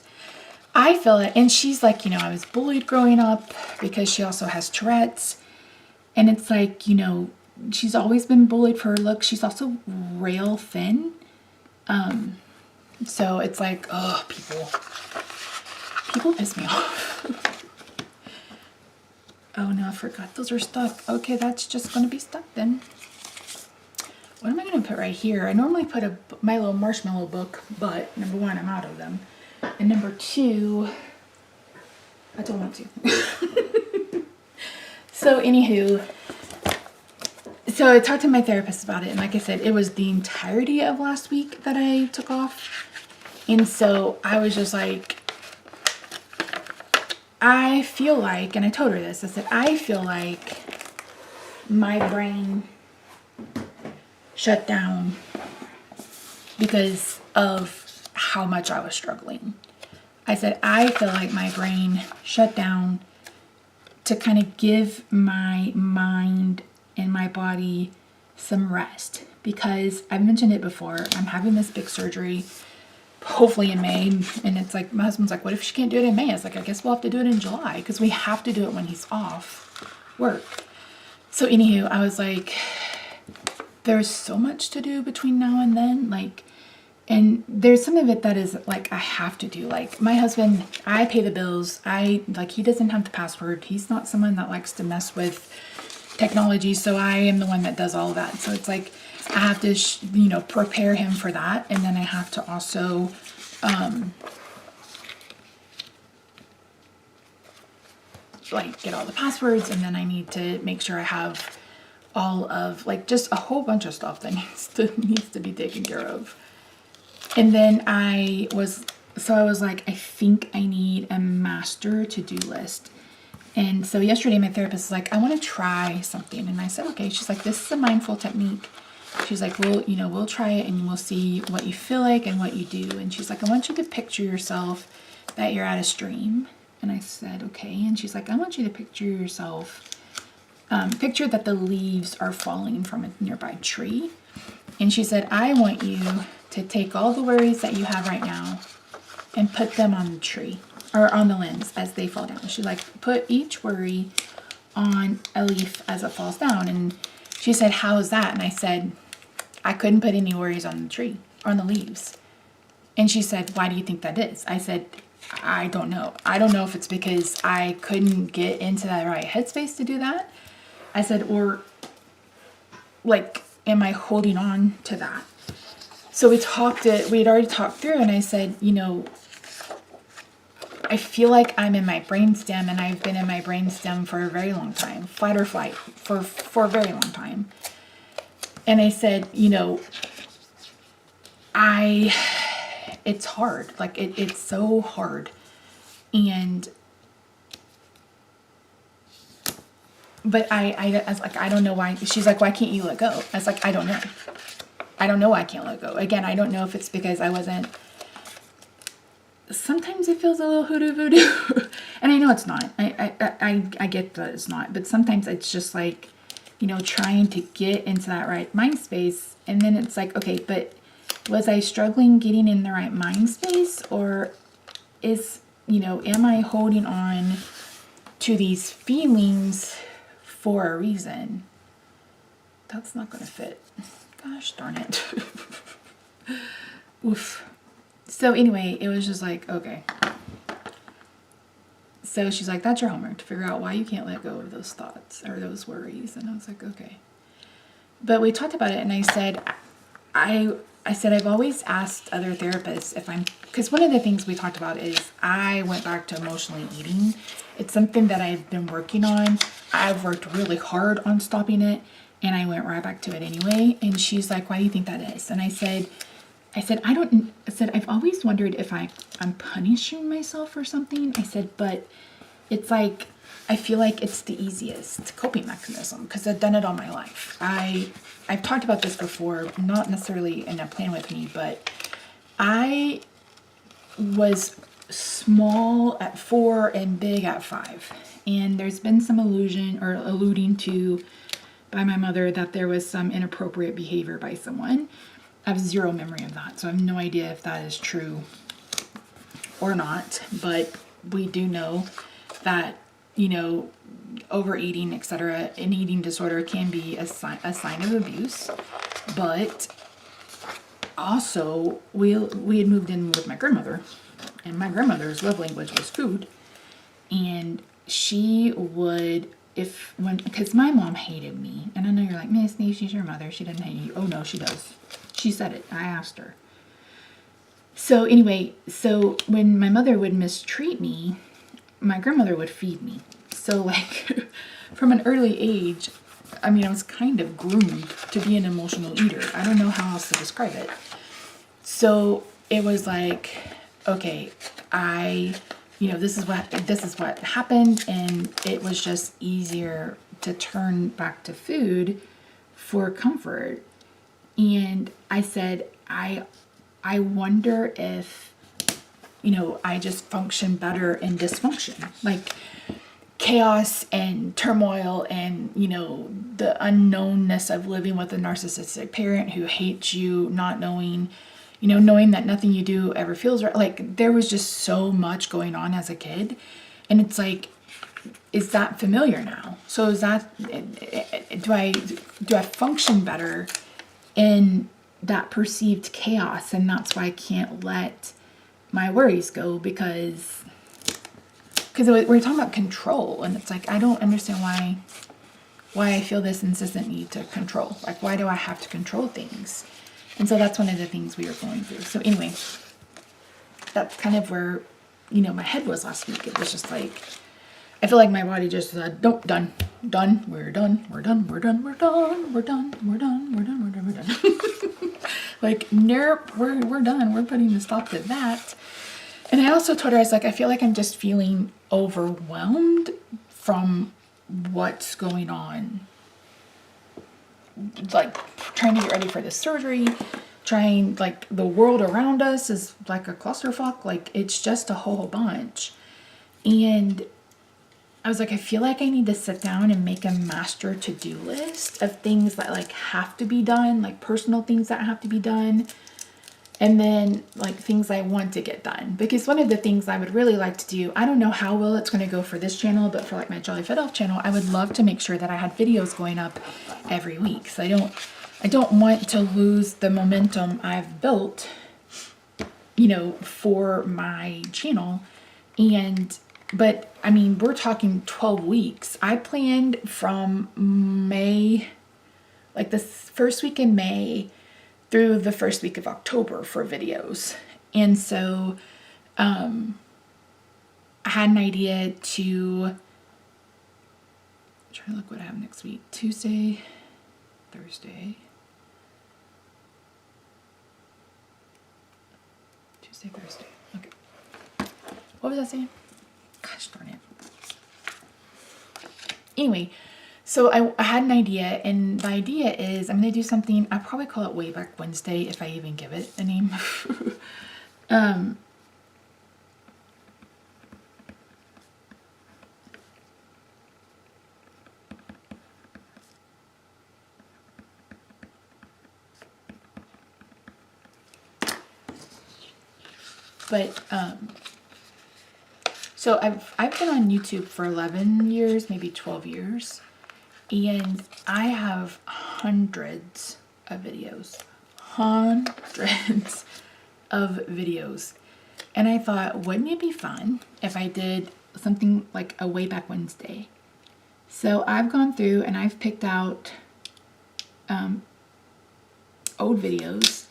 I feel it. And she's like, I was bullied growing up because she also has Tourette's. And it's like, she's always been bullied for her look. She's also rail thin. So it's like, oh, people piss me off. Oh no, I forgot those are stuck. Okay, that's just gonna be stuck then. What am I gonna put right here? I normally put my little marshmallow book, but number one, I'm out of them. And number two, I don't want to. So anywho, so I talked to my therapist about it, and like I said, it was the entirety of last week that I took off. And so I was just like, I feel like, and I told her this, I said, I feel like my brain shut down because of how much I was struggling. I said, I feel like my brain shut down to kind of give my mind and my body some rest, because I've mentioned it before, I'm having this big surgery hopefully in May, and it's like, my husband's like, what if she can't do it in May? I was like, I guess we'll have to do it in July, because we have to do it when he's off work. So anywho, I was like, there's so much to do between now and then, like, and there's some of it that is like I have to do. Like, my husband, I pay the bills, he doesn't have the password, he's not someone that likes to mess with technology, so I am the one that does all of that. So it's like I have to prepare him for that, and then I have to also get all the passwords, and then I need to make sure I have all of just a whole bunch of stuff that needs to be taken care of. And then I was like, I think I need a master to-do list. And so yesterday my therapist was like, I want to try something. And I said, okay. She's like, this is a mindful technique. She's like, well, we'll try it and we'll see what you feel like and what you do. And she's like, I want you to picture yourself that you're at a stream. And I said, okay. And she's like, I want you to picture yourself, picture that the leaves are falling from a nearby tree. And she said, I want you to take all the worries that you have right now and put them on the tree or on the limbs as they fall down. She's like, put each worry on a leaf as it falls down. And she said, how is that? And I said, I couldn't put any worries on the tree, on the leaves. And she said, why do you think that is? I said, I don't know. I don't know if it's because I couldn't get into that right headspace to do that. I said, or am I holding on to that? So we had already talked through, and I said, I feel like I'm in my brainstem, and I've been in my brainstem for a very long time, fight or flight, for a very long time. And I said, it's hard. It's so hard. But I was like, I don't know why. She's like, why can't you let go? I was like, I don't know. I don't know why I can't let go. Again, I don't know if it's because I wasn't. Sometimes it feels a little hoodoo voodoo. And I know it's not. I get that it's not. But sometimes it's just like, trying to get into that right mind space. And then it's like, okay, but was I struggling getting in the right mind space? Or am I holding on to these feelings for a reason? That's not going to fit. Gosh darn it. Oof. So anyway, it was just like, okay. So she's like, that's your homework, to figure out why you can't let go of those thoughts or those worries. And I was like, okay. But we talked about it, and I said, I've always asked other therapists because one of the things we talked about is I went back to emotionally eating. It's something that I've been working on. I've worked really hard on stopping it, and I went right back to it anyway. And she's like, why do you think that is? And I said, I've always wondered if I'm punishing myself or something. I said, but it's like, I feel like it's the easiest coping mechanism because I've done it all my life. I've talked about this before, not necessarily in a plan with me, but I was small at 4 and big at 5. And there's been some alluding to by my mother that there was some inappropriate behavior by someone. I have zero memory of that, so I have no idea if that is true or not. But we do know that, you know, overeating, etc., an eating disorder can be a sign of abuse. But also, we had moved in with my grandmother, and my grandmother's love language was food. And she would, because my mom hated me, and I know you're like, Miss Neve, she's your mother, she doesn't hate you. Oh no, she does. She said it. I asked her. So anyway, so when my mother would mistreat me, my grandmother would feed me. So like from an early age, I mean, I was kind of groomed to be an emotional eater. I don't know how else to describe it. So it was like, okay, this is what happened, and it was just easier to turn back to food for comfort. And I said, I wonder if, I just function better in dysfunction, like chaos and turmoil and, the unknownness of living with a narcissistic parent who hates you, not knowing, knowing that nothing you do ever feels right. Like there was just so much going on as a kid. And it's like, is that familiar now? So is that, do I function better in that perceived chaos? And that's why I can't let my worries go, because we're talking about control, and it's like, I don't understand why I feel this insistent need to control. Like, why do I have to control things? And so that's one of the things we were going through. So anyway, that's kind of where, my head was last week. It was just like, I feel like my body just said, nope, done, we're done. Like, nope, we're done. We're putting a stop to that. And I also told her, I was like, I feel like I'm just feeling overwhelmed from what's going on. Like trying to get ready for the surgery, like the world around us is like a clusterfuck. Like it's just a whole bunch. And I was like, I feel like I need to sit down and make a master to-do list of things that like have to be done, like personal things that have to be done. And then like things I want to get done. Because one of the things I would really like to do, I don't know how well it's going to go for this channel, but for like my Jolly Fit Elf channel, I would love to make sure that I had videos going up every week. So I don't want to lose the momentum I've built, for my channel. But I mean, we're talking 12 weeks. I planned from May, like the first week in May, through the first week of October for videos. And so I had an idea to try to look what I have next week. Tuesday, Thursday. Okay. What was I saying? Gosh darn it. Anyway, so I had an idea, and the idea is I'm going to do something, I'll probably call it Way Back Wednesday if I even give it a name. So I've been on YouTube for 11 years, maybe 12 years. And I have hundreds of videos. And I thought, wouldn't it be fun if I did something like a Way Back Wednesday? So I've gone through and I've picked out old videos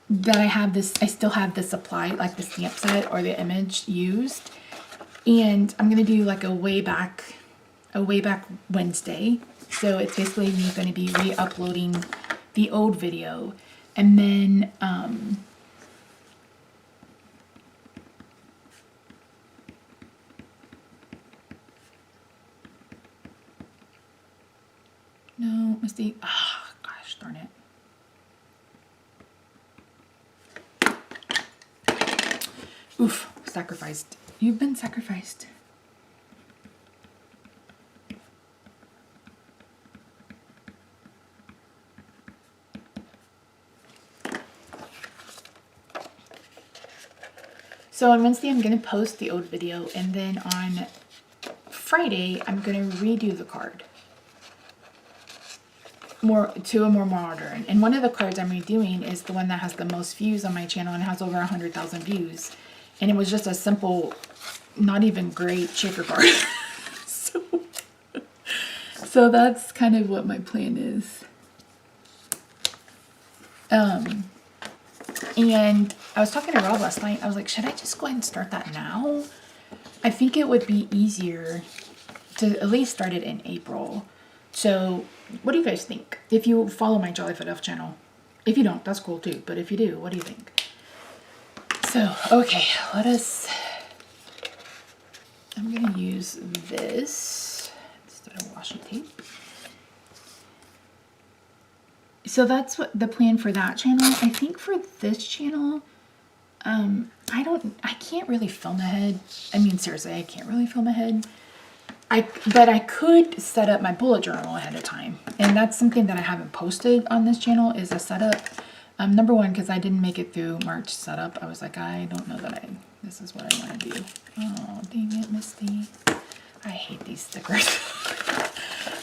that I still have the supply, like the stamp set or the image used. And I'm going to do like a way back Wednesday. So it's basically me going to be re-uploading the old video. And then Misty. Ah, gosh darn it. Oof, sacrificed. You've been sacrificed. So on Wednesday, I'm going to post the old video, and then on Friday, I'm going to redo the card to a more modern. And one of the cards I'm redoing is the one that has the most views on my channel and has over 100,000 views. And it was just a simple, not even great shaker card. So that's kind of what my plan is. And I was talking to Rob last night. I was like, should I just go ahead and start that now? I think it would be easier to at least start it in April. So what do you guys think? If you follow my Jolly Fit Elf channel. If you don't, that's cool too. But if you do, what do you think? So, okay, I'm going to use this instead of washi tape. So that's what the plan for that channel. I think for this channel, I can't really film ahead. I mean, seriously, I can't really film ahead. But I could set up my bullet journal ahead of time. And that's something that I haven't posted on this channel is a setup. Number one, because I didn't make it through March setup. I was like, I don't know that this is what I want to do. Oh, dang it, Misty. I hate these stickers.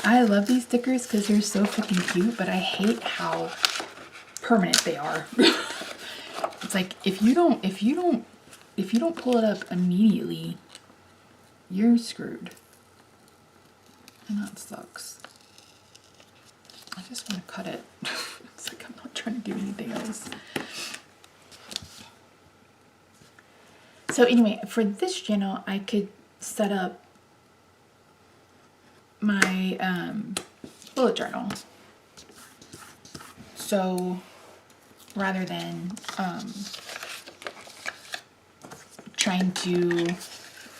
I love these stickers because they're so freaking cute, but I hate how permanent they are. It's like if you don't pull it up immediately, you're screwed. And that sucks. I just want to cut it. It's like I'm not trying to do anything else. So anyway, for this channel, I could set up my bullet journal. So rather than trying to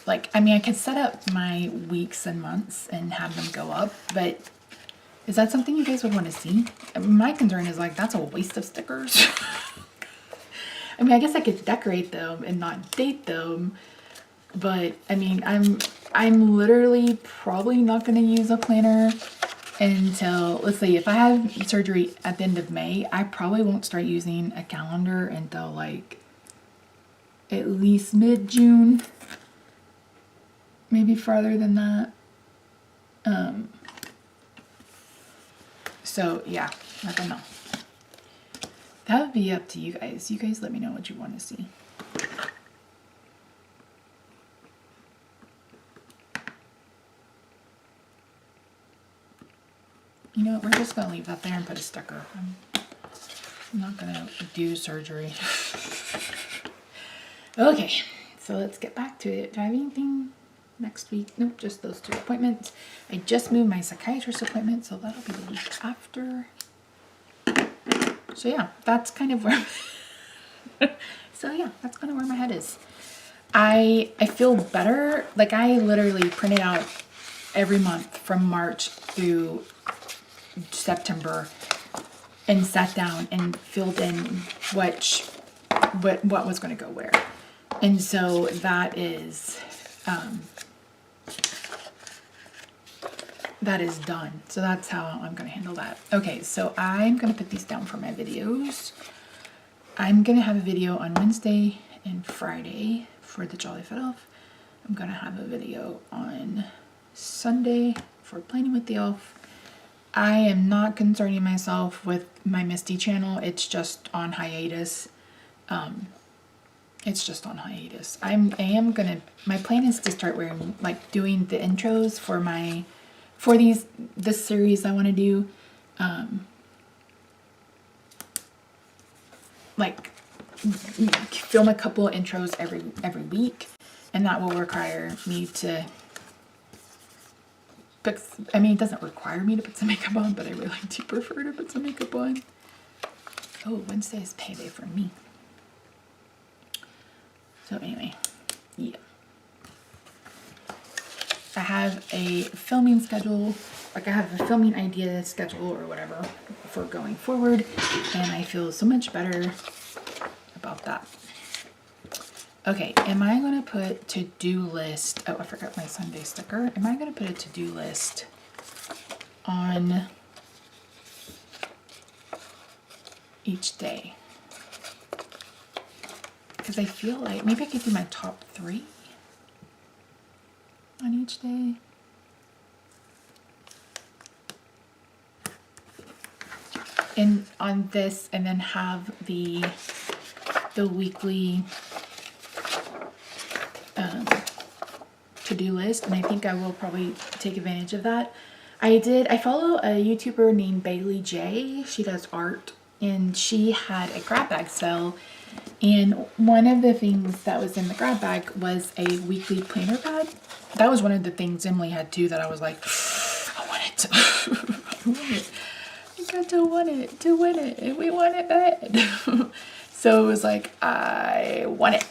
I could set up my weeks and months and have them go up, but is that something you guys would want to see? My concern is that's a waste of stickers. I mean, I guess I could decorate them and not date them, but I mean, I'm literally probably not going to use a planner until, let's see, if I have surgery at the end of May, I probably won't start using a calendar until at least mid-June. Maybe farther than that. So yeah, I don't know. That would be up to you guys. You guys let me know what you want to see. You know what, we're just going to leave that there and put a sticker. I'm not going to do surgery. Okay, so let's get back to it. Do I have anything next week? Nope, just those 2 appointments. I just moved my psychiatrist appointment, so that'll be the week after. So yeah, that's kind of where that's kind of where my head is. I feel better. I literally printed out every month from March through September and sat down and filled in what was going to go where. And so that is done. So that's how I'm going to handle that. Okay, so I'm going to put these down for my videos. I'm going to have a video on Wednesday and Friday for the Jolly Fit Elf. I'm going to have a video on Sunday for Planning with the Elf. I am not concerning myself with my Misty channel. It's just on hiatus. It's just on hiatus. I am gonna, my plan is to start wearing, doing the intros for this series I want to do. Film a couple of intros every week, and that will require me to put, I mean, it doesn't require me to put some makeup on, but I really do prefer to put some makeup on. Oh, Wednesday is payday for me. So anyway, yeah. I have a filming schedule, like I have a filming idea schedule or whatever for going forward, and I feel so much better about that. Okay, am I gonna put to-do list? Oh, I forgot my Sunday sticker. Am I gonna put a to-do list on each day? Because I feel like maybe I could do my top 3 on each day. And on this, and then have the weekly to-do list, and I think I will probably take advantage of that. I follow a YouTuber named Bailey J. She does art, and she had a grab bag sale, and one of the things that was in the grab bag was a weekly planner pad. That was one of the things Emily had too that I was like, I want it. I want it. I got to want it to win it, and we want it bad. So it was like, I want it.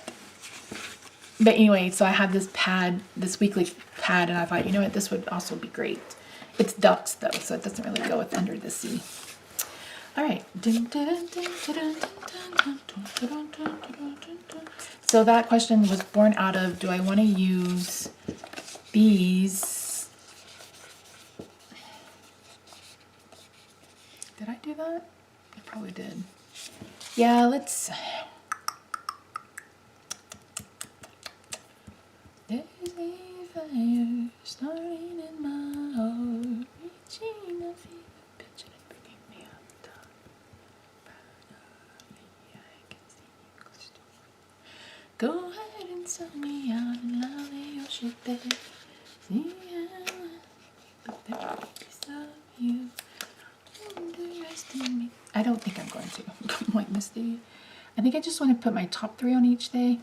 But anyway, so I have this pad, this weekly pad, and I thought, you know what, this would also be great. It's ducks though, so it doesn't really go with Under the Sea. All right. So that question was born out of, do I want to use these? Did I do that? I probably did. Yeah, let's... There's a fire starting in my heart, reaching a fever pitch and bringing me up top. Finally, I can see you crystal. Go ahead and sell me out and love your shit there. See how the piece of you underestimate me. I don't think I'm going to. Like Misty. I think I just want to put my top 3 on each day.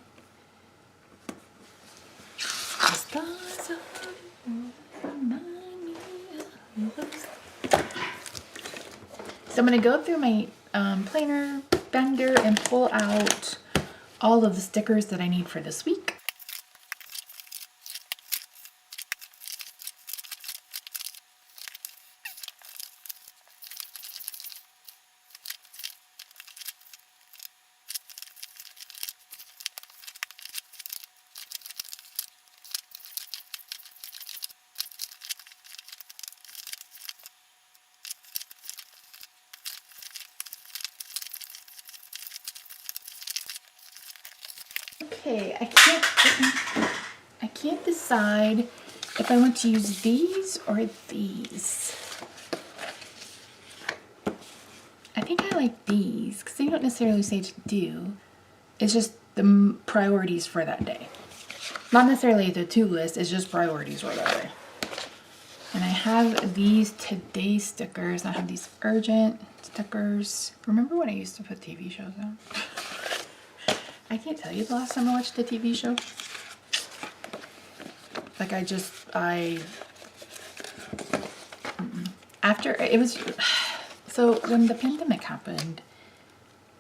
So I'm going to go through my planner bender and pull out all of the stickers that I need for this week. Okay, I can't decide if I want to use these or these. I think I like these because they don't necessarily say to do. It's just the priorities for that day. Not necessarily the to-do list, it's just priorities for that day. And I have these today stickers. I have these urgent stickers. Remember when I used to put TV shows on? I can't tell you the last time I watched a TV show. Like after it was, so when the pandemic happened,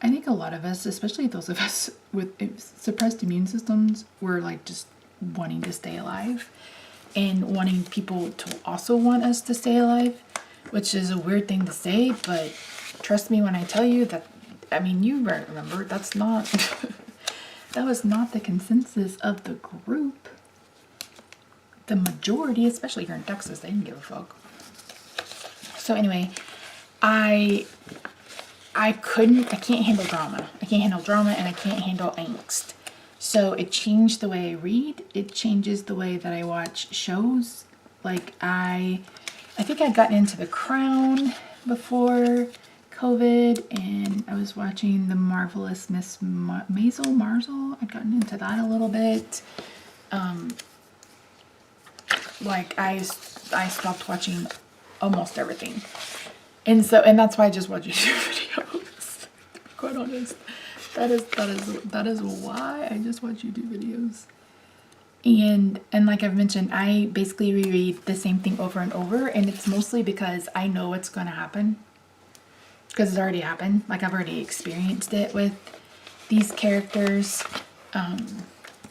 I think a lot of us, especially those of us with suppressed immune systems, were like just wanting to stay alive and wanting people to also want us to stay alive, which is a weird thing to say, but trust me when I tell you that, I mean, you remember, that's not, that was not the consensus of the group. The majority, especially here in Texas, they didn't give a fuck. So anyway, I can't handle drama. I can't handle drama and I can't handle angst. So it changed the way I read. It changes the way that I watch shows. Like I think I'd gotten into The Crown before COVID, and I was watching The Marvelous Miss Maisel Maisel. I'd gotten into that a little bit. Like I stopped watching almost everything. And that's why I just watch YouTube videos. To be quite honest. That is why I just watch YouTube videos. And like I've mentioned, I basically reread the same thing over and over, and it's mostly because I know what's going to happen. Because it's already happened. Like I've already experienced it with these characters.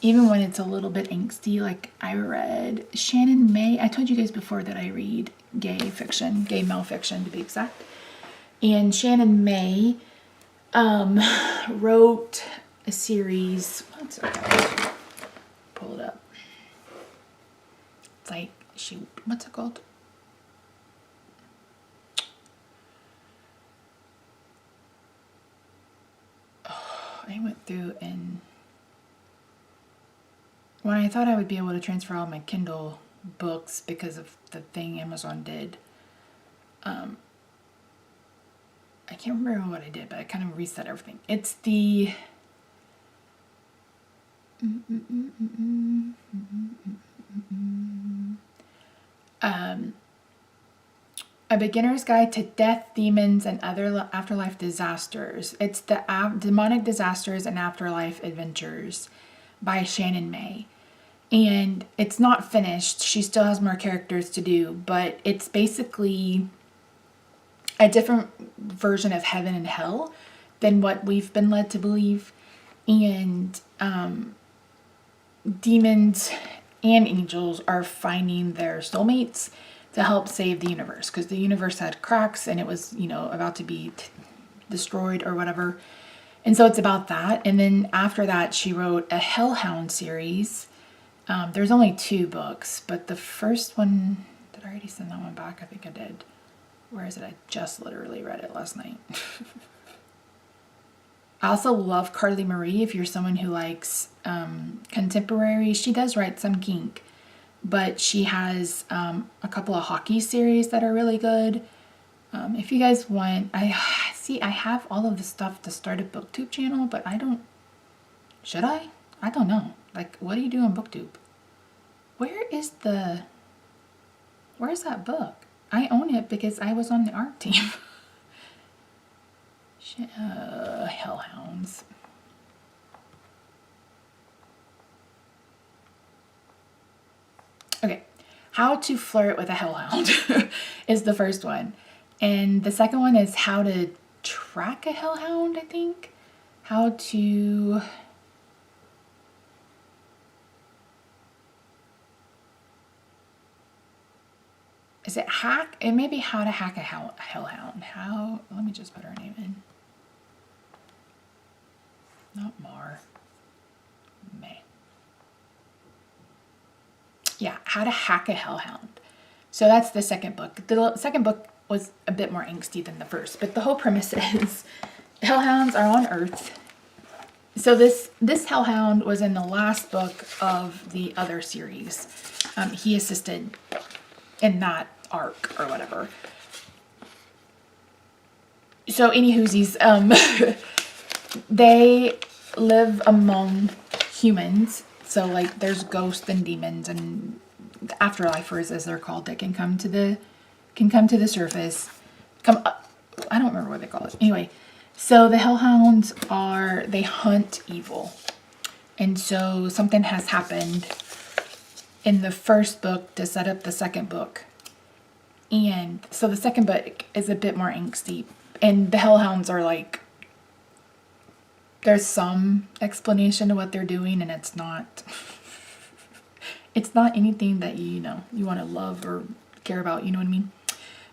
even when it's a little bit angsty. Like I read Shannon May. I told you guys before that I read gay fiction, gay male fiction to be exact. And Shannon May wrote a series. Okay, pull it up. It's like, what's it called? Oh, I went through and when I thought I would be able to transfer all my Kindle books because of the thing Amazon did, I can't remember what I did, but I kind of reset everything. It's the A Beginner's Guide to Death, Demons, and Other Afterlife Disasters. It's the Demonic Disasters and Afterlife Adventures by Shannon May. And it's not finished. She still has more characters to do, but it's basically a different version of heaven and hell than what we've been led to believe. And demons and angels are finding their soulmates to help save the universe, because the universe had cracks and it was, about to be destroyed or whatever. And so it's about that. And then after that, she wrote a Hellhound series. There's only 2 books, but the first one, did I already send that one back? I think I did. Where is it? I just literally read it last night. I also love Carly Marie. If you're someone who likes contemporary, she does write some kink, but she has a couple of hockey series that are really good. If you guys want, I have all of the stuff to start a BookTube channel, but should I? I don't know. Like, what do you do on BookTube? Where's that book? I own it because I was on the art team. Hellhounds. Okay, How to Flirt with a Hellhound is the first one. And the second one is How to Track a Hellhound, I think. How to... Is it hack? It may be How to Hack a Hellhound. Let me just put her name in. Not Mar. May. Yeah, How to Hack a Hellhound. So that's the second book. The second book was a bit more angsty than the first, but the whole premise is hellhounds are on Earth. So this hellhound was in the last book of the other series. He assisted in that arc or whatever. So anywhoosies, they live among humans. So like there's ghosts and demons and afterlifers, as they're called, that can come to the surface. Come up. I don't remember what they call it. Anyway, so the hellhounds they hunt evil. And so something has happened in the first book to set up the second book. And so the second book is a bit more angsty. And the hellhounds are like, there's some explanation to what they're doing, and it's not anything that you want to love or care about, you know what I mean?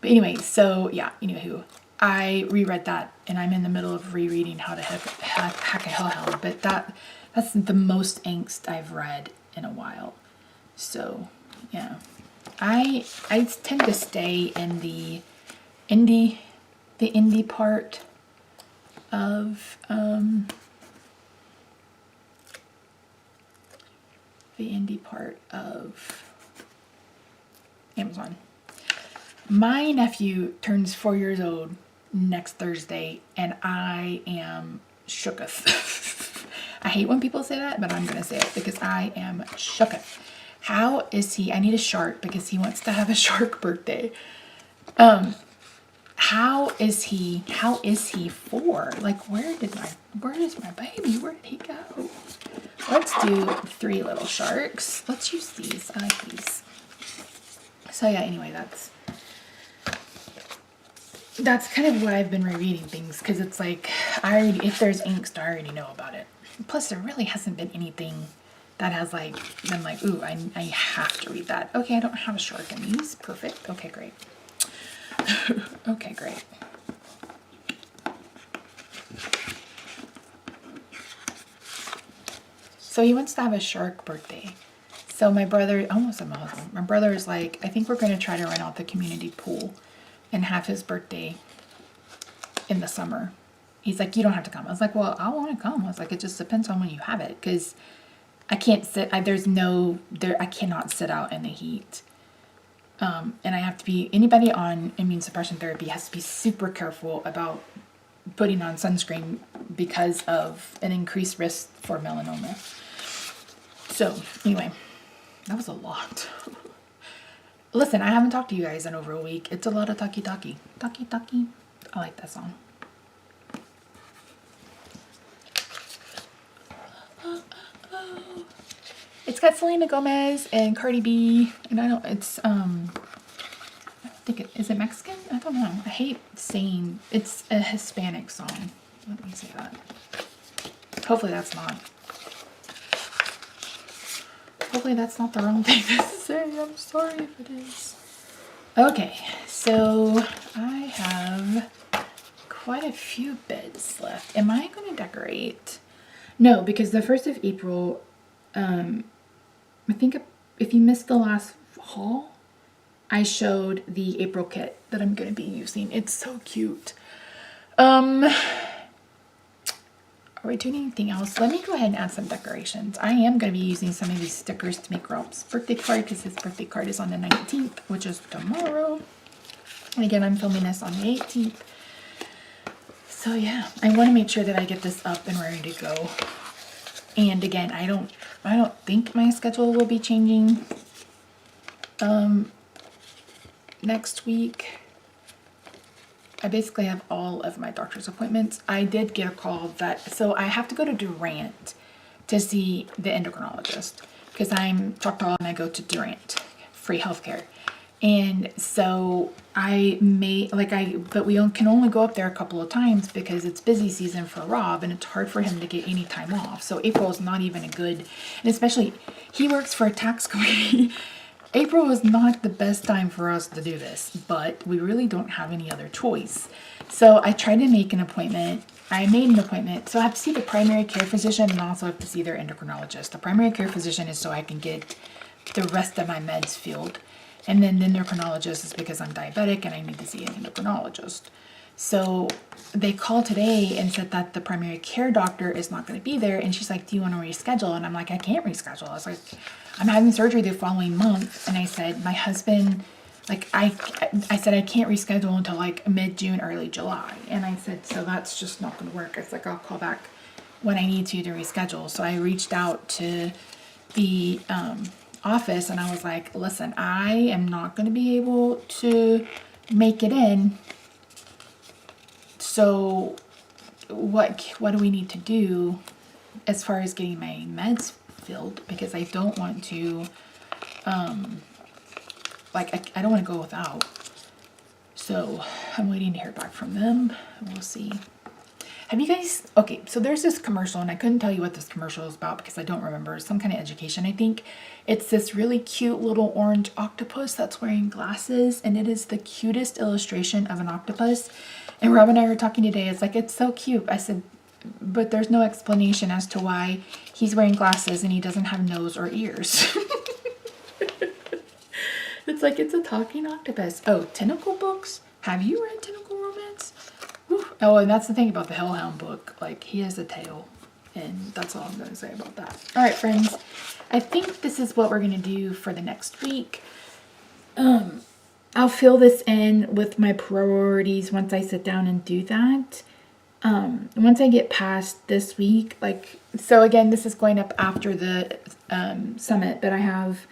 But anyway, so yeah, anywho, I reread that, and I'm in the middle of rereading How to Hack a Hellhound, but that's the most angst I've read in a while. So yeah, I tend to stay in the indie part of Amazon. My nephew turns 4 years old next Thursday, and I am shooketh. I hate when people say that, but I'm going to say it because I am shooketh. How is he? I need a shark because he wants to have a shark birthday. How is he 4? Like, where is my baby? Where did he go? Let's do 3 little sharks. Let's use these. I like these. So yeah, anyway, that's kind of what I've been rereading things, because it's like, if there's angst, I already know about it. Plus, there really hasn't been anything that has like, I'm like, ooh, I have to read that. Okay, I don't have a shark in these. Perfect. Okay, great. Okay, great. So he wants to have a shark birthday. So my brother, almost my husband, my brother is like, I think we're going to try to rent out the community pool and have his birthday in the summer. He's like, you don't have to come. I was like, well, I want to come. I was like, it just depends on when you have it, because I can't sit. I cannot sit out in the heat. And I have to be, anybody on immune suppression therapy has to be super careful about putting on sunscreen because of an increased risk for melanoma. So anyway, that was a lot. Listen, I haven't talked to you guys in over a week. It's a lot of talkie. I like that song. It's got Selena Gomez and Cardi B, and I don't think is it Mexican? I don't know. I hate saying it's a Hispanic song. Let me say that. Hopefully that's not the wrong thing to say. I'm sorry if it is. Okay, so I have quite a few beds left. Am I going to decorate? No, because the 1st of April, I think if you missed the last haul, I showed the April kit that I'm going to be using. It's so cute. Are we doing anything else? Let me go ahead and add some decorations. I am going to be using some of these stickers to make Rob's birthday card, because his birthday card is on the 19th, which is tomorrow. And again, I'm filming this on the 18th. So yeah, I want to make sure that I get this up and ready to go. And again, I don't think my schedule will be changing next week. I basically have all of my doctor's appointments. I did get a call so I have to go to Durant to see the endocrinologist, because I'm Choctaw and I go to Durant, free healthcare. And so but we can only go up there a couple of times because it's busy season for Rob and it's hard for him to get any time off. So April is not even a good, and especially he works for a tax company. April is not the best time for us to do this, but we really don't have any other choice. So I tried to make an appointment. I made an appointment. So I have to see the primary care physician and also have to see their endocrinologist. The primary care physician is so I can get the rest of my meds filled. And then the endocrinologist is because I'm diabetic and I need to see an endocrinologist. So they called today and said that the primary care doctor is not going to be there. And she's like, do you want to reschedule? And I'm like, I can't reschedule. I was like, I'm having surgery the following month. And I said, my husband, I said, I can't reschedule until like mid-June, early July. And I said, so that's just not going to work. It's like, I'll call back when I need to reschedule. So I reached out to the office and I was like, listen, I am not going to be able to make it in. So what do we need to do as far as getting my meds filled? Because I don't want to, I don't want to go without. So I'm waiting to hear back from them. We'll see. Have you guys, okay, so there's this commercial and I couldn't tell you what this commercial is about because I don't remember. It's some kind of education, I think. It's this really cute little orange octopus that's wearing glasses, and it is the cutest illustration of an octopus. And Rob and I were talking today. It's like, it's so cute. I said, but there's no explanation as to why he's wearing glasses and he doesn't have nose or ears. It's like, it's a talking octopus. Oh, Tentacle books? Have you read Tentacle Romance? Whew. Oh, and that's the thing about the Hellhound book. Like, he has a tail. And that's all I'm going to say about that. All right, friends. I think this is what we're going to do for the next week. I'll fill this in with my priorities once I sit down and do that. Once I get past this week, so again, this is going up after the summit, but I have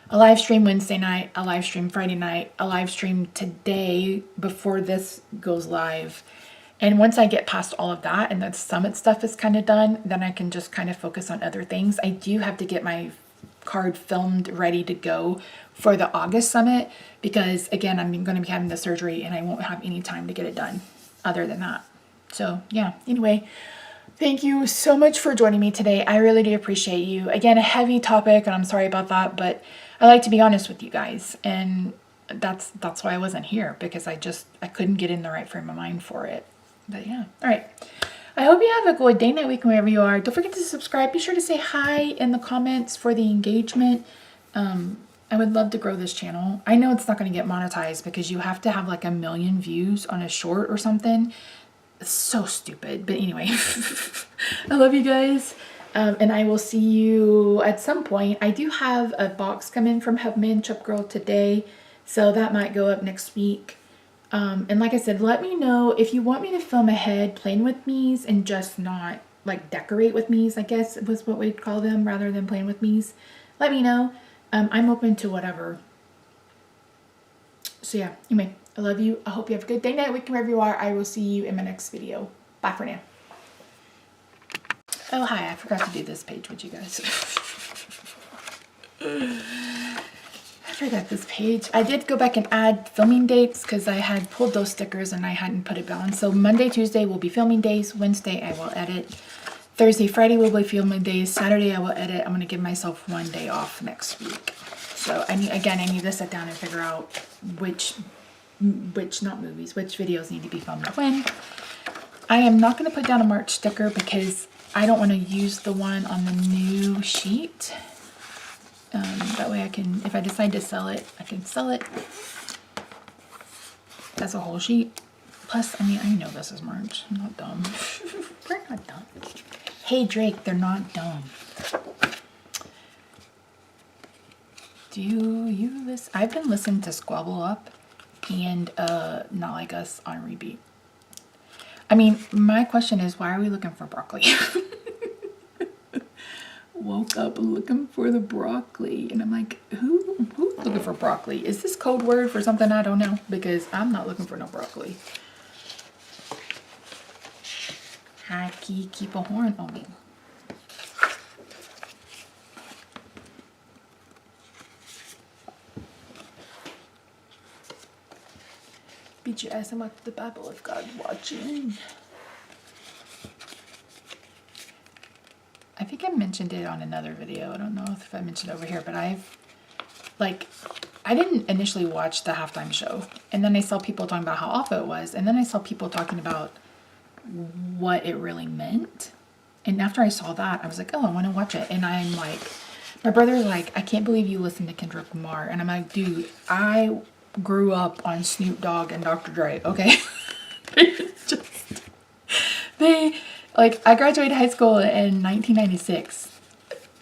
a live stream Wednesday night, a live stream Friday night, a live stream today before this goes live. And once I get past all of that and the summit stuff is kind of done, then I can just kind of focus on other things. I do have to get my card filmed ready to go for the August summit because, again, I'm going to be having the surgery and I won't have any time to get it done other than that. So, yeah, anyway, Thank you so much for joining me today. I really do appreciate you. Again, a heavy topic, and I'm sorry about that, but I like to be honest with you guys, and that's why I wasn't here, because I couldn't get in the right frame of mind for it. But yeah, all right. I hope you have a good day, night, week, wherever you are. Don't forget to subscribe. Be sure to say hi in the comments for the engagement. I would love to grow this channel. I know it's not going to get monetized because you have to have like 1 million views on a short or something. It's so stupid. But anyway, I love you guys. And I will see you at some point. I do have a box come in from Hubman Chub Girl today, so that might go up next week. And like I said, let me know if you want me to film ahead playing with me's and just not like decorate with me's, I guess was what we'd call them, rather than playing with me's. Let me know. I'm open to whatever. So yeah, anyway, I love you. I hope you have a good day, night, week, wherever you are. I will see you in my next video. Bye for now. Oh, hi. I forgot to do this page with you guys. I forgot this page. I did go back and add filming dates because I had pulled those stickers and I hadn't put it on. So Monday, Tuesday will be filming days. Wednesday, I will edit. Thursday, Friday will be filming days. Saturday, I will edit. I'm going to give myself 1 day off next week. So I need to sit down and figure out which videos need to be filmed when. I am not going to put down a March sticker because I don't want to use the one on the new sheet. That way I can, if I decide to sell it, I can sell it as a whole sheet. Plus, I mean, I know this is March. I'm not dumb. We're not dumb. Hey, Drake, they're not dumb. Do you listen? I've been listening to Squabble Up and Not Like Us on repeat. I mean, my question is, why are we looking for broccoli? Woke up looking for the broccoli, and I'm like, who's looking for broccoli? Is this code word for something I don't know? Because I'm not looking for no broccoli. Hi, Key, keep a horn on me. Beat your ass and watch the Bible if God's watching. I think I mentioned it on another video. I don't know if I mentioned it over here, but I didn't initially watch the halftime show. And then I saw people talking about how awful it was. And then I saw people talking about what it really meant. And after I saw that, I was like, oh, I want to watch it. And I'm like, my brother's like, I can't believe you listen to Kendrick Lamar. And I'm like, dude, I grew up on Snoop Dogg and Dr. Dre, okay? I graduated high school in 1996,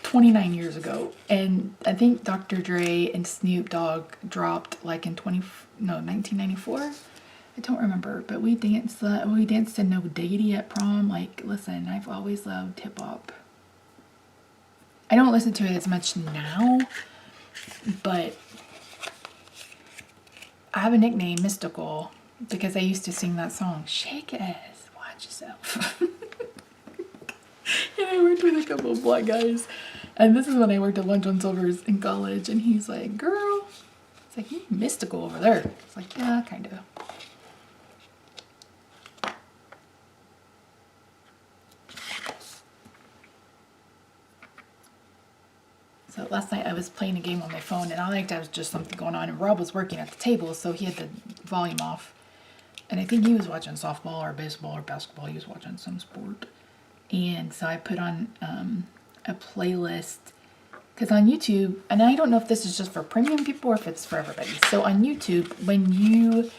29 years ago. And I think Dr. Dre and Snoop Dogg dropped like in 1994. I don't remember, but we danced to No Diggity at prom. Like, listen, I've always loved hip hop. I don't listen to it as much now, but I have a nickname, Mystical, because I used to sing that song, Shake Ass, Watch Yourself. And I worked with a couple of black guys, and this is when I worked at Lunch on Silver's in college, and he's like, girl, it's like, you mystical over there. It's like, yeah, kind of. So last night I was playing a game on my phone, and I liked there was just something going on, and Rob was working at the table, so he had the volume off. And I think he was watching softball or baseball or basketball. He was watching some sport. And so I put on a playlist, because on YouTube, and I don't know if this is just for premium people or if it's for everybody. So on YouTube, when you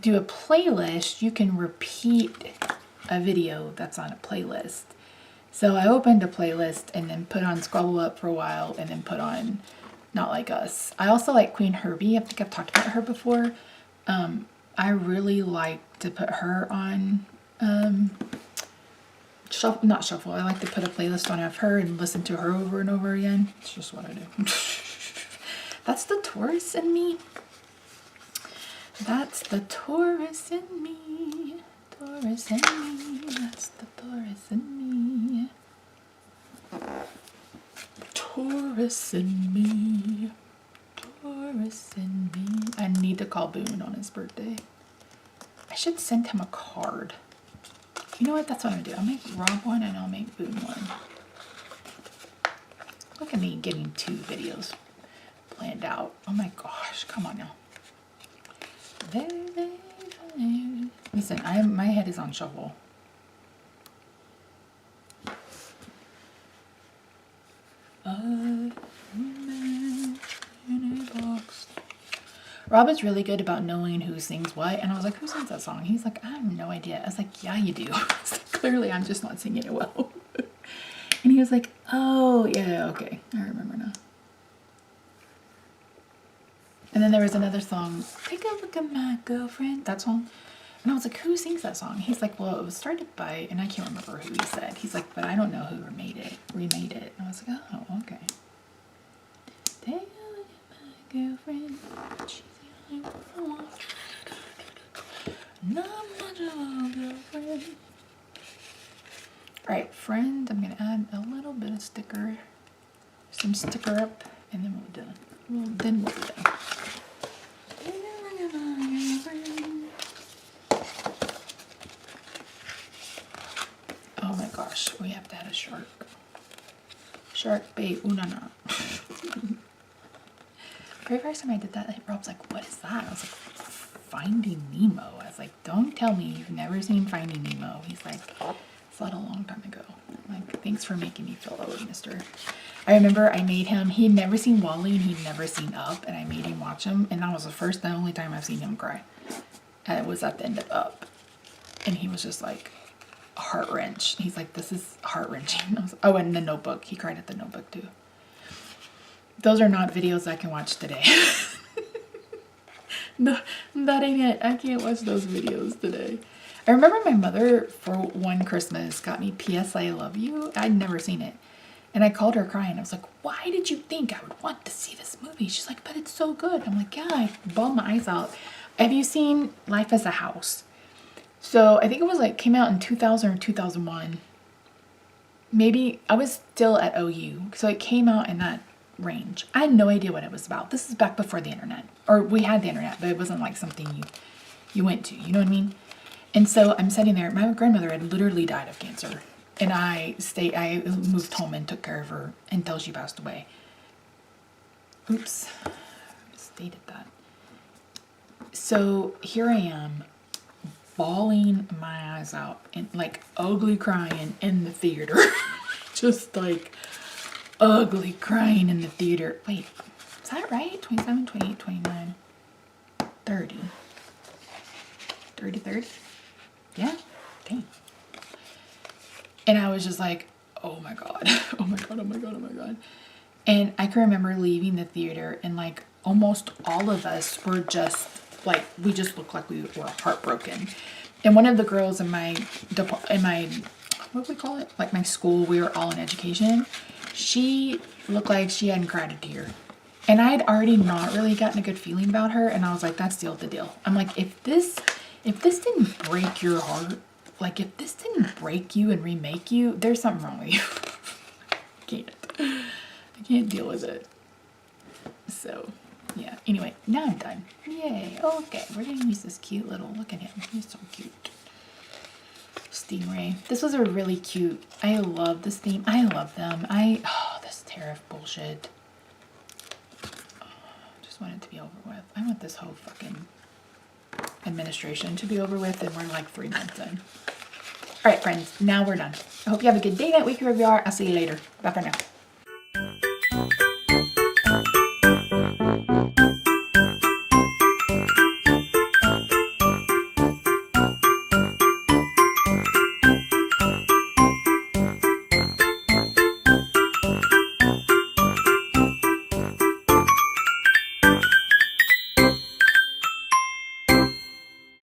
do a playlist, you can repeat a video that's on a playlist. So I opened a playlist and then put on Squabble Up for a while and then put on Not Like Us. I also like Queen Herbie. I think I've talked about her before. I really like to put her on shuffle, not shuffle. I like to put a playlist on of her and listen to her over and over again. It's just what I do. That's the Taurus in me. That's the Taurus in me. Taurus in me. That's the Taurus in me. Taurus in me. Taurus in me. I need to call Boone on his birthday. I should send him a card. You know what? That's what I'm gonna do. I'll make Rob one and I'll make Boone one. Look at me getting 2 videos planned out. Oh my gosh, come on now. Listen, my head is on shuffle. Rob is really good about knowing who sings what, and I was like, who sings that song? He's like, I have no idea. I was like, yeah, you do. Clearly, I'm just not singing it well. And he was like, oh, yeah, okay. I remember now. And then there was another song, Take a Look at My Girlfriend, that song. And I was like, who sings that song? He's like, well, it was started by, and I can't remember who he said. He's like, but I don't know who remade it. And I was like, oh, okay. Take a look at my girlfriend. She's the only one I want. Not much of a girlfriend. Alright, friend, I'm going to add a little bit of sticker. Some sticker up, and then we'll be done. Then we'll be done. Oh my gosh, we have to add a shark. Shark bait, ooh, no. Very first time I did that, Rob's like, what is that? I was like, Finding Nemo. I was like, don't tell me you've never seen Finding Nemo. He's like, saw it a long time ago. I'm like, thanks for making me feel old, mister. I remember I made him, he'd never seen WALL-E and he'd never seen Up, and I made him watch him, and that was the first and only time I've seen him cry. And it was at the end of Up. And he was just like, heart wrench. He's like, this is heart wrenching. Oh, and The Notebook. He cried at The Notebook too. Those are not videos I can watch today. No, that ain't it. I can't watch those videos today. I remember my mother for one Christmas got me P.S. I Love You. I'd never seen it. And I called her crying. I was like, why did you think I would want to see this movie? She's like, but it's so good. I'm like, yeah, I bawled my eyes out. Have you seen Life as a House? So I think it was like, came out in 2000 or 2001. Maybe I was still at OU. So it came out in that range. I had no idea what it was about. This is back before the internet. Or we had the internet, but it wasn't like something you went to. You know what I mean? And so I'm sitting there. My grandmother had literally died of cancer. And I moved home and took care of her until she passed away. Oops. I misstated that. So here I am, bawling my eyes out and like ugly crying in the theater. Just like ugly crying in the theater. Wait, is that right? 27, 28, 29, 30. 30. Yeah, dang. And I was just like, oh my God, oh my God, oh my God, oh my God. And I can remember leaving the theater and like almost all of us were just like, we just looked like we were heartbroken. And one of the girls in my, what do we call it? Like my school, we were all in education. She looked like she hadn't cried a tear. And I had already not really gotten a good feeling about her. And I was like, that's the deal. I'm like, if this didn't break your heart, like if this didn't break you and remake you, there's something wrong with you. I can't deal with it. So yeah, anyway, now I'm done. Yay. Okay, we're gonna use this cute little, look at him, he's so cute. Stingray. This was a really cute, I love this theme. I love them. This tariff bullshit. Just want it to be over with. I want this whole fucking administration to be over with, and we're like 3 months in. All right, friends, now we're done. I hope you have a good day, night, week, wherever you are. I'll see you later. Bye for now.